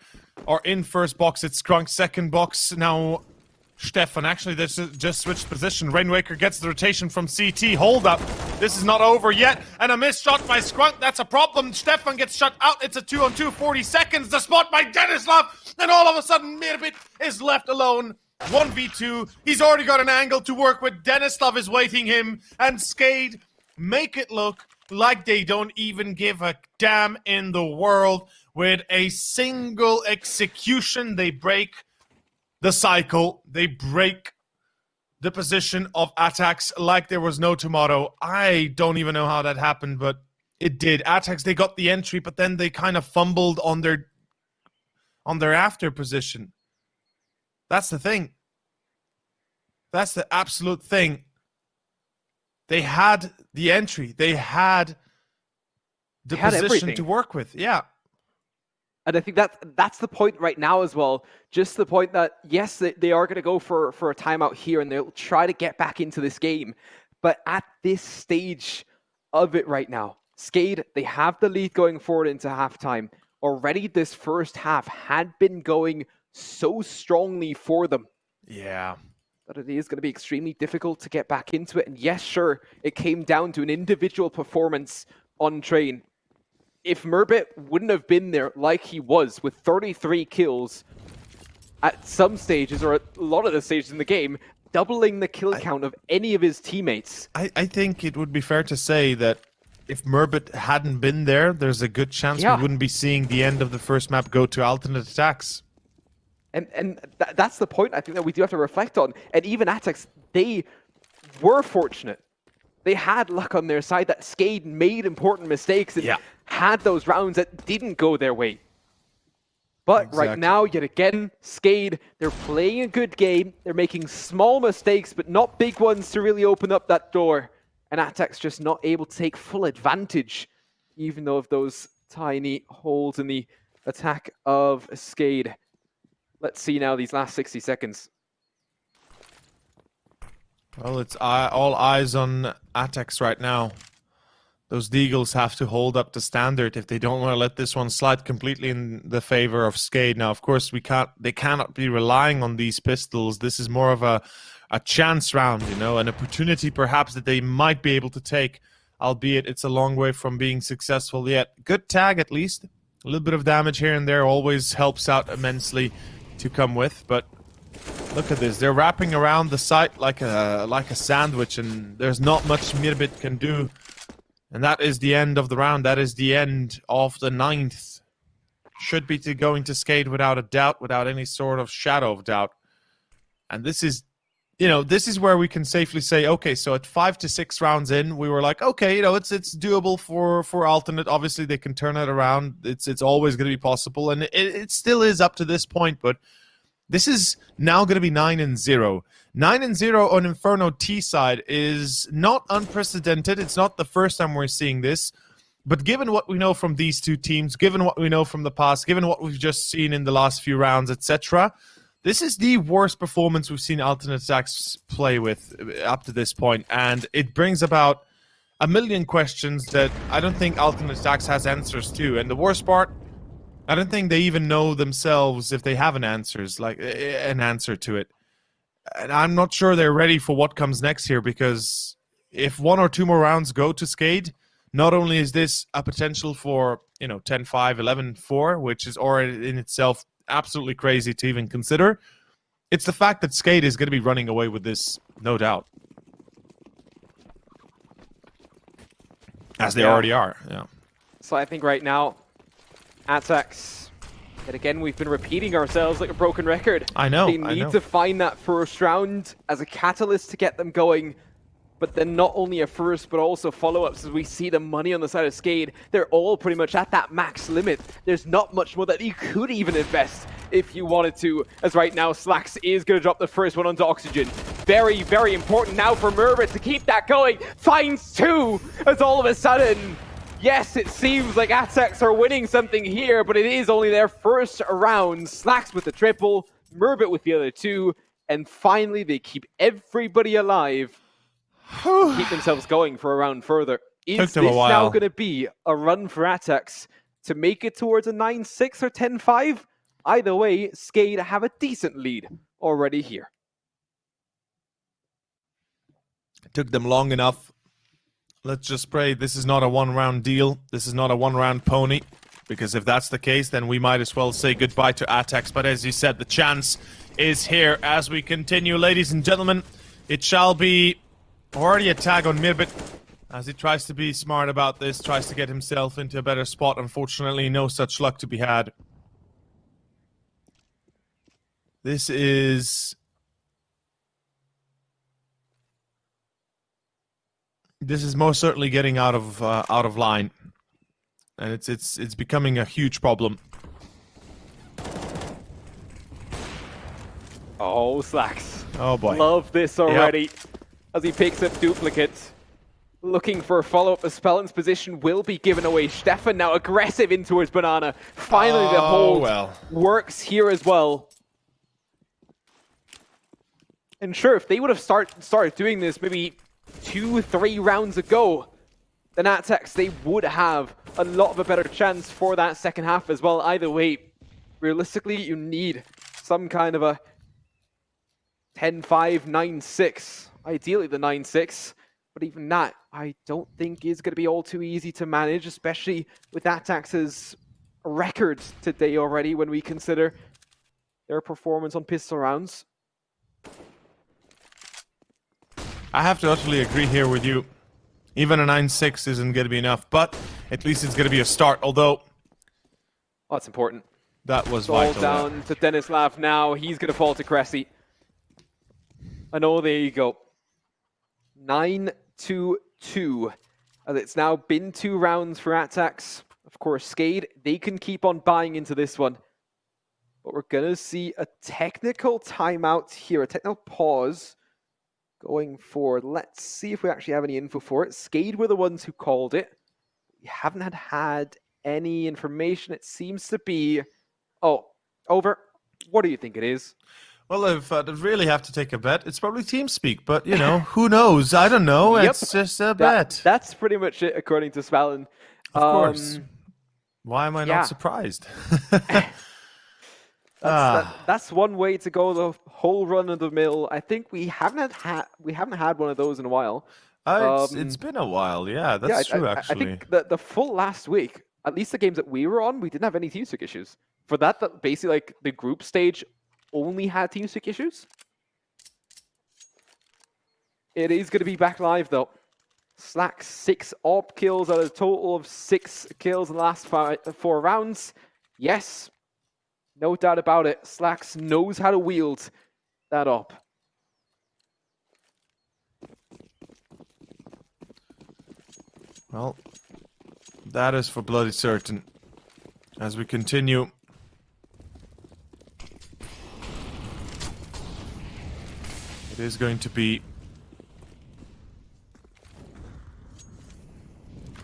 Or in first box, it's Skrunk. Second box, now Stefan. Actually, they just switched position. Rainwaker gets the rotation from CT. Hold up. This is not over yet. And a missed shot by Skrunk. That's a problem. Stefan gets shut out. It's a 2-on-2. 40 seconds. The spot by Denislav. And all of a sudden, Mirbit is left alone. 1v2. He's already got an angle to work with. Denislav is waiting him. And SKADE make it look like they don't even give a damn in the world. With a single execution, they break the cycle. They break the position of aTTaX like there was no tomorrow. I don't even know how that happened, but it did. aTTaX, they got the entry, but then they kind of fumbled on their after position. That's the thing. That's the absolute thing. They had the entry. They had the position everything to work with. Yeah. And I think that's the point right now as well. Just the point that, yes, they are going to go for a timeout here, and they'll try to get back into this game. But at this stage of it right now, SKADE, they have the lead going forward into halftime. Already this first half had been going so strongly for them. Yeah. That it is going to be extremely difficult to get back into it. And yes, sure, it came down to an individual performance on Train. If Merbit wouldn't have been there like he was with 33 kills at some stages, or at a lot of the stages in the game, doubling the kill count of any of his teammates. I think it would be fair to say that if Merbit hadn't been there, there's a good chance we wouldn't be seeing the end of the first map go to alternate attacks. And that's the point I think that we do have to reflect on. And even aTTaX, they were fortunate. They had luck on their side that SKADE made important mistakes and had those rounds that didn't go their way. But right now, yet again, SKADE, they're playing a good game. They're making small mistakes, but not big ones to really open up that door. And aTTaX just not able to take full advantage, even though of those tiny holes in the attack of SKADE. Let's see now these last 60 seconds. Well, it's all eyes on aTTaX right now. Those Deagles have to hold up the standard if they don't want to let this one slide completely in the favor of SKADE. Now, of course, they cannot be relying on these pistols. This is more of a chance round, you know, an opportunity perhaps that they might be able to take, albeit it's a long way from being successful yet. Good tag, at least. A little bit of damage here and there always helps out immensely to come with, but look at this. They're wrapping around the site like a sandwich, and there's not much Merbit can do. And that is the end of the round. That is the end of the 9th. Should be going to SKADE without a doubt, without any sort of shadow of doubt. And this is, you know, this is where we can safely say, okay, so at 5 to 6 rounds in, we were like, okay, you know, it's doable for alternate. Obviously, they can turn it around. It's always going to be possible, and it still is up to this point. But this is now going to be 9-0. 9-0 on Inferno T side is not unprecedented. It's not the first time we're seeing this. But given what we know from these two teams, given what we know from the past, given what we've just seen in the last few rounds, etc., this is the worst performance we've seen alternate attacks play with up to this point. And it brings about a million questions that I don't think alternate attacks has answers to. And the worst part, I don't think they even know themselves if they have an answer to it. And I'm not sure they're ready for what comes next here, because if 1 or 2 more rounds go to SKADE, not only is this a potential for, you know, 10-5, 11-4, which is already in itself absolutely crazy to even consider, it's the fact that SKADE is going to be running away with this, no doubt. As they already are, yeah. So I think right now, aTTaX, and again, we've been repeating ourselves like a broken record. I know. They need to find that first round as a catalyst to get them going, but then not only a first, but also follow-ups. As we see the money on the side of SKADE, they're all pretty much at that max limit. There's not much more that you could even invest if you wanted to, as right now, Slax is going to drop the first one onto Oxygen. Very, very important now for Merbit to keep that going. Finds 2, as all of a sudden, yes, it seems like aTTaX are winning something here, but it is only their first round. Slax with the triple, Merbit with the other 2, and finally they keep everybody alive. Keep themselves going for a round further. Is this now going to be a run for aTTaX to make it towards a 9-6 or 10-5? Either way, SKADE have a decent lead already here. It took them long enough. Let's just pray this is not a one-round deal. This is not a one-round pony. Because if that's the case, then we might as well say goodbye to aTTaX. But as you said, the chance is here as we continue. Ladies and gentlemen, it shall be already a tag on Merbit as he tries to be smart about this, tries to get himself into a better spot. Unfortunately, no such luck to be had. This is most certainly getting out of line, and it's becoming a huge problem. Oh, Slax. Oh boy. Love this already. As he picks up duplicate. Looking for a follow-up as Spellen's position will be given away. Stefan now aggressive in towards Banana. Finally the hold works here as well. And sure, if they would have started doing this maybe 2-3 rounds ago, then aTTaX, they would have a lot of a better chance for that second half as well. Either way, realistically, you need some kind of a 10-5, 9-6. Ideally the 9-6, but even that, I don't think is going to be all too easy to manage, especially with aTTaX's record today already when we consider their performance on pistol rounds. I have to utterly agree here with you. Even a 9-6 isn't going to be enough, but at least it's going to be a start, although... Oh, that's important. That was vital. vital. Down to Denislav now. He's going to fall to Cressy. And oh, there you go. 9-2. As it's now been 2 rounds for aTTaX. Of course, SKADE, they can keep on buying into this one. But we're going to see a technical timeout here, a technical pause going forward. Let's see if we actually have any info for it. SKADE were the ones who called it. We haven't had any information. It seems to be... Oh, Over. What do you think it is? Well, if I'd really have to take a bet, it's probably TeamSpeak, but, you know, who knows? I don't know. Yep. It's just a bet. That's pretty much it, according to Spellen. Of course. Why am I not surprised? That's one way to go the whole run of the mill. I think we haven't had one of those in a while. It's been a while, yeah. That's true, actually. I think the full last week, at least the games that we were on, we didn't have any TeamSpeak issues. For that basically, like, the group stage only had TeamSpeak issues. It is going to be back live, though. Slack 6 AWP kills out of a total of 6 kills in the last 4 rounds. Yes. No doubt about it. Slacks knows how to wield that up. Well, that is for bloody certain. As we continue. It is going to be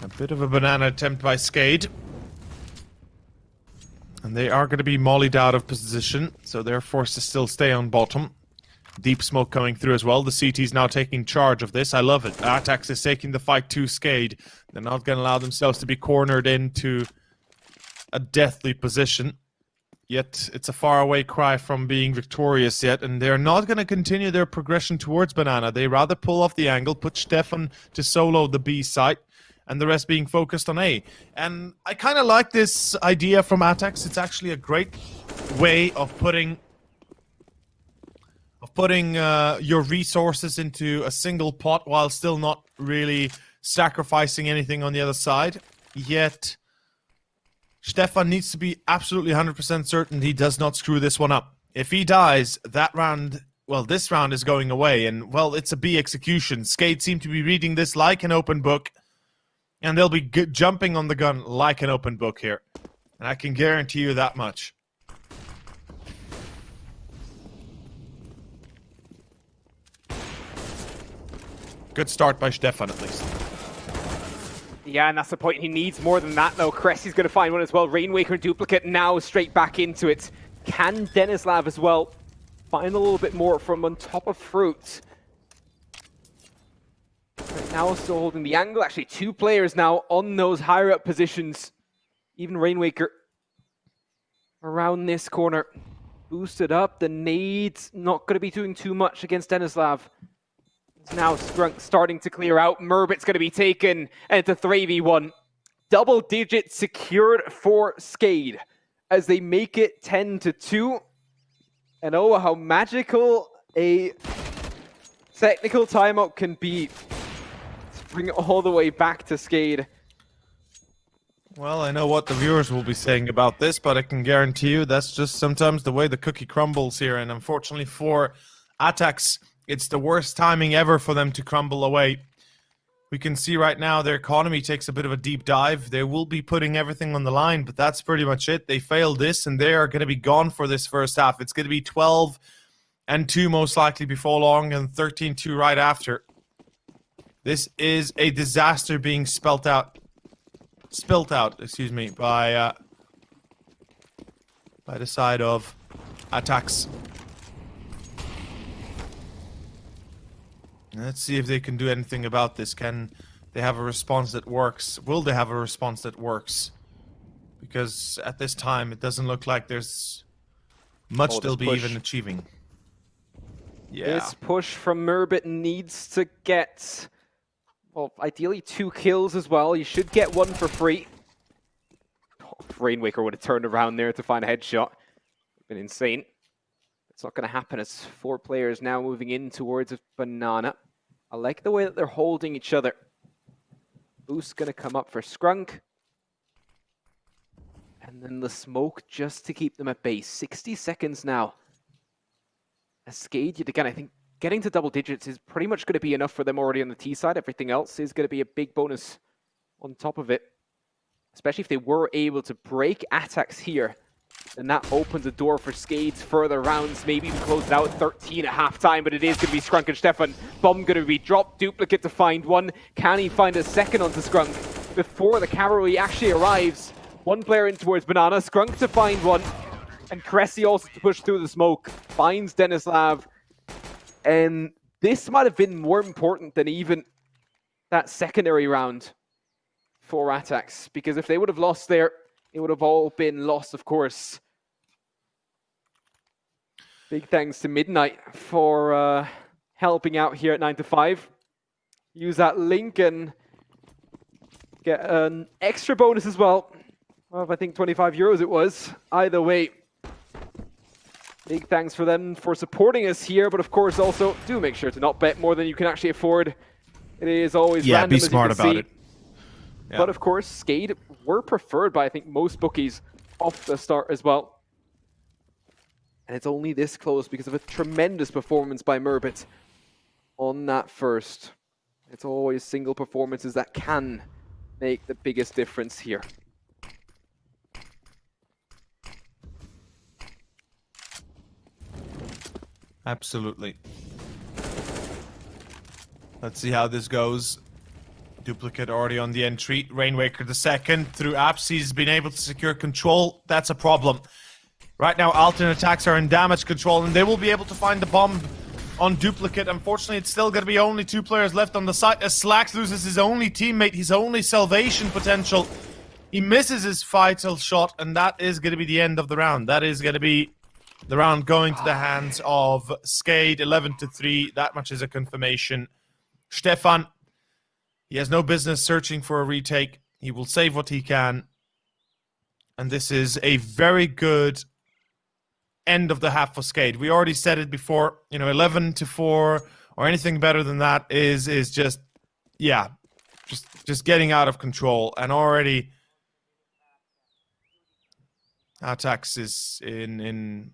a bit of a banana attempt by SKADE. And they are going to be mollied out of position, so they're forced to still stay on bottom. Deep smoke coming through as well. The CT is now taking charge of this. I love it. aTTaX is taking the fight to SKADE. They're not going to allow themselves to be cornered into a deathly position. Yet it's a faraway cry from being victorious yet, and they're not going to continue their progression towards Banana. They rather pull off the angle, put Stefan to solo the B site, and the rest being focused on A. And I kind of like this idea from aTTaX. It's actually a great way of putting your resources into a single pot while still not really sacrificing anything on the other side. Yet Stefan needs to be absolutely 100% certain he does not screw this one up. If he dies, that round, well, this round is going away, and, well, it's a B execution. SKADE seem to be reading this like an open book, and they'll be jumping on the gun like an open book here. And I can guarantee you that much. Good start by Stefan, at least. Yeah, and that's the point. He needs more than that, though. Cressy's going to find one as well. Rainwaker duplicate now straight back into it. Can Denislav as well find a little bit more from on top of Fruit? Right now still holding the angle. Actually, 2 players now on those higher up positions. Even Rainwaker around this corner. Boosted up. The nade's not going to be doing too much against Denislav. It's now starting to clear out. Murbit's going to be taken, and it's a 3v1. Double digit secured for SKADE as they make it 10-2. And oh, how magical a technical timeout can be to bring it all the way back to SKADE. Well, I know what the viewers will be saying about this, but I can guarantee you that's just sometimes the way the cookie crumbles here. And unfortunately for aTTaX, it's the worst timing ever for them to crumble away. We can see right now their economy takes a bit of a deep dive. They will be putting everything on the line, but that's pretty much it. They failed this, and they are going to be gone for this first half. It's going to be 12 and 2 most likely before long, and 13-2 right after. This is a disaster being spilt out, excuse me, by the side of aTTaX. Let's see if they can do anything about this. Can they have a response that works? Will they have a response that works? Because at this time, it doesn't look like there's much they'll be even achieving. Yeah. This push from Murbit needs to get, well, ideally 2 kills as well. You should get 1 for free. Oh, Rainwaker would have turned around there to find a headshot. Been insane. It's not going to happen as 4 players now moving in towards a banana. I like the way that they're holding each other. Boost going to come up for Scrunk. And then the smoke just to keep them at base. 60 seconds now. As SKADE, yet again, I think getting to double digits is pretty much going to be enough for them already on the T side. Everything else is going to be a big bonus on top of it. Especially if they were able to break aTTaX here. And that opens the door for SKADE's further rounds. Maybe even close it out 13 at halftime, but it is going to be Scrunk and Stefan. Bomb going to be dropped. Duplicate to find 1. Can he find a second onto Scrunk before the cavalry actually arrives? 1 player in towards banana. Scrunk to find 1. And Cressy also to push through the smoke. Finds Denislav. And this might have been more important than even that secondary round for aTTaX. Because if they would have lost there, it would have all been lost, of course. Big thanks to Midnight for helping out here at 9 to 5. Use that link and get an extra bonus as well. Of I think 25 euros it was. Either way, big thanks for them for supporting us here. But of course, also do make sure to not bet more than you can actually afford. It is always random, be smart as you can about see. it. Yeah. But of course, SKADE were preferred by, I think, most bookies off the start as well. And it's only this close because of a tremendous performance by Murbit on that first. It's always single performances that can make the biggest difference here. Absolutely. Let's see how this goes. Duplicate already on the entry. Rainwaker the second. Through apps, he's been able to secure control. That's a problem. Right now, alternate attacks are in damage control, and they will be able to find the bomb on Duplicate. Unfortunately, it's still going to be only 2 players left on the site, as Slacks loses his only teammate, his only salvation potential. He misses his vital shot, and that is going to be the end of the round. That is going to be the round going to the hands of SKADE, 11-3. That much is a confirmation. Stefan, he has no business searching for a retake. He will save what he can. And this is a very good end of the half for SKADE. We already said it before, 11-4 or anything better than that is just, yeah, just getting out of control. And already aTTaX is in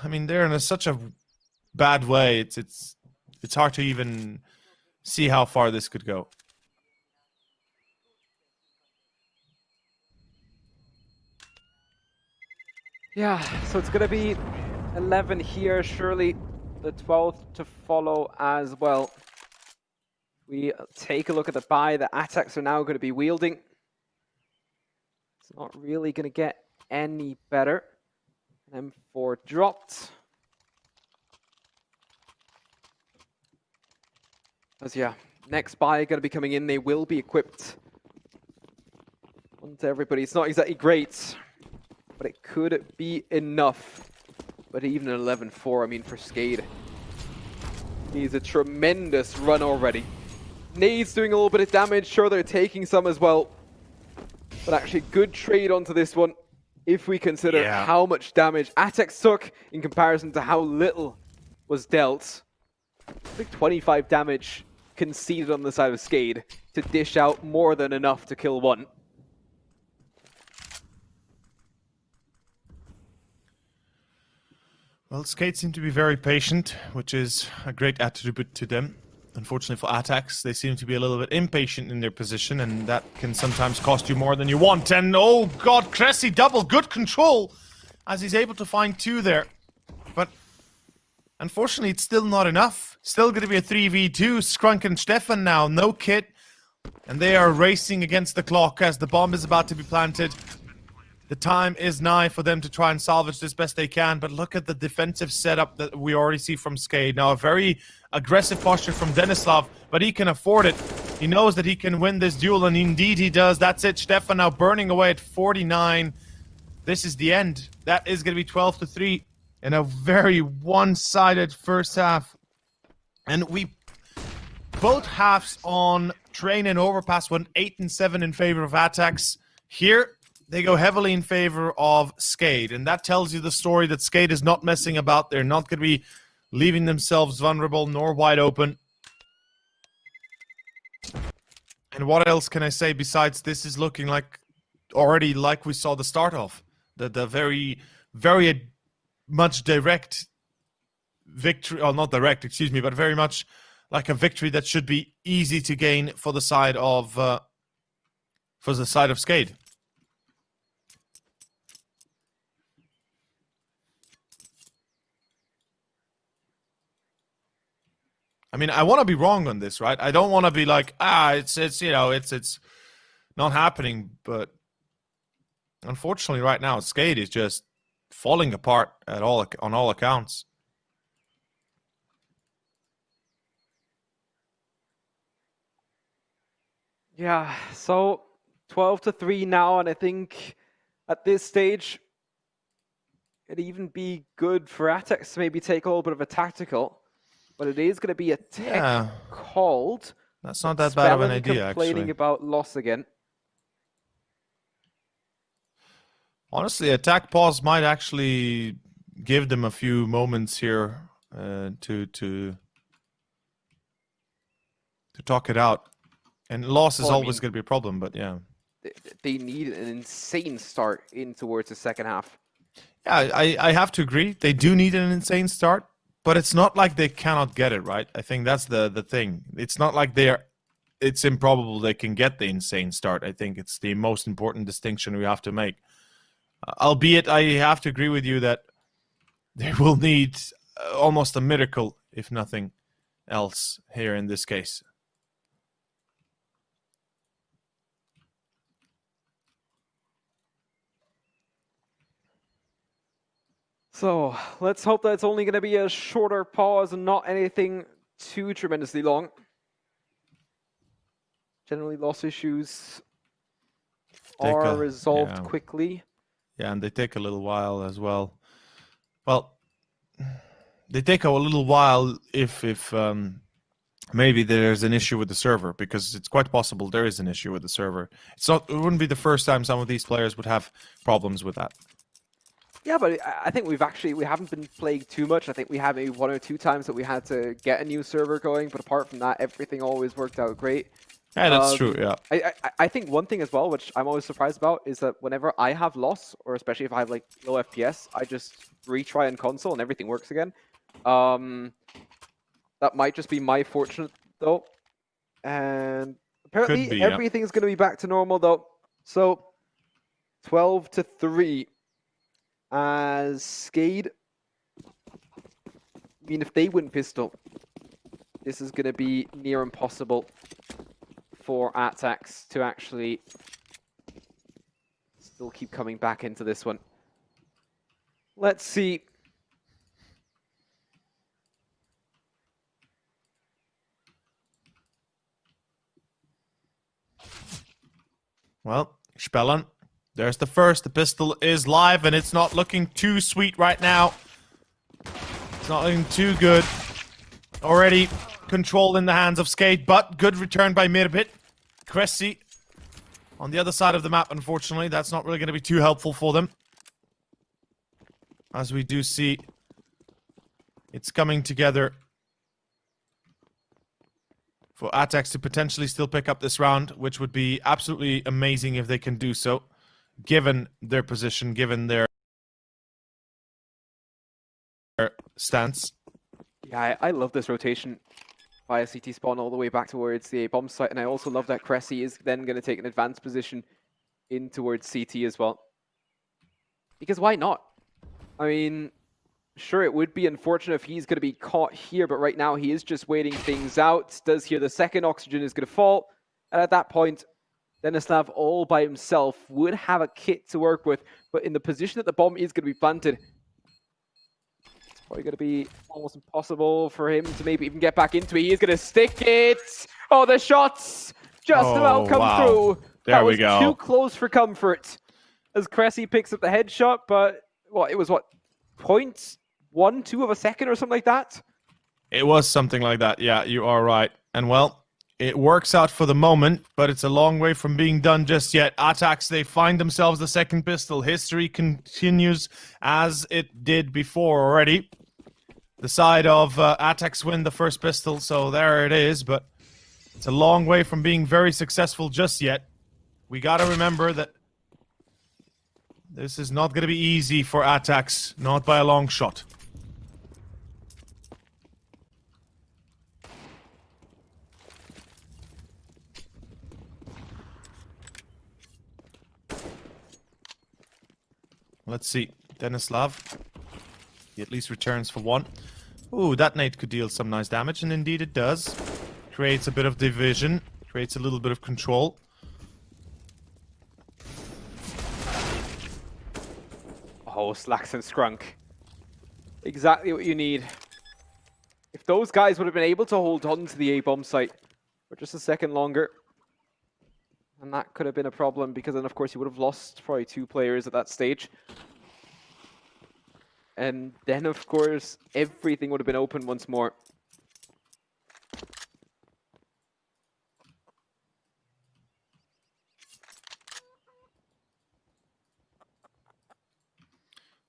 I mean, they're in such a bad way. It's hard to even see how far this could go. Yeah, so it's going to be 11 here, surely the 12th to follow as well. We take a look at the buy that aTTaX are now going to be wielding. It's not really going to get any better. M4 dropped. As yeah, next buy going to be coming in. They will be equipped onto everybody. It's not exactly great, but it could be enough. But even an 11-4, I mean, for SKADE, he's a tremendous run already. Nade's doing a little bit of damage. Sure, they're taking some as well. But actually, good trade onto this one, if we consider how much damage aTTaX took in comparison to how little was dealt. I think 25 damage conceded on the side of SKADE to dish out more than enough to kill one. Well, SKADE seem to be very patient, which is a great attribute to them. Unfortunately for aTTaX, they seem to be a little bit impatient in their position, and that can sometimes cost you more than you want. And oh god, Cressy double, good control, as he's able to find 2 there. But Unfortunately, it's still not enough. Still going to be a 3v2. Skrunk and Stefan now, no kit. And they are racing against the clock as the bomb is about to be planted. The time is nigh for them to try and salvage this best they can, but look at the defensive setup that we already see from SKADE. Now, a very aggressive posture from Denislav, but he can afford it. He knows that he can win this duel, and indeed he does. That's it. Stefan now burning away at 49. This is the end. That is going to be 12-3 in a very one-sided first half. And we both halves on Train and Overpass went 8 and 7 in favor of aTTaX. Here, they go heavily in favor of SKADE, and that tells you the story that SKADE is not messing about. They're not going to be leaving themselves vulnerable nor wide open. And what else can I say besides this is looking like already like we saw the start of. The very, very much direct victory, or not direct, excuse me, but very much like a victory that should be easy to gain for the side of SKADE. I mean, I want to be wrong on this, right? I don't want to be like, it's you know, it's not happening, but unfortunately right now SKADE is just falling apart on all accounts. Yeah, so 12-3 now, and I think at this stage it'd even be good for aTTaX to maybe take a little bit of a tactical, but it is going to be a tech called. That's not that bad of an idea, complaining actually. about loss again. Honestly, attack pause might actually give them a few moments here to talk it out. And loss is always going to be a problem, but yeah. They need an insane start in towards the second half. Yeah, I have to agree. They do need an insane start, but it's not like they cannot get it, right? I think that's the thing. It's not like it's improbable they can get the insane start. I think it's the most important distinction we have to make. Albeit, I have to agree with you that they will need almost a miracle, if nothing else, here in this case. So let's hope that it's only going to be a shorter pause and not anything too tremendously long. Generally, loss issues are resolved quickly. Yeah, and they take a little while as well. Well, they take a little while if maybe there's an issue with the server, because it's quite possible there is an issue with the server. It wouldn't be the first time some of these players would have problems with that. Yeah, but I think we haven't been plagued too much. I think we had maybe 1 or 2 times that we had to get a new server going, but apart from that, everything always worked out great. Yeah, that's true, yeah. I think one thing as well, which I'm always surprised about, is that whenever I have loss, or especially if I have like low FPS, I just retry in console and everything works again. That might just be my fortune, though. And apparently everything's going to be back to normal, though. So 12-3 as SKADE. I mean, if they win pistol, this is going to be near impossible for aTTaX to actually still keep coming back into this one. Let's see. Well, Spellen, there's the first. The pistol is live, and it's not looking too sweet right now. It's not looking too good. Already control in the hands of SKADE, but good return by Mirbit. Cressy on the other side of the map, unfortunately. That's not really going to be too helpful for them. As we do see, it's coming together for aTTaX to potentially still pick up this round, which would be absolutely amazing if they can do so, given their position, given their stance. Yeah, I love this rotation via CT spawn all the way back towards the A bomb site, and I also love that Cressy is then going to take an advanced position in towards CT as well. Because why not? I mean, Sure, it would be unfortunate if he's going to be caught here, but right now he is just waiting things out. Does hear the second oxygen is going to fall. And at that point, Denislav all by himself would have a kit to work with, but in the position that the bomb is going to be planted, it's probably going to be almost impossible for him to maybe even get back into it. He is going to stick it. Oh, the shots just about come through. There we go. Too close for comfort as Cressy picks up the headshot, but it was 0.12 of a second or something like that? It was something like that. Yeah, you are right. And well, it works out for the moment, but it's a long way from being done just yet. aTTaX, they find themselves the second pistol. History continues as it did before already. The side of aTTaX win the first pistol, so there it is, but it's a long way from being very successful just yet. We gotta remember that this is not gonna be easy for aTTaX, not by a long shot. Let's see. Denislav. He at least returns for one. Ooh, that nade could deal some nice damage, and indeed it does. Creates a bit of division. Creates a little bit of control. Oh, Slacks and Scrunk. Exactly what you need. If those guys would have been able to hold on to the A-bomb site for just a second longer, and that could have been a problem, because then, of course, you would have lost probably 2 players at that stage. And then, of course, everything would have been open once more.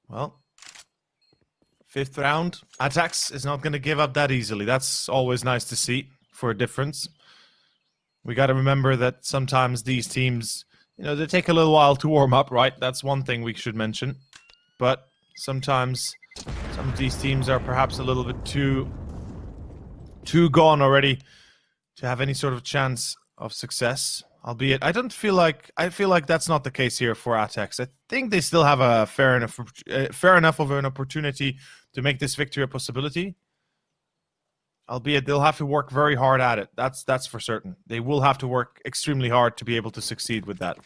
Well, 5th round. aTTaX is not going to give up that easily. That's always nice to see for a difference. We got to remember that sometimes these teams, they take a little while to warm up, right? That's one thing we should mention. But sometimes some of these teams are perhaps a little bit too gone already to have any sort of chance of success. Albeit, I feel like that's not the case here for aTTaX. I think they still have a fair enough of an opportunity to make this victory a possibility. Albeit, they'll have to work very hard at it. That's for certain. They will have to work extremely hard to be able to succeed with that.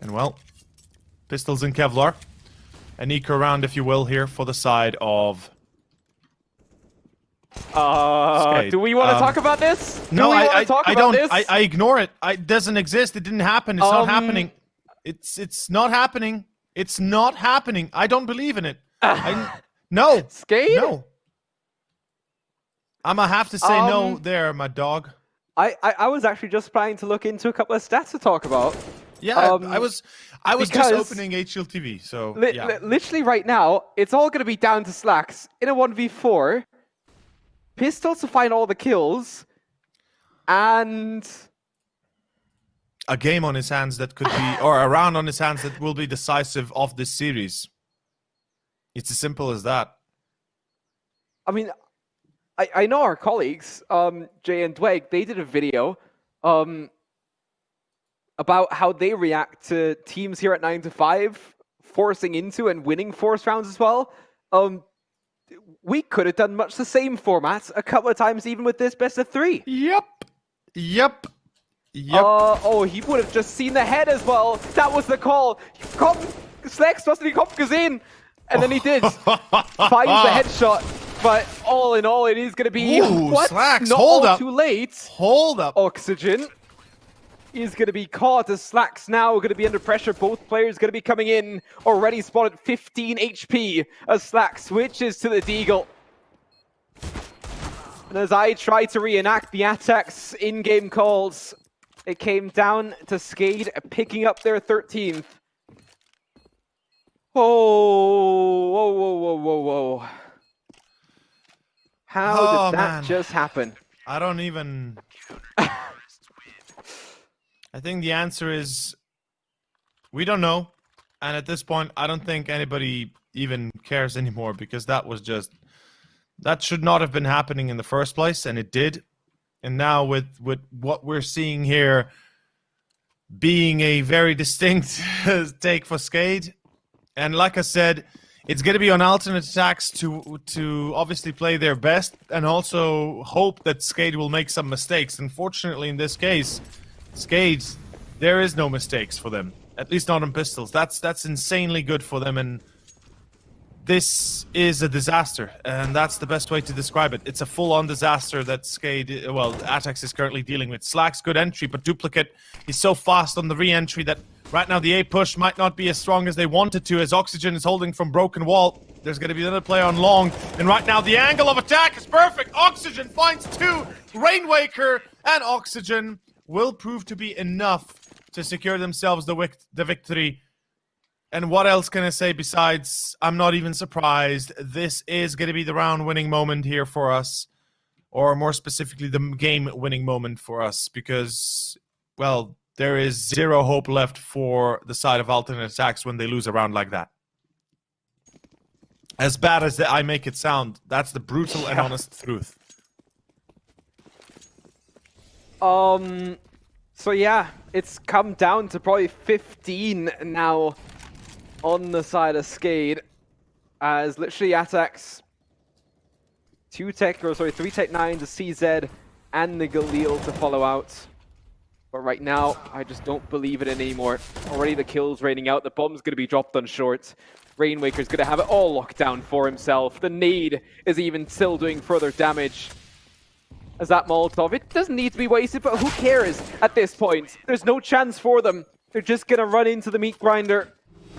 And well, pistols in Kevlar. An eco round, if you will, here for the side of... SKADE. Do we want to talk about this? No, I don't. I ignore it. It doesn't exist. It didn't happen. It's not happening. It's not happening. It's not happening. I don't believe in it. No. SKADE? No. I'm gonna have to say no there, my dog. I was actually just planning to look into a couple of stats to talk about. Yeah, I was just opening HLTV, so yeah. Literally right now, it's all going to be down to Slacks in a 1v4. Pistols to find all the kills, and a game on his hands that could be, or a round on his hands that will be decisive of this series. It's as simple as that. I mean, I know our colleagues, Jay and Dweg, they did a video about how they react to teams here at 9 to 5 forcing into and winning forced rounds as well. We could have done much the same format a couple of times, even with this best of 3. Yep. Oh, he would have just seen the head as well. That was the call. Slex doesn't he gesehen? And then he did. Finds the headshot. But all in all, it is going to be... Slacks, not hold up. Too late. Hold up. Oxygen is going to be caught as Slacks now going to be under pressure. Both players going to be coming in. Already spotted 15 HP as Slacks switches to the Deagle. And as I try to reenact the aTTaX in-game calls, it came down to SKADE picking up their 13th. Whoa. How did that just happen? I don't even... I think the answer is we don't know. And at this point, I don't think anybody even cares anymore, because that was just... That should not have been happening in the first place, and it did. And now with what we're seeing here being a very distinct take for SKADE. And like I said, it's going to be on alternate attacks to obviously play their best and also hope that SKADE will make some mistakes. Unfortunately, in this case, SKADE, there is no mistakes for them. At least not on pistols. That's insanely good for them, and this is a disaster, and that's the best way to describe it. It's a full-on disaster that SKADE, well, aTTaX is currently dealing with. Slack's good entry, but Duplicate is so fast on the re-entry that right now the A push might not be as strong as they wanted to, as Oxygen is holding from Broken Wall. There's going to be another play on long, and right now the angle of attack is perfect. Oxygen finds two. Rainwaker and Oxygen will prove to be enough to secure themselves the victory. And what else can I say besides, I'm not even surprised. This is going to be the round-winning moment here for us. Or more specifically, the game-winning moment for us. Because, well, there is zero hope left for the side of alternate attacks when they lose a round like that. As bad as I make it sound, that's the brutal and honest truth. So yeah, it's come down to probably 15 now on the side of SKADE, as literally aTTaX, 3 Tech 9 to CZ and the Galil to follow out. But right now, I just don't believe it anymore. Already the kills raining out, the bomb's going to be dropped on short. Rainwaker's going to have it all locked down for himself. The nade is even still doing further damage. As that Molotov, it doesn't need to be wasted, but who cares at this point? There's no chance for them. They're just going to run into the meat grinder.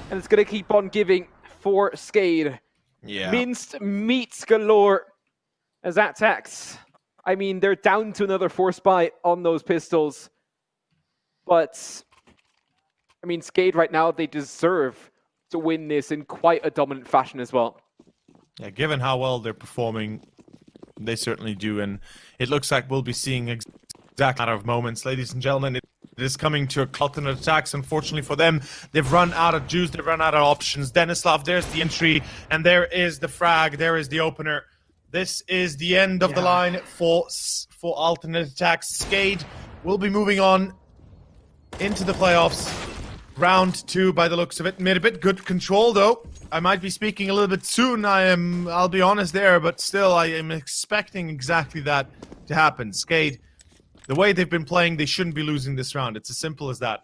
And it's going to keep on giving for SKADE. Yeah. Minced meats galore. As aTTaX, I mean, they're down to another force buy on those pistols. But, I mean, SKADE right now, they deserve to win this in quite a dominant fashion as well. Yeah, given how well they're performing, they certainly do. And it looks like we'll be seeing exact amount of moments. Ladies and gentlemen, it is coming to alternate attacks. Unfortunately for them, they've run out of juice, they've run out of options. Denislav, there's the entry, and there is the frag, there is the opener. This is the end of the line for alternate attacks. SKADE will be moving on into the playoffs. Round 2 by the looks of it. Made a bit good control though. I might be speaking a little bit soon, I'll be honest there, but still I am expecting exactly that to happen. SKADE, the way they've been playing, they shouldn't be losing this round. It's as simple as that.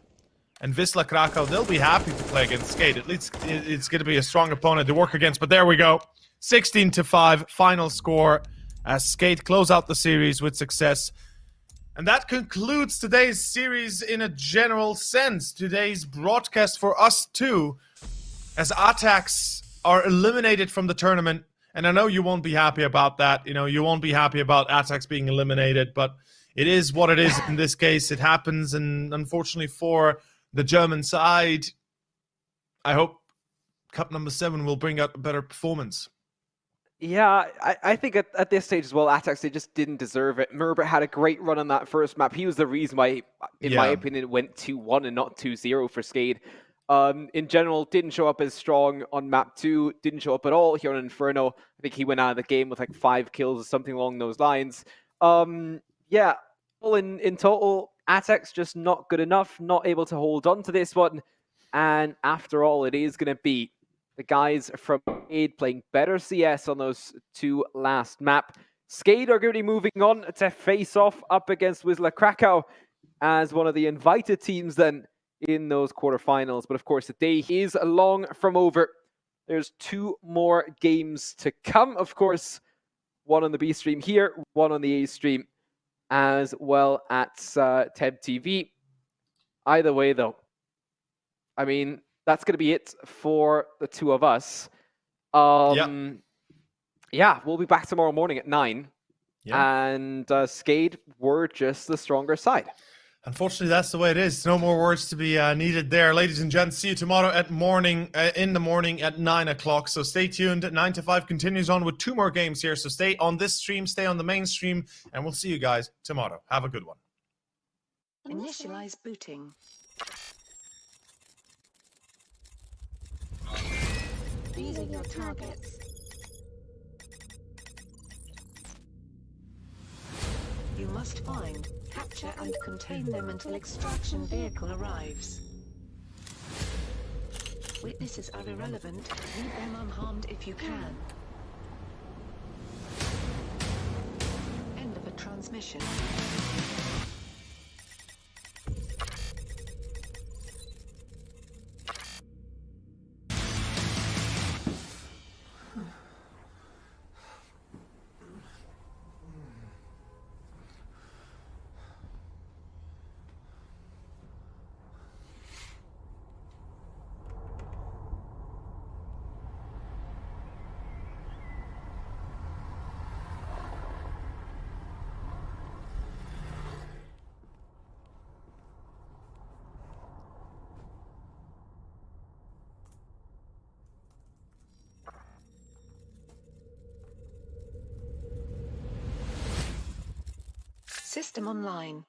And Wisla Krakow, they'll be happy to play against SKADE. At least it's going to be a strong opponent to work against. But there we go. 16-5, final score as SKADE close out the series with success. And that concludes today's series in a general sense. Today's broadcast for us too, as aTTaX are eliminated from the tournament. And I know you won't be happy about that. You know, you won't be happy about aTTaX being eliminated, but it is what it is in this case. It happens, and unfortunately for the German side, I hope Cup number 7 will bring out a better performance. Yeah, I think at this stage as well, aTTaX, they just didn't deserve it. Merbert had a great run on that first map. He was the reason why, in my opinion, it went 2-1 and not 2-0 for SKADE. In general, didn't show up as strong on map 2, didn't show up at all here on Inferno. I think he went out of the game with like 5 kills or something along those lines. Yeah, all in total, aTTaX just not good enough, not able to hold on to this one. And after all, it is going to be the guys from SKADE playing better CS on those 2 last map. SKADE are going to be moving on to face off up against Wisla Krakow as one of the invited teams then in those quarterfinals. But of course, the day is long from over. There's 2 more games to come, of course. One on the B stream here, one on the A stream, as well at TEB TV. Either way, though, I mean, that's going to be it for the 2 of us. Yeah, we'll be back tomorrow morning at 9. Yeah. And SKADE were just the stronger side. Unfortunately, that's the way it is. No more words to be needed there. Ladies and gents, see you tomorrow in the morning at 9 o'clock. So stay tuned. 9 to 5 continues on with 2 more games here. So stay on this stream, stay on the main stream, and we'll see you guys tomorrow. Have a good one. Initialize booting. These are your targets. You must find, capture and contain them until extraction vehicle arrives. Witnesses are irrelevant, leave them unharmed if you can. End of a transmission. System online.